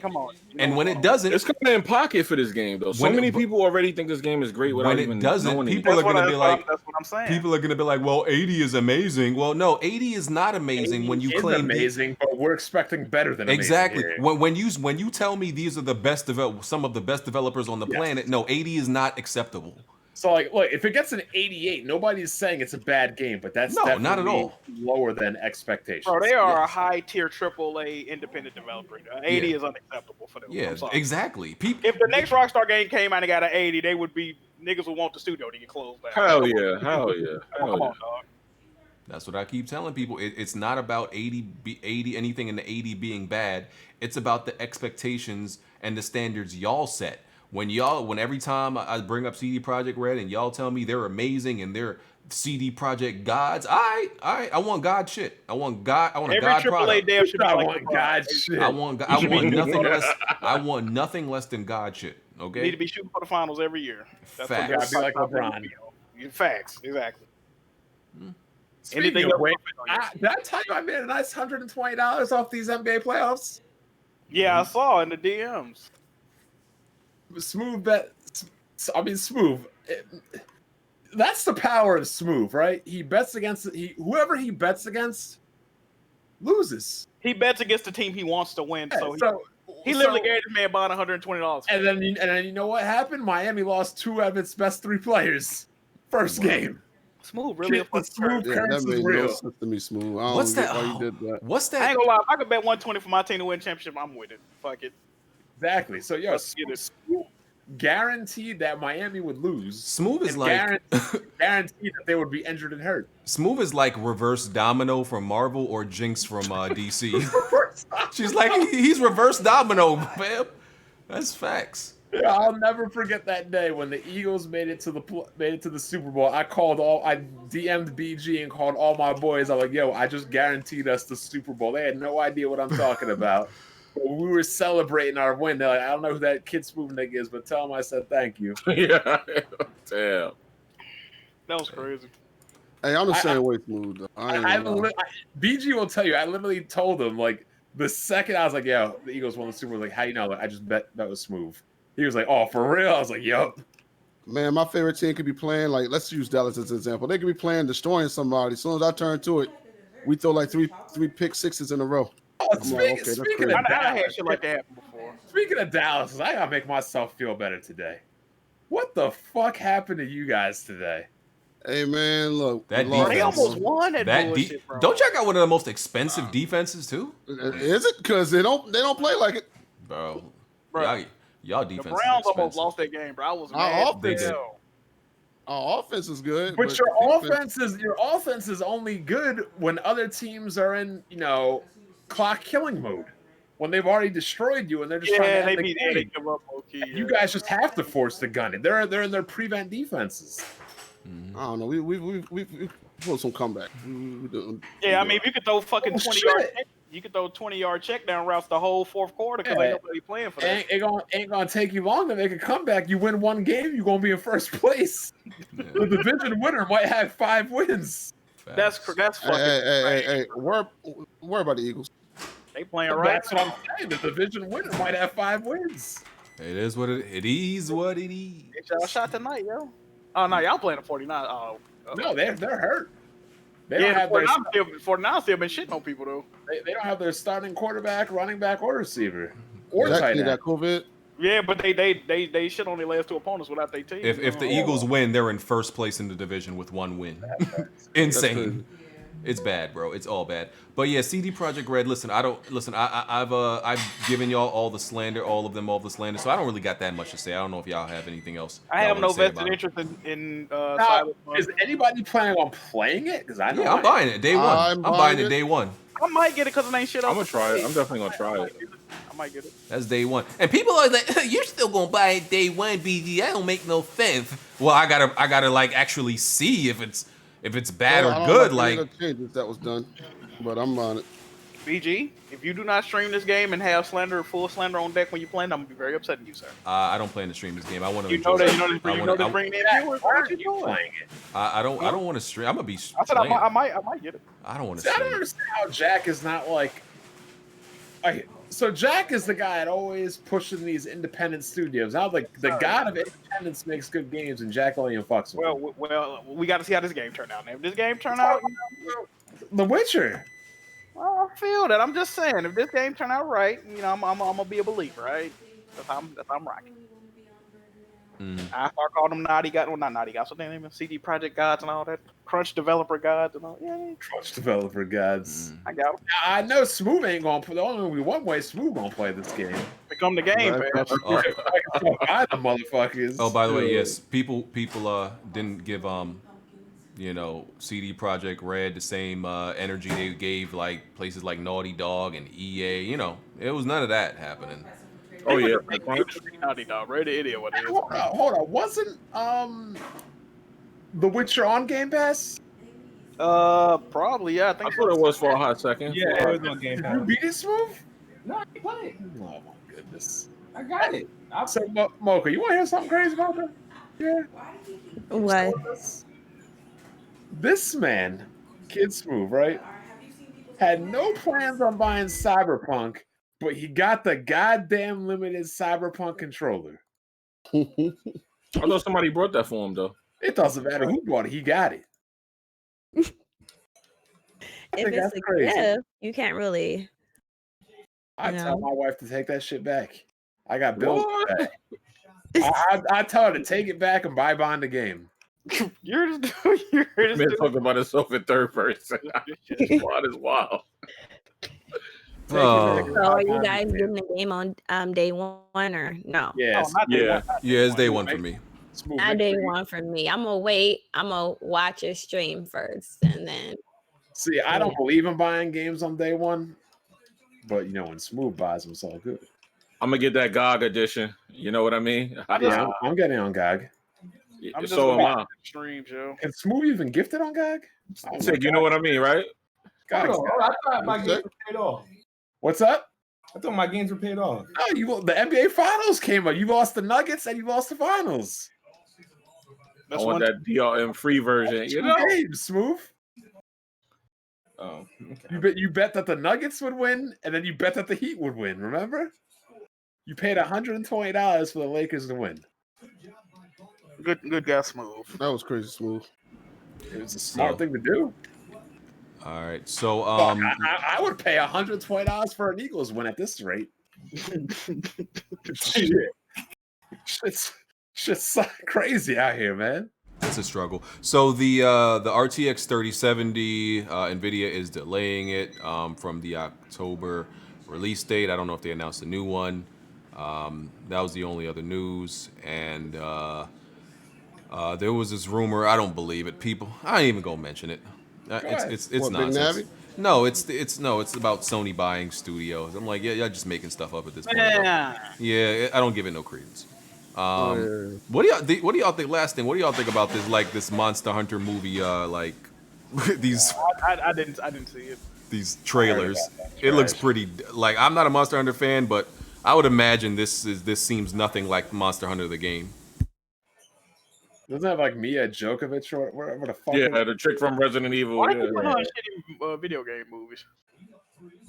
Come on. And when it doesn't, it's coming in pocket for this game though. So many people already think this game is great without even knowing people are going to be like, that's what I'm saying. People are going to be like, well, 80 is amazing. Well, no, 80 is not amazing when you claim amazing, but we're expecting better than exactly. Amazing. When you tell me these are the best some of the best developers on the planet, no, 80 is not acceptable. So, like, look, if it gets an 88, nobody's saying it's a bad game, but that's definitely not at all lower than expectations. Bro, they are a high-tier AAA independent developer. 80 is unacceptable for them. Yeah, exactly. If the next Rockstar game came out and got an 80, niggas would want the studio to get closed down. Hell yeah. Come on, dog. That's what I keep telling people. It's not about 80 anything in the 80 being bad. It's about the expectations and the standards y'all set. When every time I bring up CD Projekt Red and y'all tell me they're amazing and they're CD Projekt gods, I want God shit. I want a God product. Every AAA dev should be like God shit. I want nothing less. I want nothing less than God shit. Okay. You need to be shooting for the finals every year. Facts. You gotta be like LeBron. Facts, exactly. Speaking of which, did I tell you I made a nice $120 off these NBA playoffs? Yeah, I saw in the DMs. Smooth. That's the power of Smooth, right? He bets against whoever he bets against loses. He bets against the team he wants to win, he literally gave this man about $120. And then you know what happened? Miami lost 2 of its best 3 players. First game. Smooth, really? That made no sense to me, Smooth. I don't get why you did that. What's that? I ain't gonna lie. If I could bet 120 for my team to win championship, I'm with it. Fuck it. Exactly. So, Smooth guaranteed that Miami would lose. Smooth is like guaranteed that they would be injured and hurt. Smooth is like reverse Domino from Marvel or Jinx from DC. She's like, he's reverse Domino, fam. That's facts. Yeah, I'll never forget that day when the Eagles made it to the Super Bowl. I DM'd BG and called all my boys. I'm like, yo, I just guaranteed us the Super Bowl. They had no idea what I'm talking about. But we were celebrating our win. They're like, I don't know who that kid Smooth nigga is, but tell him I said thank you. Yeah, damn. That was crazy. Hey, I'm the same way, Smooth. Though. BG will tell you. I literally told him like the second I was like, yo, the Eagles won the Super Bowl. Like, how you know? Like, I just bet that was Smooth. He was like, oh, for real? I was like, yup. Man, my favorite team could be playing like, let's use Dallas as an example. They could be playing destroying somebody. As soon as I turn to it, we throw like three pick sixes in a row. Oh, I'm like, okay, that's speaking crazy. of I had Dallas, shit like that happen before. speaking of Dallas, I gotta make myself feel better today. What the fuck happened to you guys today? Hey man, look, That we lost. They defense- almost won that bullshit, bro. Don't y'all got one of the most expensive defenses too, Is it? Because they don't play like it. bro? Bro, Y'all defense. The Browns is almost expensive. lost that game, bro. I was Our mad. offense- as hell. Our offense is good, But defense- your offense is only good when other teams are in, clock killing mode. When they've already destroyed you and they're just trying to end the they game. give up low-key. You guys just have to force the gun. They're in their prevent defenses. I don't know. We pulled some comeback. Yeah, I mean, if you could throw fucking Oh, 20-yard shit. check, you could throw 20-yard check down routes the whole fourth quarter because ain't nobody playing for that. Ain't gonna take you long to make a comeback. You win one game, you're gonna be in first place. Yeah. The division winner might have 5 wins. That's fucking. Hey, worry about the Eagles. They playing right. That's what I'm saying. The division winner might have 5 wins. It is what it is. What it is. It's y'all shot tonight, yo. Oh no, y'all playing the 49. Oh, No, they're hurt. They yeah, don't have their 49 still been shitting on people though. they don't have their starting quarterback, running back, or receiver. Or Jack tight got end. COVID. Yeah, but they shit on their last 2 opponents without their team. If the Eagles win, they're in first place in the division with 1 win. Insane. It's bad, bro. It's all bad. But yeah, CD Projekt Red. Listen, I've given y'all all the slander, all of the slander. So I don't really got that much to say. I don't know if y'all have anything else. I y'all have no wanna say vested about it. interest in Now, Cyberpunk. is anybody planning on playing it? Because I know Yeah, I'm buying it day one. I'm buying it day one. I might get it because it ain't shit I'm else. gonna try it. I'm definitely gonna try it. I might get it. That's day one. And people are like, "You're still gonna buy it day one, BG? That don't make no sense." Well, I gotta like actually see if it's bad I or don't good. like any Like, of the changes that was done, but I'm on it. BG, if you do not stream this game and have full slander on deck when you play, I'm gonna be very upset at you, sir. I don't plan to stream this game. I want to. You know that they bring in viewers. Why What aren't you you doing? playing it? I don't want to stream. I'm gonna be. I said playing. I might get it. I don't want to See, I don't stream. understand how Jack is not like. So Jack is the guy that always pushing these independent studios. Now, like the god of independence makes good games, and Jack only fucks with them. Well, we got to see how this game turned out. Now, if this game turn out, The Witcher. well, I feel that. I'm just saying, if this game turn out right, I'm gonna be a believer, right? If I'm rocking. I start calling them Naughty Gods. Well, not Naughty Gods. What they name? CD Projekt Gods and all that. Crunch Developer Gods and all. Yeah, Crunch developer gods. I got them. I know Smooth ain't gonna play. The only one way Smooth gonna play this game. Become the game, Right. man. Oh, I the motherfuckers. oh, by the way, yes, people didn't give CD Projekt Red the same energy they gave like places like Naughty Dog and EA. It was none of that happening. Oh yeah. Naughty Dog, right? The idiot, what it is. Hold on. Wasn't The Witcher on Game Pass? Probably, yeah. I I think thought it was for a hot second. Yeah, it was on Game Did Pass. you beat it, Smooth? No, I played it. Oh my goodness. I got it. So Mocha, you want to hear something crazy about that? Yeah. What? This man, Kid Smooth, right, had no plans on buying Cyberpunk, but he got the goddamn limited Cyberpunk controller. I thought somebody brought that for him though. It doesn't matter who bought it, he got it. If think it's that's a crazy. gift, you can't really. I No. tell my wife to take that shit back. I got bills What? to pay. I tell her to take it back and buy Bond the game. you're just Man talking about himself in third person. Wild is wild. Oh. Take it So back are and buy you Bond guys the game. getting the game on day one or no? Yes. Yeah. Yeah, it's day one for me. Smooth. Not Make day sure you- one for me. I'm gonna wait. I'm gonna watch a stream first, and then See, I don't believe in buying games on day one, but when Smooth buys them, it's all good. I'm gonna get that GOG edition. You know what I mean? Yeah, I'm getting on GOG. I'm just So am gonna I. stream, Joe. Can Smooth even gift it on GOG? Oh Sig, my you know what I mean, right? God. Hold on, I thought my Okay. games were paid off. What's up? I thought my games were paid off. No, the NBA Finals came up. You lost the Nuggets and you lost the Finals. I want that DRM free version. You Two know? games, Smooth. Oh, okay. You bet that the Nuggets would win, and then you bet that the Heat would win. Remember? You paid $120 for the Lakers to win. Good guy, Smooth. That was crazy smooth. It was a smart thing to do. All right, so I would pay $120 for an Eagles win at this rate. Shit's crazy out here, man. it's a struggle. So the RTX 3070 Nvidia is delaying it from the October release date. I don't know if they announced a new one. That was the only other news, and there was this rumor. I don't believe it. I ain't even gonna mention it. It's What, Big nonsense. Navi? No, it's about Sony buying studios. I'm like, yeah, y'all just making stuff up at this point. Yeah, I don't give it no credence. What do y'all think? Last thing, what do y'all think about this Monster Hunter movie? These I didn't see it. these trailers. It looks pretty. Like, I'm not a Monster Hunter fan, but I would imagine this seems nothing like Monster Hunter the game. Doesn't have like Mia Djokovic or whatever the fuck? Yeah, the chick from Resident Evil. Why Yeah. you put her in shitty video game movies?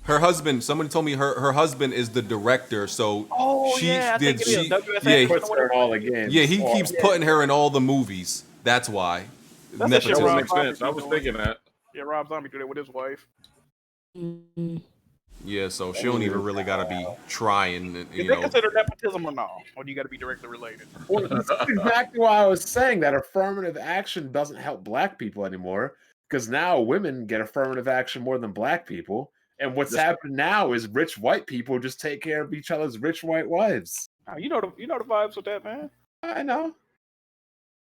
Her husband. Somebody told me her husband is the director. So I think it is. WSA He puts her in all the games. Yeah, he keeps putting her in all the movies. That's why. That's the shit That Rob makes sense. I was Zombie thinking that. Yeah, Rob Zombie did it with his wife. Yeah, so she don't even really gotta be trying. Is that considered nepotism or no? Or do you got to be directly related? Well, that's exactly why I was saying that affirmative action doesn't help black people anymore, because now women get affirmative action more than black people. And what's happened now is rich white people just take care of each other's rich white wives. Oh, you know the vibes with that, man. I know.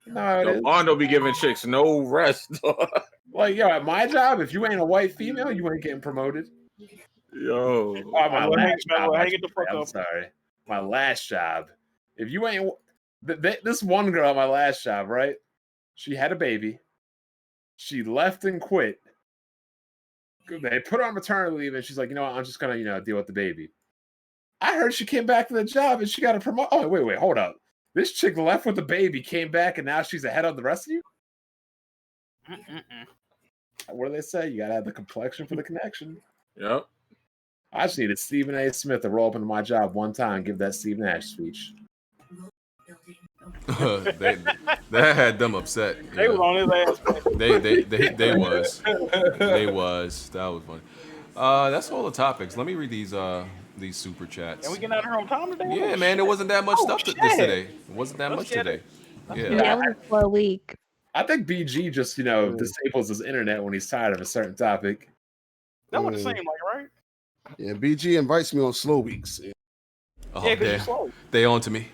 You know how it is. Bond don't be giving chicks no rest. Like, yo, at my job, if you ain't a white female, you ain't getting promoted. Yo. My last job, hang it the fuck I'm up. sorry. My last job. If you ain't... This one girl at my last job, right? She had a baby. She left and quit. They put her on maternity leave, and she's like, you know what? I'm just going to, deal with the baby. I heard she came back to the job, and she got a promotion. Oh, wait, hold up. This chick left with the baby, came back, and now she's ahead of the rest of you? What do they say? You got to have the complexion for the connection. Yep. I just needed Stephen A. Smith to roll up into my job one time and give that Steve Nash speech. that had them upset. They was on his ass. They was. That was funny. That's all the topics. Let me read these super chats. And we getting out of here on time today? Yeah, man, there wasn't that much stuff this today. It wasn't that much today. Yeah. That was for a week. I think BG just, disables his internet when he's tired of a certain topic. That would seem like, right? Yeah, BG invites me on slow weeks. Yeah. Oh, Yeah, 'cause you're slow. they on to me.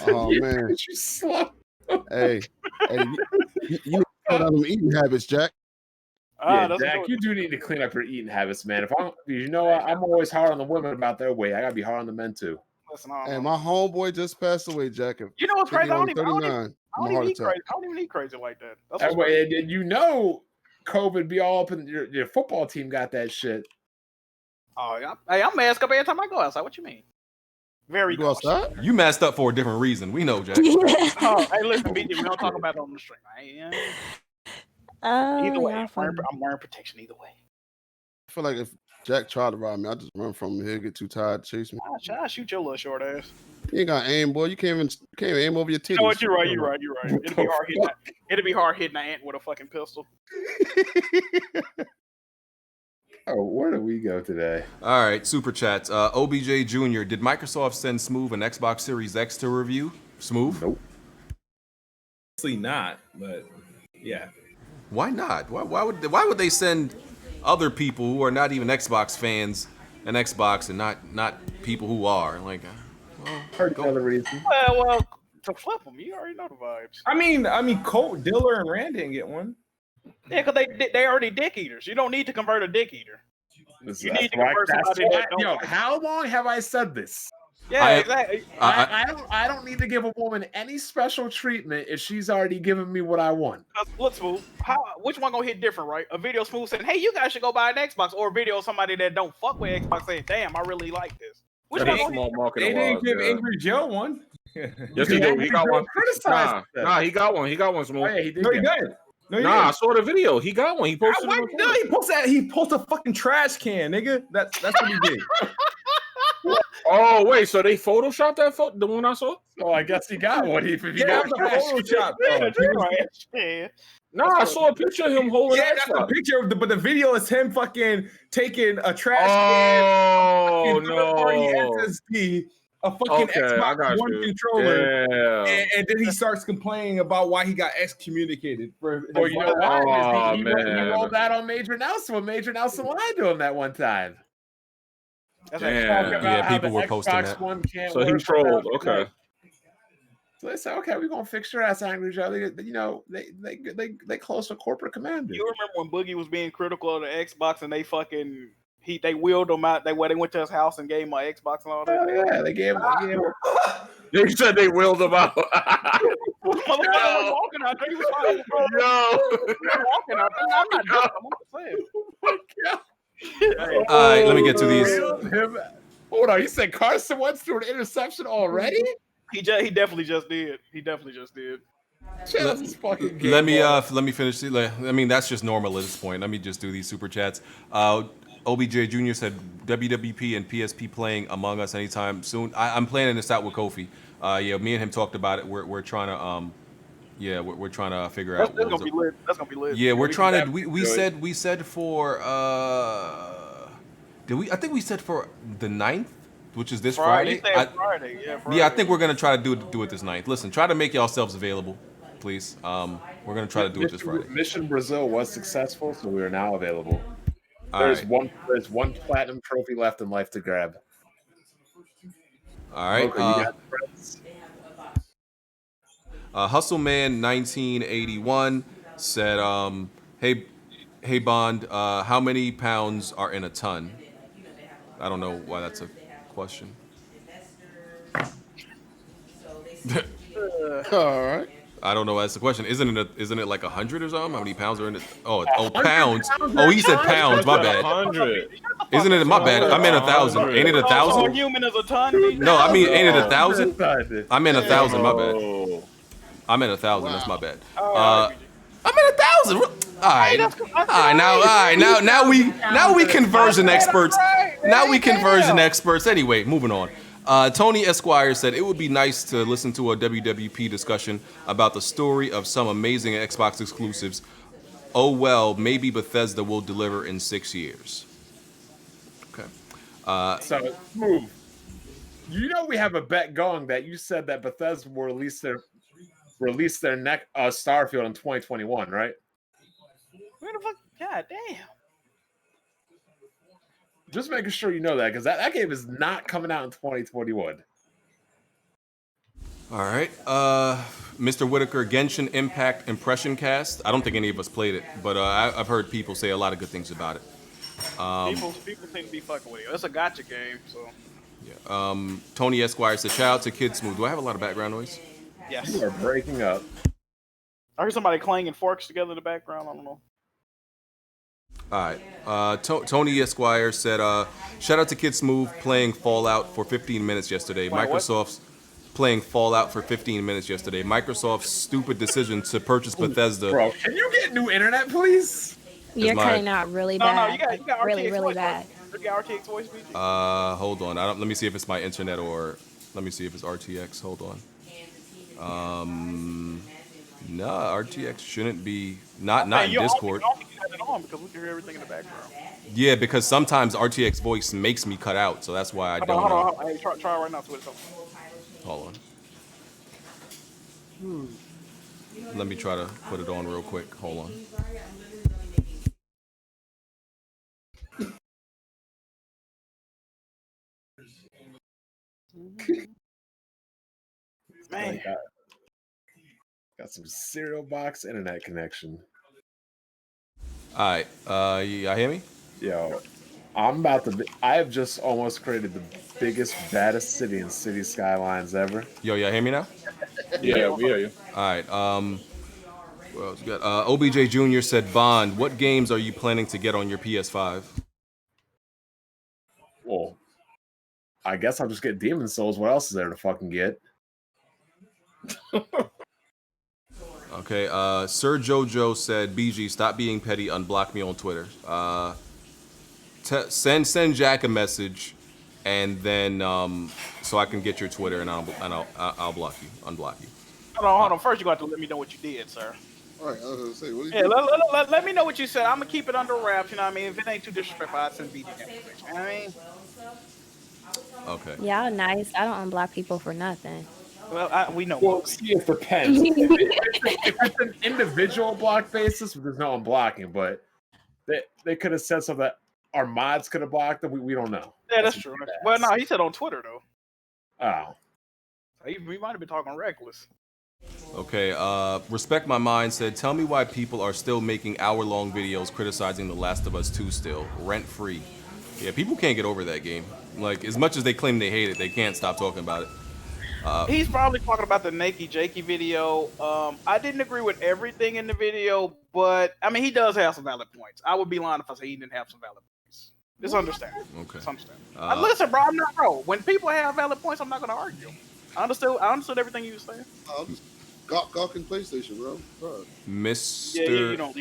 Oh man, You slow. hey, you need to cut out them eating habits, Jack. Yeah, that's Jack, you do need to clean up your eating habits, man. I'm always hard on the women about their weight. I gotta be hard on the men too. Listen, And my homeboy just passed away, Jack. You know what's crazy? I don't even eat attack. crazy. I don't even eat crazy like that. That's That what's way, and COVID be all up in your football team got that shit. Oh, yeah. Hey, I'm masked up every time I go outside. What you mean? Very You go cautious. outside? You messed up for a different reason. We know, Jack. Oh, hey, listen, BG, we don't talk about it on the stream. Either way, yeah, I'm wearing protection either way. I feel like if Jack tried to rob me, I just run from him. He'll get too tired to chase me. I'll shoot your little short ass. You ain't got aim, boy. You can't even aim over your titties. You know what? You're right. It'll be hard hitting an ant with a fucking pistol. Oh, where do we go today? All right, super chats. OBJ Jr. Did Microsoft send Smooth an Xbox Series X to review? Smooth? Nope. Obviously not, but yeah. Why not? Why would they send other people who are not even Xbox fans an Xbox and not people who are? Like, Heard another reason. Well, to flip them, you already know the vibes. I mean, Colt, Diller, and Rand didn't get one. Yeah, because they already dick eaters. You don't need to convert a dick eater. You need to convert somebody that don't. Yo, how long have I said this? Yeah, exactly. I don't need to give a woman any special treatment if she's already given me what I want. Look, Smooth. Which one gonna hit different, right? A video Smooth saying, "Hey, you guys should go buy an Xbox," or a video of somebody that don't fuck with Xbox saying, "Damn, I really like this." Which one gonna hit? They didn't give Angry Joe one. Yes, he did. He got one. Nah, he got one. He got one, Smooth. Oh, yeah, he did. No, he didn't. Nah, I saw the video. He got one. He posted it. He posted a fucking trash can, nigga. That's what he did. Oh wait, so they photoshopped that photo? The one I saw? So I guess he got one. If he Yeah, got that was a Photoshop. Yeah. No, I saw a picture of him holding Yeah, an that's the Xbox. picture of but the video is him fucking taking a trash Oh can, third-party no. SSD, a fucking Okay, I Xbox got One you. controller, Yeah. and then he starts complaining about why he got excommunicated for. Well, you know why? Oh, He man. rolled that on Major Nelson when Major Nelson lied to him that one time. That's Damn. Talking about Yeah, how people the were posting Xbox that. One can't So he work trolled. without, Okay. So they said, okay, we're gonna fix your ass, Angry Joe. They close with corporate commander. You remember when Boogie was being critical of the Xbox and they fucking they wheeled him out. They went to his house and gave him an Xbox and all that. Oh yeah, they gave him. They said they wheeled him out. Motherfucker was walking out there. He was walking out there. I'm not joking. I'm just saying. All right, let me get to these. Hold on, you said Carson Wentz threw an interception already? He definitely just did. Let me finish. I mean, that's just normal at this point. Let me just do these super chats. OBJ Jr. said WWP and PSP playing Among Us anytime soon. I'm planning this out with Kofi. Yeah, me and him talked about it. We're trying to we're trying to figure out. That's gonna be lit. That's gonna be lit. Yeah, we're trying to. We said for I think we said for the 9th, which is this Friday. Friday. Yeah, I think we're gonna try to do it this 9th. Listen, try to make yourselves available, please. We're gonna try to do it this Friday. Mission Brazil was successful, so we are now available. All There's right. one platinum trophy left in life to grab. All right. Okay, you got friends. Hustleman 1981 said, hey Bond, how many pounds are in a ton? I don't know why that's a question. All right. I don't know why that's the question. Isn't it like 100 or something? How many pounds are in it? Oh, pounds. Oh, he said pounds. My bad. 100. Isn't it? My bad. I meant 1,000. Ain't it 1,000? Human is a ton. No, I mean, ain't it 1,000? I meant 1,000. My bad. Oh. I meant 1,000. That's my bad. Alright. I meant 1,000. All right. Now we conversion experts. Now we conversion experts. Anyway, moving on. Tony Esquire said it would be nice to listen to a WWP discussion about the story of some amazing Xbox exclusives. Oh well, maybe Bethesda will deliver in 6 years. Okay. So move. You know we have a bet going that you said that Bethesda will release their next Starfield in 2021, right? Where the fuck? God damn. Just making sure you know that, because that game is not coming out in 2021. All right. Mr. Whitaker, Genshin Impact Impression Cast. I don't think any of us played it, but I've heard people say a lot of good things about it. People seem to be fucking with it. It's a gotcha game, so. Yeah. Tony Esquire said, shout out to Kid Smooth. Do I have a lot of background noise? Yes. You are breaking up. I heard somebody clanging forks together in the background. I don't know. All right. Tony Esquire said, shout out to Kid Smooth playing Fallout for 15 minutes yesterday. Wait, Microsoft's playing Fallout for 15 minutes yesterday. Microsoft's stupid decision to purchase Bethesda. Bro, can you get new internet, please? You're cutting out really No, bad. you got really, RTX really voice, bad. You got RTX voice, BG? Hold on. Let me see if it's my internet or let me see if it's RTX. Hold on. No, RTX shouldn't be not in Discord. I don't think you have it on because we can hear everything in the background. Yeah, because sometimes RTX voice makes me cut out, so that's why I don't know. Hold on. Hey, try right now. Hold on. Let me try to put it on real quick. Hold on. Man. Got some cereal box internet connection. All right. Y'all hear me? Yo, I have just almost created the biggest, baddest city in City Skylines ever. Yo, y'all hear me now? Yeah, we hear you. All right. What else we got? OBJ Jr. said, Bond, what games are you planning to get on your PS5? Well, I guess I'll just get Demon Souls. What else is there to fucking get? Okay. Sir Jojo said, BG, stop being petty. Unblock me on Twitter. Send Jack a message. and then so I can get your Twitter and I'll block you, unblock you. Hold on. First, you got to let me know what you did, sir. All right, I was gonna say, what did Yeah, you let me know what you said. I'm gonna keep it under wraps. You know what I mean? If it ain't too disrespectful, I'd send video information. You know what I mean? Okay. Y'all nice. I don't unblock people for nothing. Well, we know. Well, see, it depends. If it's an individual block basis, there's no unblocking, but they could have said something that our mods could have blocked them. We don't know. Yeah, that's true. Well, no, he said on Twitter though. Oh. We might have been talking reckless. Okay, Respect My Mind said, tell me why people are still making hour-long videos criticizing The Last of Us 2 still, rent-free. Yeah, people can't get over that game. Like, as much as they claim they hate it, they can't stop talking about it. He's probably talking about the Nakey Jakey video. I didn't agree with everything in the video, but I mean, he does have some valid points. I would be lying if I say he didn't have some valid points. It's understandable. Okay. It's understandable. Listen, bro, I'm not bro. When people have valid points, I'm not going to argue. I understood everything you were saying. Gawking PlayStation, bro. Mr. Yeah, you don't.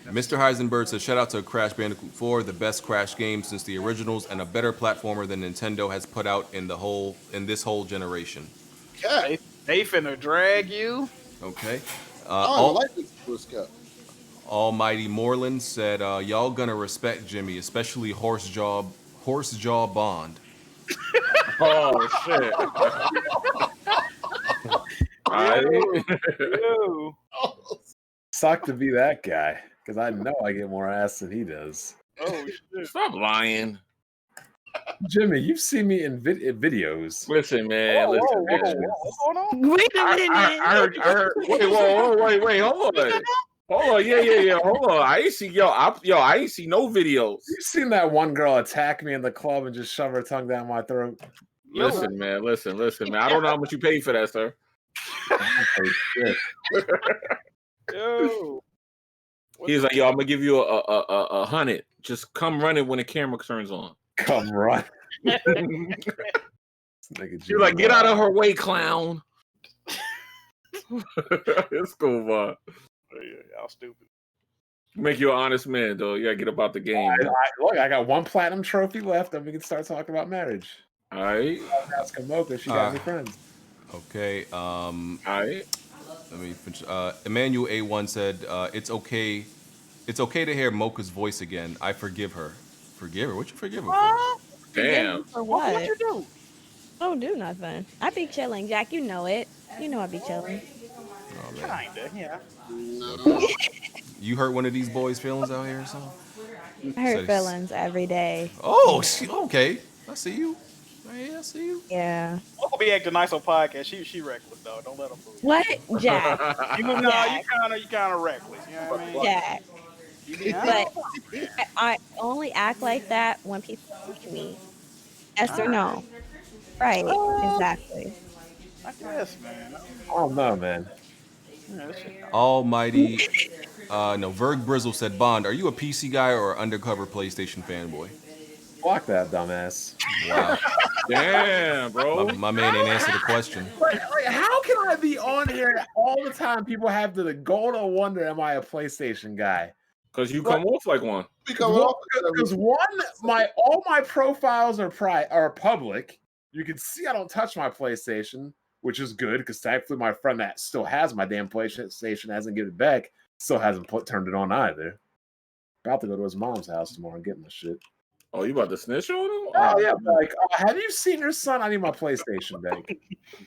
Mr. Heisenberg says, shout out to Crash Bandicoot 4, the best Crash game since the originals and a better platformer than Nintendo has put out in this whole generation. Cat. They finna drag you. Okay. I like this first cat. Almighty Moreland said, y'all gonna respect Jimmy, especially Horsejaw Bond. Oh shit. Suck to be that guy, because I know I get more ass than he does. Oh shit! Stop lying. Jimmy, you've seen me in videos. Listen, man. What's going on? Wait a minute. I heard. Wait. Hold on. Yeah. Hold on. I ain't see I ain't see no videos. You've seen that one girl attack me in the club and just shove her tongue down my throat. Listen, man. I don't know how much you paid for that, sir. Yo. He's like, I'm gonna give you a 100. Just come running when the camera turns on. Come run. You're like, get out of her way, clown. It's cool, man. Y'all stupid. Make you an honest man, though. You gotta get about the game. Look, I got one platinum trophy left, and we can start talking about marriage. All right. Ask Kamoka. She got any friends. Okay. All right. Let me finish. Emmanuel A1 said, it's okay to hear Mocha's voice again. I forgive her. Forgive her? What you forgive her for? Damn. For what? What you do? I don't do nothing. I be chilling, Jack. You know it. You know I be chilling. Oh, man. Kinda, yeah. No. You hurt one of these boys' feelings out here or something? I hurt feelings every day. Oh, okay. I see you. Hey, I see you. Yeah. Mocha be acting nice on podcast. She reckless though. Don't let her fool you. What, Jack? You kind of reckless. You know what I mean? Jack. You be But I only act like that when people like me. Yes or no? Right. Exactly. I guess, man. I don't know, man. Almighty. Verg Brizzle said, Bond, are you a PC guy or undercover PlayStation fanboy? Block that, dumbass. Wow. Damn, bro. My man ain't answered the question. Like, how can I be on here all the time? People have the goal to wonder, am I a PlayStation guy? Because you come off like one. Because all my profiles are public. You can see I don't touch my PlayStation, which is good because thankfully my friend that still has my damn PlayStation hasn't given it back. Still hasn't turned it on either. About to go to his mom's house tomorrow and get my shit. Oh, you about to snitch on him? Oh yeah, like, have you seen your son? I need my PlayStation back.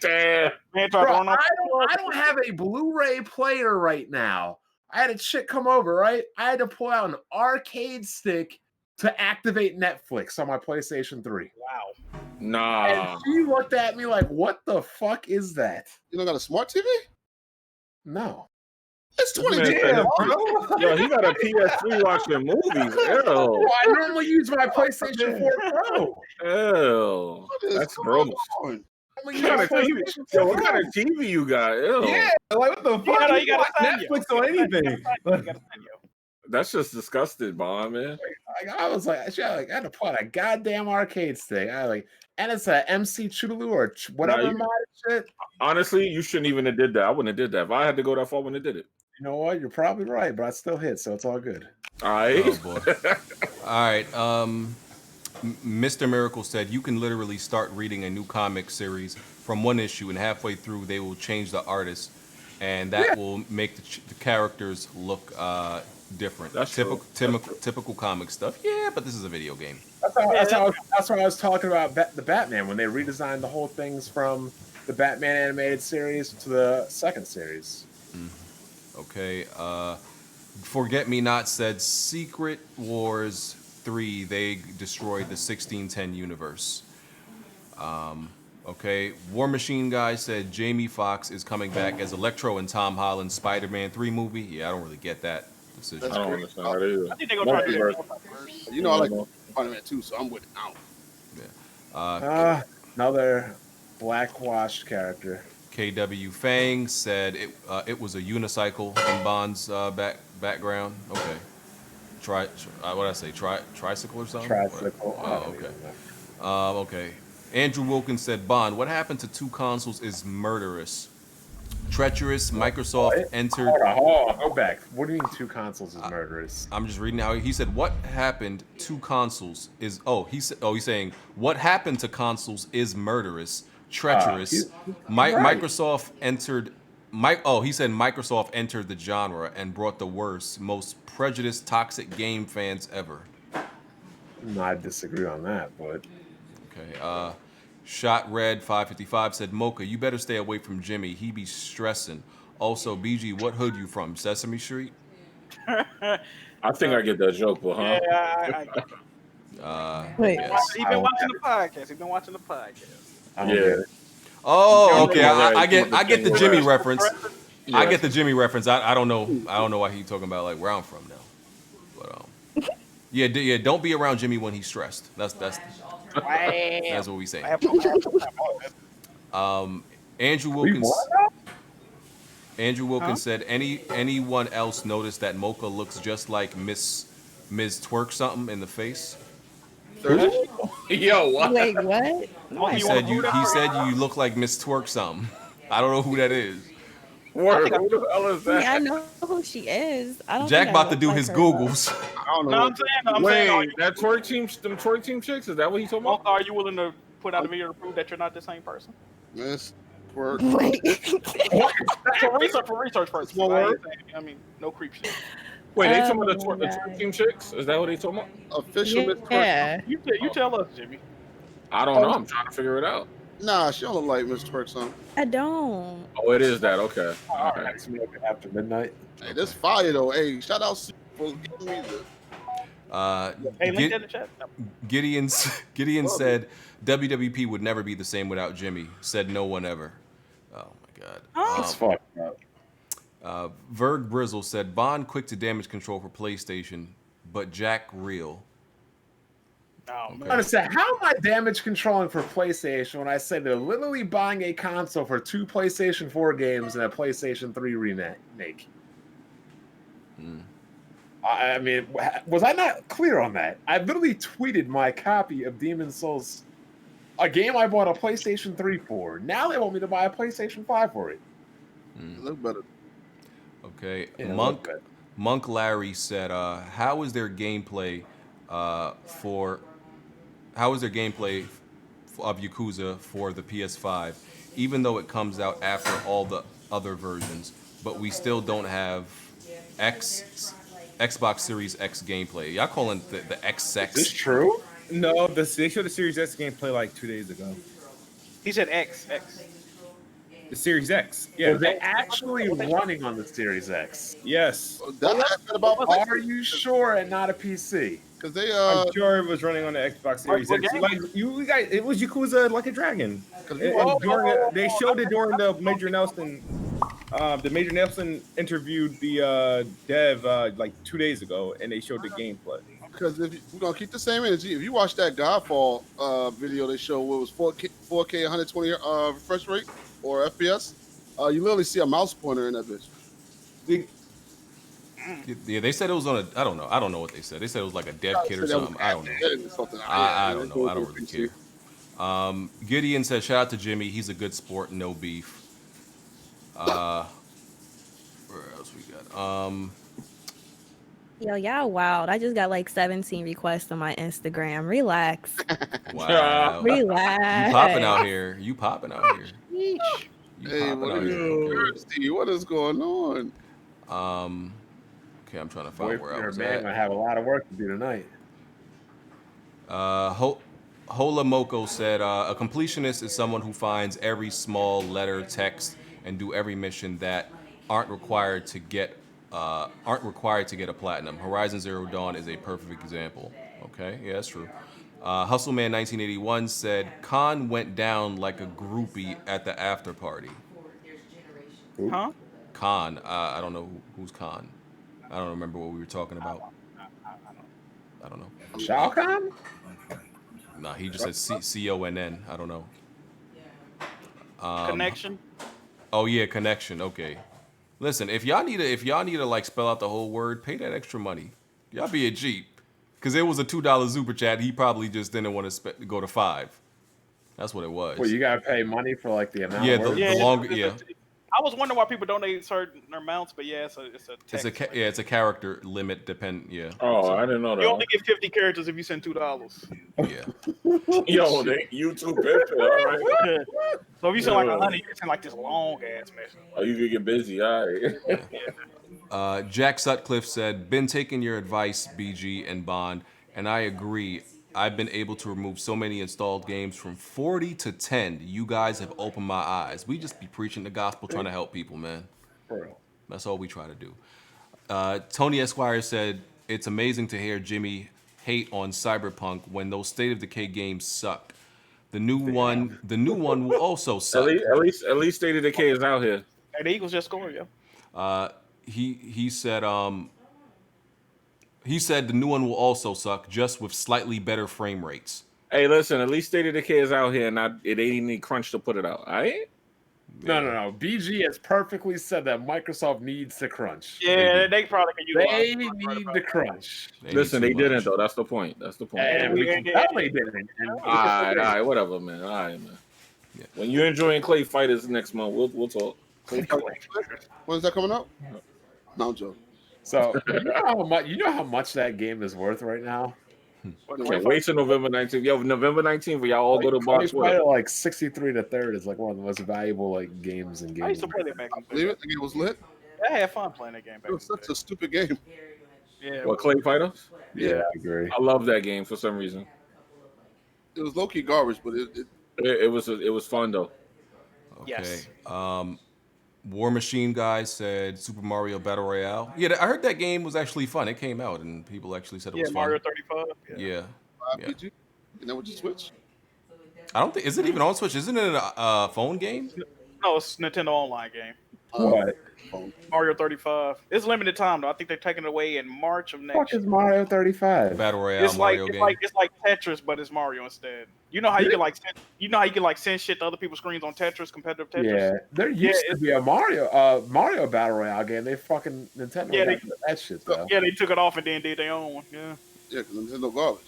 Damn. Man, Bro, I don't have a Blu-ray player right now. I had a chick come over, right? I had to pull out an arcade stick to activate Netflix on my PlayStation 3. Wow. Nah. And she looked at me like, what the fuck is that? You don't got a smart TV? No. It's 2010, bro. Yo, he got a PS3 watching movies. Ew. I normally use my PlayStation 4 Pro. Ew. That's gross. What kind of TV you got? Ew. Yeah, like what the fuck? You gotta Netflix or anything. That's just disgusting, Bond, man. I was like, I had to pull out a goddamn arcade stick. And it's a MC Chudaloo or whatever shit. Honestly, you shouldn't even have did that. I wouldn't have did that. If I had to go that far, I wouldn't have did it. You know what? You're probably right, but I still hit, so it's all good. All right. Oh boy. All right. Mr. Miracle said you can literally start reading a new comic series from one issue, and halfway through they will change the artist, and that will make the characters look different. That's Typical comic stuff. Yeah, but this is a video game. That's what I was talking about the Batman when they redesigned the whole things from the Batman animated series to the second series. Okay. Forget Me Not said Secret Wars 3. They destroyed the 1610 universe. Okay. War Machine Guy said Jamie Foxx is coming back as Electro in Tom Holland's Spider-Man 3 movie. Yeah, I don't really get that decision. I don't understand that either. I think they're gonna try to do that first. You know, I like Spider-Man too, so I'm with it now. Another blackwashed character. KW Fang said it was a unicycle in Bond's background. Okay. What did I say? Tricycle or something? Tricycle. Oh, okay. Okay. Andrew Wilkins said Bond, what happened to two consoles is murderous. Treacherous. Microsoft entered. Hold on, go back. What do you mean two consoles is murderous? I'm just reading how he said what happened to consoles is. He's saying what happened to consoles is murderous. Treacherous. Microsoft entered. He said Microsoft entered the genre and brought the worst, most prejudiced, toxic game fans ever. No, I disagree on that, but okay. Shot Red 555 said Mocha, you better stay away from Jimmy. He be stressing. Also, BG, what hood you from? Sesame Street? I think I get that joke, but huh? Yeah, Wait. He's been watching the podcast. Yeah. Oh, okay. I get the Jimmy reference. Yeah. I get the Jimmy reference. I don't know why he's talking about like where I'm from now. But yeah. Don't be around Jimmy when he's stressed. That's what we say. Andrew Wilkins said anyone else noticed that Mocha looks just like Ms. Twerk something in the face? Yo, what? Wait, what? He said you look like Miss Twerk something. I don't know who that is. Word, who the hell is that? Yeah, I know who she is. I don't Jack think I about to look do like his her. Googles. I don't know. I'm saying, that twerk team chicks, is that what he's talking about? are you willing to put out a video to prove that you're not the same person? Miss Twerk. Wait. For research purposes. I mean, no creep shit. Wait, they talking about the twerk team chicks? Is that what they talking about? Official Miss Twerk. Yeah. You tell us, Jimmy. I don't know. I'm trying to figure it out. Nah, she don't look like Miss Twerk son. I don't. Oh, it is that. Okay. All right. next week after midnight. Hey, this fire though. Hey, shout out for giving me the. Hey, link that in the chat. Gideon said WWP would never be the same without Jimmy. Said no one ever. Oh my God. That's fucked up. Verg Brizzle said Bond quick to damage control for PlayStation, but Jack real. Oh, I understand. How am I damage controlling for PlayStation when I say they're literally buying a console for 2 PlayStation 4 games and a PlayStation 3 remake? I mean, was I not clear on that? I literally tweeted my copy of Demon's Souls, a game I bought a PlayStation 3 for. Now they want me to buy a PlayStation 5 for it. Look better. Okay. Yeah, Monk Larry said, how is their gameplay of Yakuza for the PS5, even though it comes out after all the other versions, but we still don't have Xbox Series X gameplay. Y'all calling the X Sex? Is this true? No, they showed the Series X gameplay like 2 days ago. He said X. The Series X. Yeah. Are they actually running on the Series X? Yes. Are you sure and not a PC? Because they I'm sure it was running on the Xbox Series X. Like you guys, it was Yakuza Like a Dragon. They showed it during the Major Nelson. The Major Nelson interviewed the dev like 2 days ago, and they showed the gameplay. Because if we're gonna keep the same energy, if you watch that Godfall video, they show what was 4K 120 refresh rate or FPS, you literally see a mouse pointer in that bitch. Yeah, they said it was on a. I don't know what they said. They said it was like a dev kit or something. I don't know. I don't know. I don't really care. Gideon said, "Shout out to Jimmy. He's a good sport. No beef." Where else we got? Yo, y'all wild. I just got like 17 requests on my Instagram. Relax. Wow. Relax. You popping out here. You popping out here. You Hey, popping what out is here. Okay. Thirsty? What is going on? Okay, I'm trying to find where I was man at. gonna have a lot of work to do tonight. Hola Moko said, a completionist is someone who finds every small letter, text, and do every mission that aren't required to get a platinum. Horizon Zero Dawn is a perfect example. Okay, yeah, that's true. Hustleman 1981 said, Khan went down like a groupie at the after party. Huh? Khan, I don't know who's Khan. I don't remember what we were talking about. I don't know. Shao Kahn? Nah, he just said C-O-N-N. I don't know. Connection. Oh yeah, connection. Okay. Listen, if y'all need to like spell out the whole word, pay that extra money. Y'all be a Jeep. Cause it was a $2 super chat. He probably just didn't want to go to $5. That's what it was. Well, you gotta pay money for like the amount. Yeah, of work. the longer. Yeah. I was wondering why people donate certain amounts, but yeah, it's a character limit. Yeah. Oh, I didn't know that. You only get 50 characters if you send $2. Yeah. Yo, they YouTube picture. All right. Yeah. So if you send like 100, you can send like this long ass message. Oh, you could get busy. All right. Jack Sutcliffe said, "Been taking your advice, BG and Bond, and I agree. I've been able to remove so many installed games from 40 to 10. You guys have opened my eyes. We just be preaching the gospel, trying to help people, man. That's all we try to do." Tony Esquire said, "It's amazing to hear Jimmy hate on Cyberpunk when those State of Decay games suck. The new one will also suck." At least State of Decay is out here. Hey, the Eagles just scored, yo. He said the new one will also suck, just with slightly better frame rates. Hey, listen, at least State of Decay is out here, and it ain't any crunch to put it out. All right? No. BG has perfectly said that Microsoft needs to crunch. Yeah, they probably can use. They need to crunch. Listen, they didn't though. That's the point. And we can tell they didn't. All right, whatever, man. All right, man. Yeah. When you're enjoying Clay Fighters next month, we'll talk. When is that coming out? No, I'm joking. So you know how much that game is worth right now? Can't wait till November 19th. Yo, November 19th, we y'all all go to box. Like 63 to 3rd is like one of the most valuable like games in games. I used to play that back in the Believe it, the game was lit. I had fun playing that game back. It was such a stupid game. Yeah. What, Clay Fighters? Yeah, I agree. I love that game for some reason. It was low key garbage, but it was fun though. Okay. Yes. War Machine guy said Super Mario Battle Royale. Yeah, I heard that game was actually fun. It came out and people actually said it was fun. Mario 35. Yeah. RPG? Isn't that what you Switch? I don't think. Is it even on Switch? Isn't it a phone game? No, it's a Nintendo Online game. What? Mario 35. It's limited time though. I think they're taking it away in March of next year. What is Mario 35? Battle Royale Mario game. It's like Tetris, but it's Mario instead. You know how you can like send shit to other people's screens on Tetris, competitive Tetris. Yeah, there used to be a Mario Battle Royale game. They fucking Nintendo. Yeah, that shit though. Yeah, they took it off and then did their own one. Yeah. Yeah, because Nintendo garbage.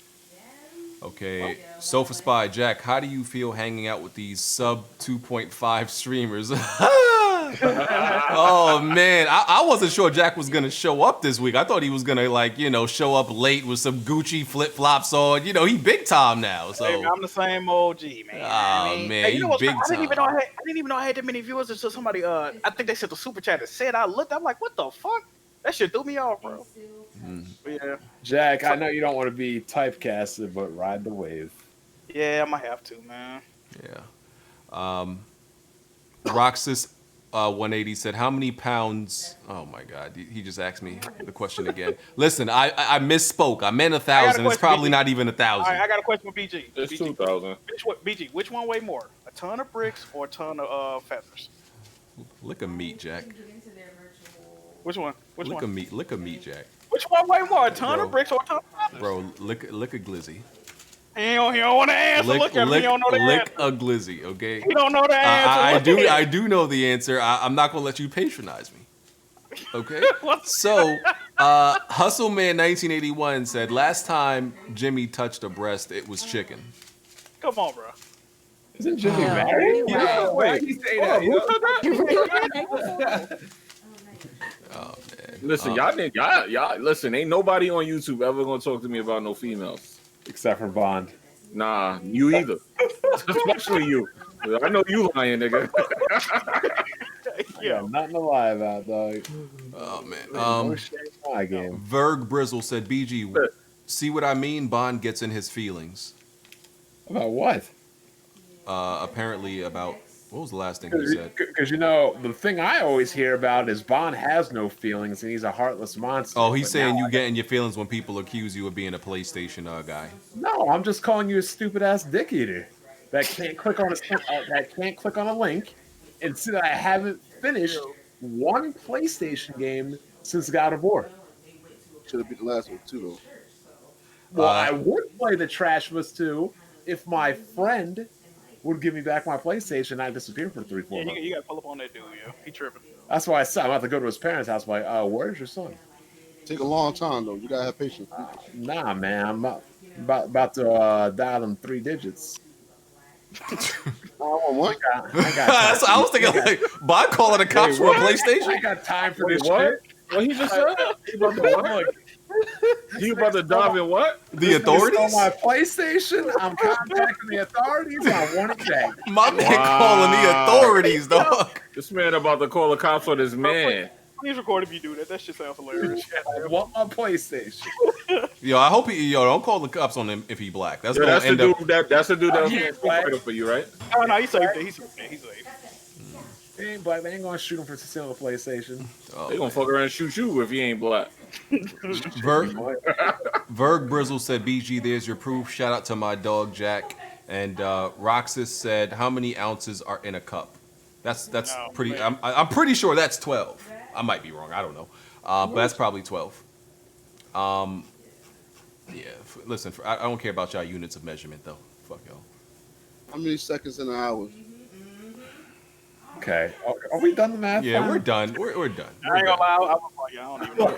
Okay, Sofa Spy Jack, how do you feel hanging out with these sub 2.5 streamers? Oh man, I wasn't sure Jack was gonna show up this week. I thought he was gonna show up late with some Gucci flip flops on. He big time now. So hey, man, I'm the same OG, man. Man, hey, he big time. I didn't even know I had that many viewers until somebody I think they sent the super chat and said I'm like, what the fuck? That shit threw me off, bro. Yeah. Jack, I know you don't want to be typecasted, but ride the wave. Yeah, I might have to, man. Yeah. Roxas 180 said, "How many pounds?" Oh my God, he just asked me the question again. Listen, I misspoke. I meant 1,000. It's probably not even 1,000. All right, I got a question for BG. It's 2,000. BG, which one weigh more? A ton of bricks or a ton of feathers? Lick a meat, Jack. Which one? Lick a meat, Jack. Which one weigh more? A ton of bricks or a ton of feathers? Bro, lick a glizzy. He don't want to answer. Look at me. He don't know the answer. Lick a glizzy, okay? He don't know the answer. I do know the answer. I'm not gonna let you patronize me. Okay. So, Hustleman 1981 said, "Last time Jimmy touched a breast, it was chicken." Come on, bro. Isn't Jimmy married? Wait, he say that? Oh man. Listen, y'all. Listen, ain't nobody on YouTube ever gonna talk to me about no females except for Bond. Nah, you either. Especially you. I know you lying, nigga. Yeah, nothing to lie about, dog. Oh man. No shame in my game. Verg Brizzle said, "BG, see what I mean? Bond gets in his feelings." About what? Apparently about what was the last thing he said? Because you know the thing I always hear about is Bond has no feelings and he's a heartless monster. Oh, he's saying you get in your feelings when people accuse you of being a PlayStation guy. No, I'm just calling you a stupid ass dick eater that can't click on a link and see that I haven't finished one PlayStation game since God of War. Should have beat the last one too, though. Well, I would play the Trash List 2 if my friend would give me back my PlayStation and I disappeared for 3-4 months. You got to pull up on that dude, yo. He tripping. That's why I said I'm about to go to his parents' house. Like, where's your son? Take a long time though. You gotta have patience. Nah, man, I'm about to dial them 3 digits. What? I was thinking like, Bond calling the cops for a PlayStation. I got time for this what? shit. What he just said? He about to what? He about to dive in what? The authorities? On my PlayStation, I'm contacting the authorities. I want it back. My man calling the authorities, dog. This man about to call the cops on his man. Please record if you do that. That shit sounds hilarious. I want my PlayStation. Yo, I hope don't call the cops on him if he black. That's gonna that's end the up. dude. That's the dude that was fighting for you, right? Oh no, he's safe. He's safe. He ain't black. They ain't gonna shoot him for stealing a PlayStation. They gonna fuck around and shoot you if he ain't black. Verg Brizzle said, "BG, there's your proof." Shout out to my dog Jack. And Roxas said, "How many ounces are in a cup?" That's pretty. I'm pretty sure that's 12. I might be wrong. I don't know, but that's probably 12. Yeah. Listen, I don't care about y'all units of measurement though. Fuck y'all. How many seconds in an hour? Okay. Are we done the math? Yeah, we're done. We're done. I ain't gonna lie. I don't even know.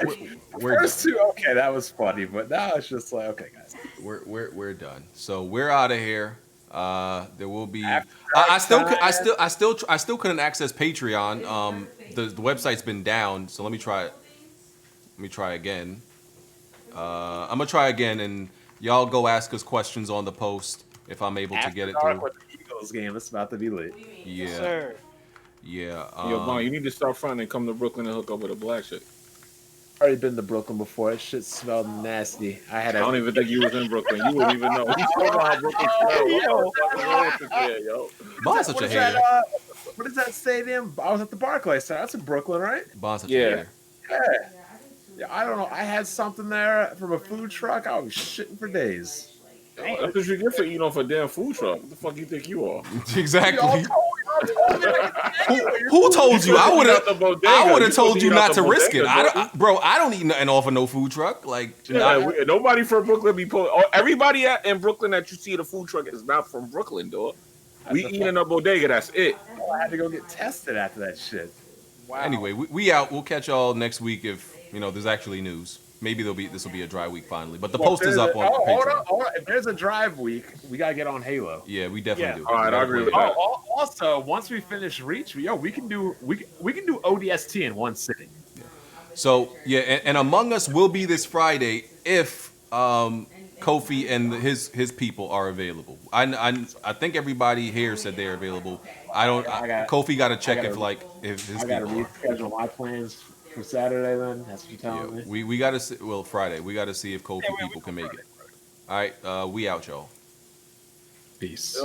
We're First two, okay, that was funny, but now it's just like, okay, guys, we're done. So we're out of here. There will be. I still couldn't access Patreon. The website's been down. So let me try it. Let me try again. I'm gonna try again, and y'all go ask us questions on the post if I'm able to get it through. With the Eagles game, it's about to be lit. Yeah. Sir. Yeah. Yo, Bon, you need to start fronting and come to Brooklyn and hook up with a black chick. Already been to Brooklyn before. That shit smelled nasty. I don't even think you was in Brooklyn. You wouldn't even know. He's talking about Brooklyn. Yo. Bon's such a hater. What does that stadium? I was at the Barclays Center. That's in Brooklyn, right? Bon's such a hater. Yeah, I don't know. I had something there from a food truck. I was shitting for days. That's what you get for eating off a damn food truck. What the fuck you think you are? Exactly. Who told you? I would have told you not to risk it. I don't eat nothing off of no food truck. Like nobody from Brooklyn be everybody in Brooklyn that you see at a food truck is not from Brooklyn, dog. We eat in a bodega. That's it. I had to go get tested after that shit. Wow. Anyway, we out. We'll catch y'all next week if there's actually news. Maybe this will be a dry week finally. But the post is up on Patreon. Hold on. If there's a drive week, we gotta get on Halo. Yeah, we definitely do. All right, I agree with that. Also, once we finish Reach, we can do ODST in one sitting. Yeah. So and Among Us will be this Friday if Kofi and his people are available. I think everybody here said they're available. Kofi got to check if his I gotta people reschedule my plans for Saturday. Then that's what you're telling me. We got to see. Well, Friday we got to see if Kofi people can make it. All right, we out, y'all. Peace.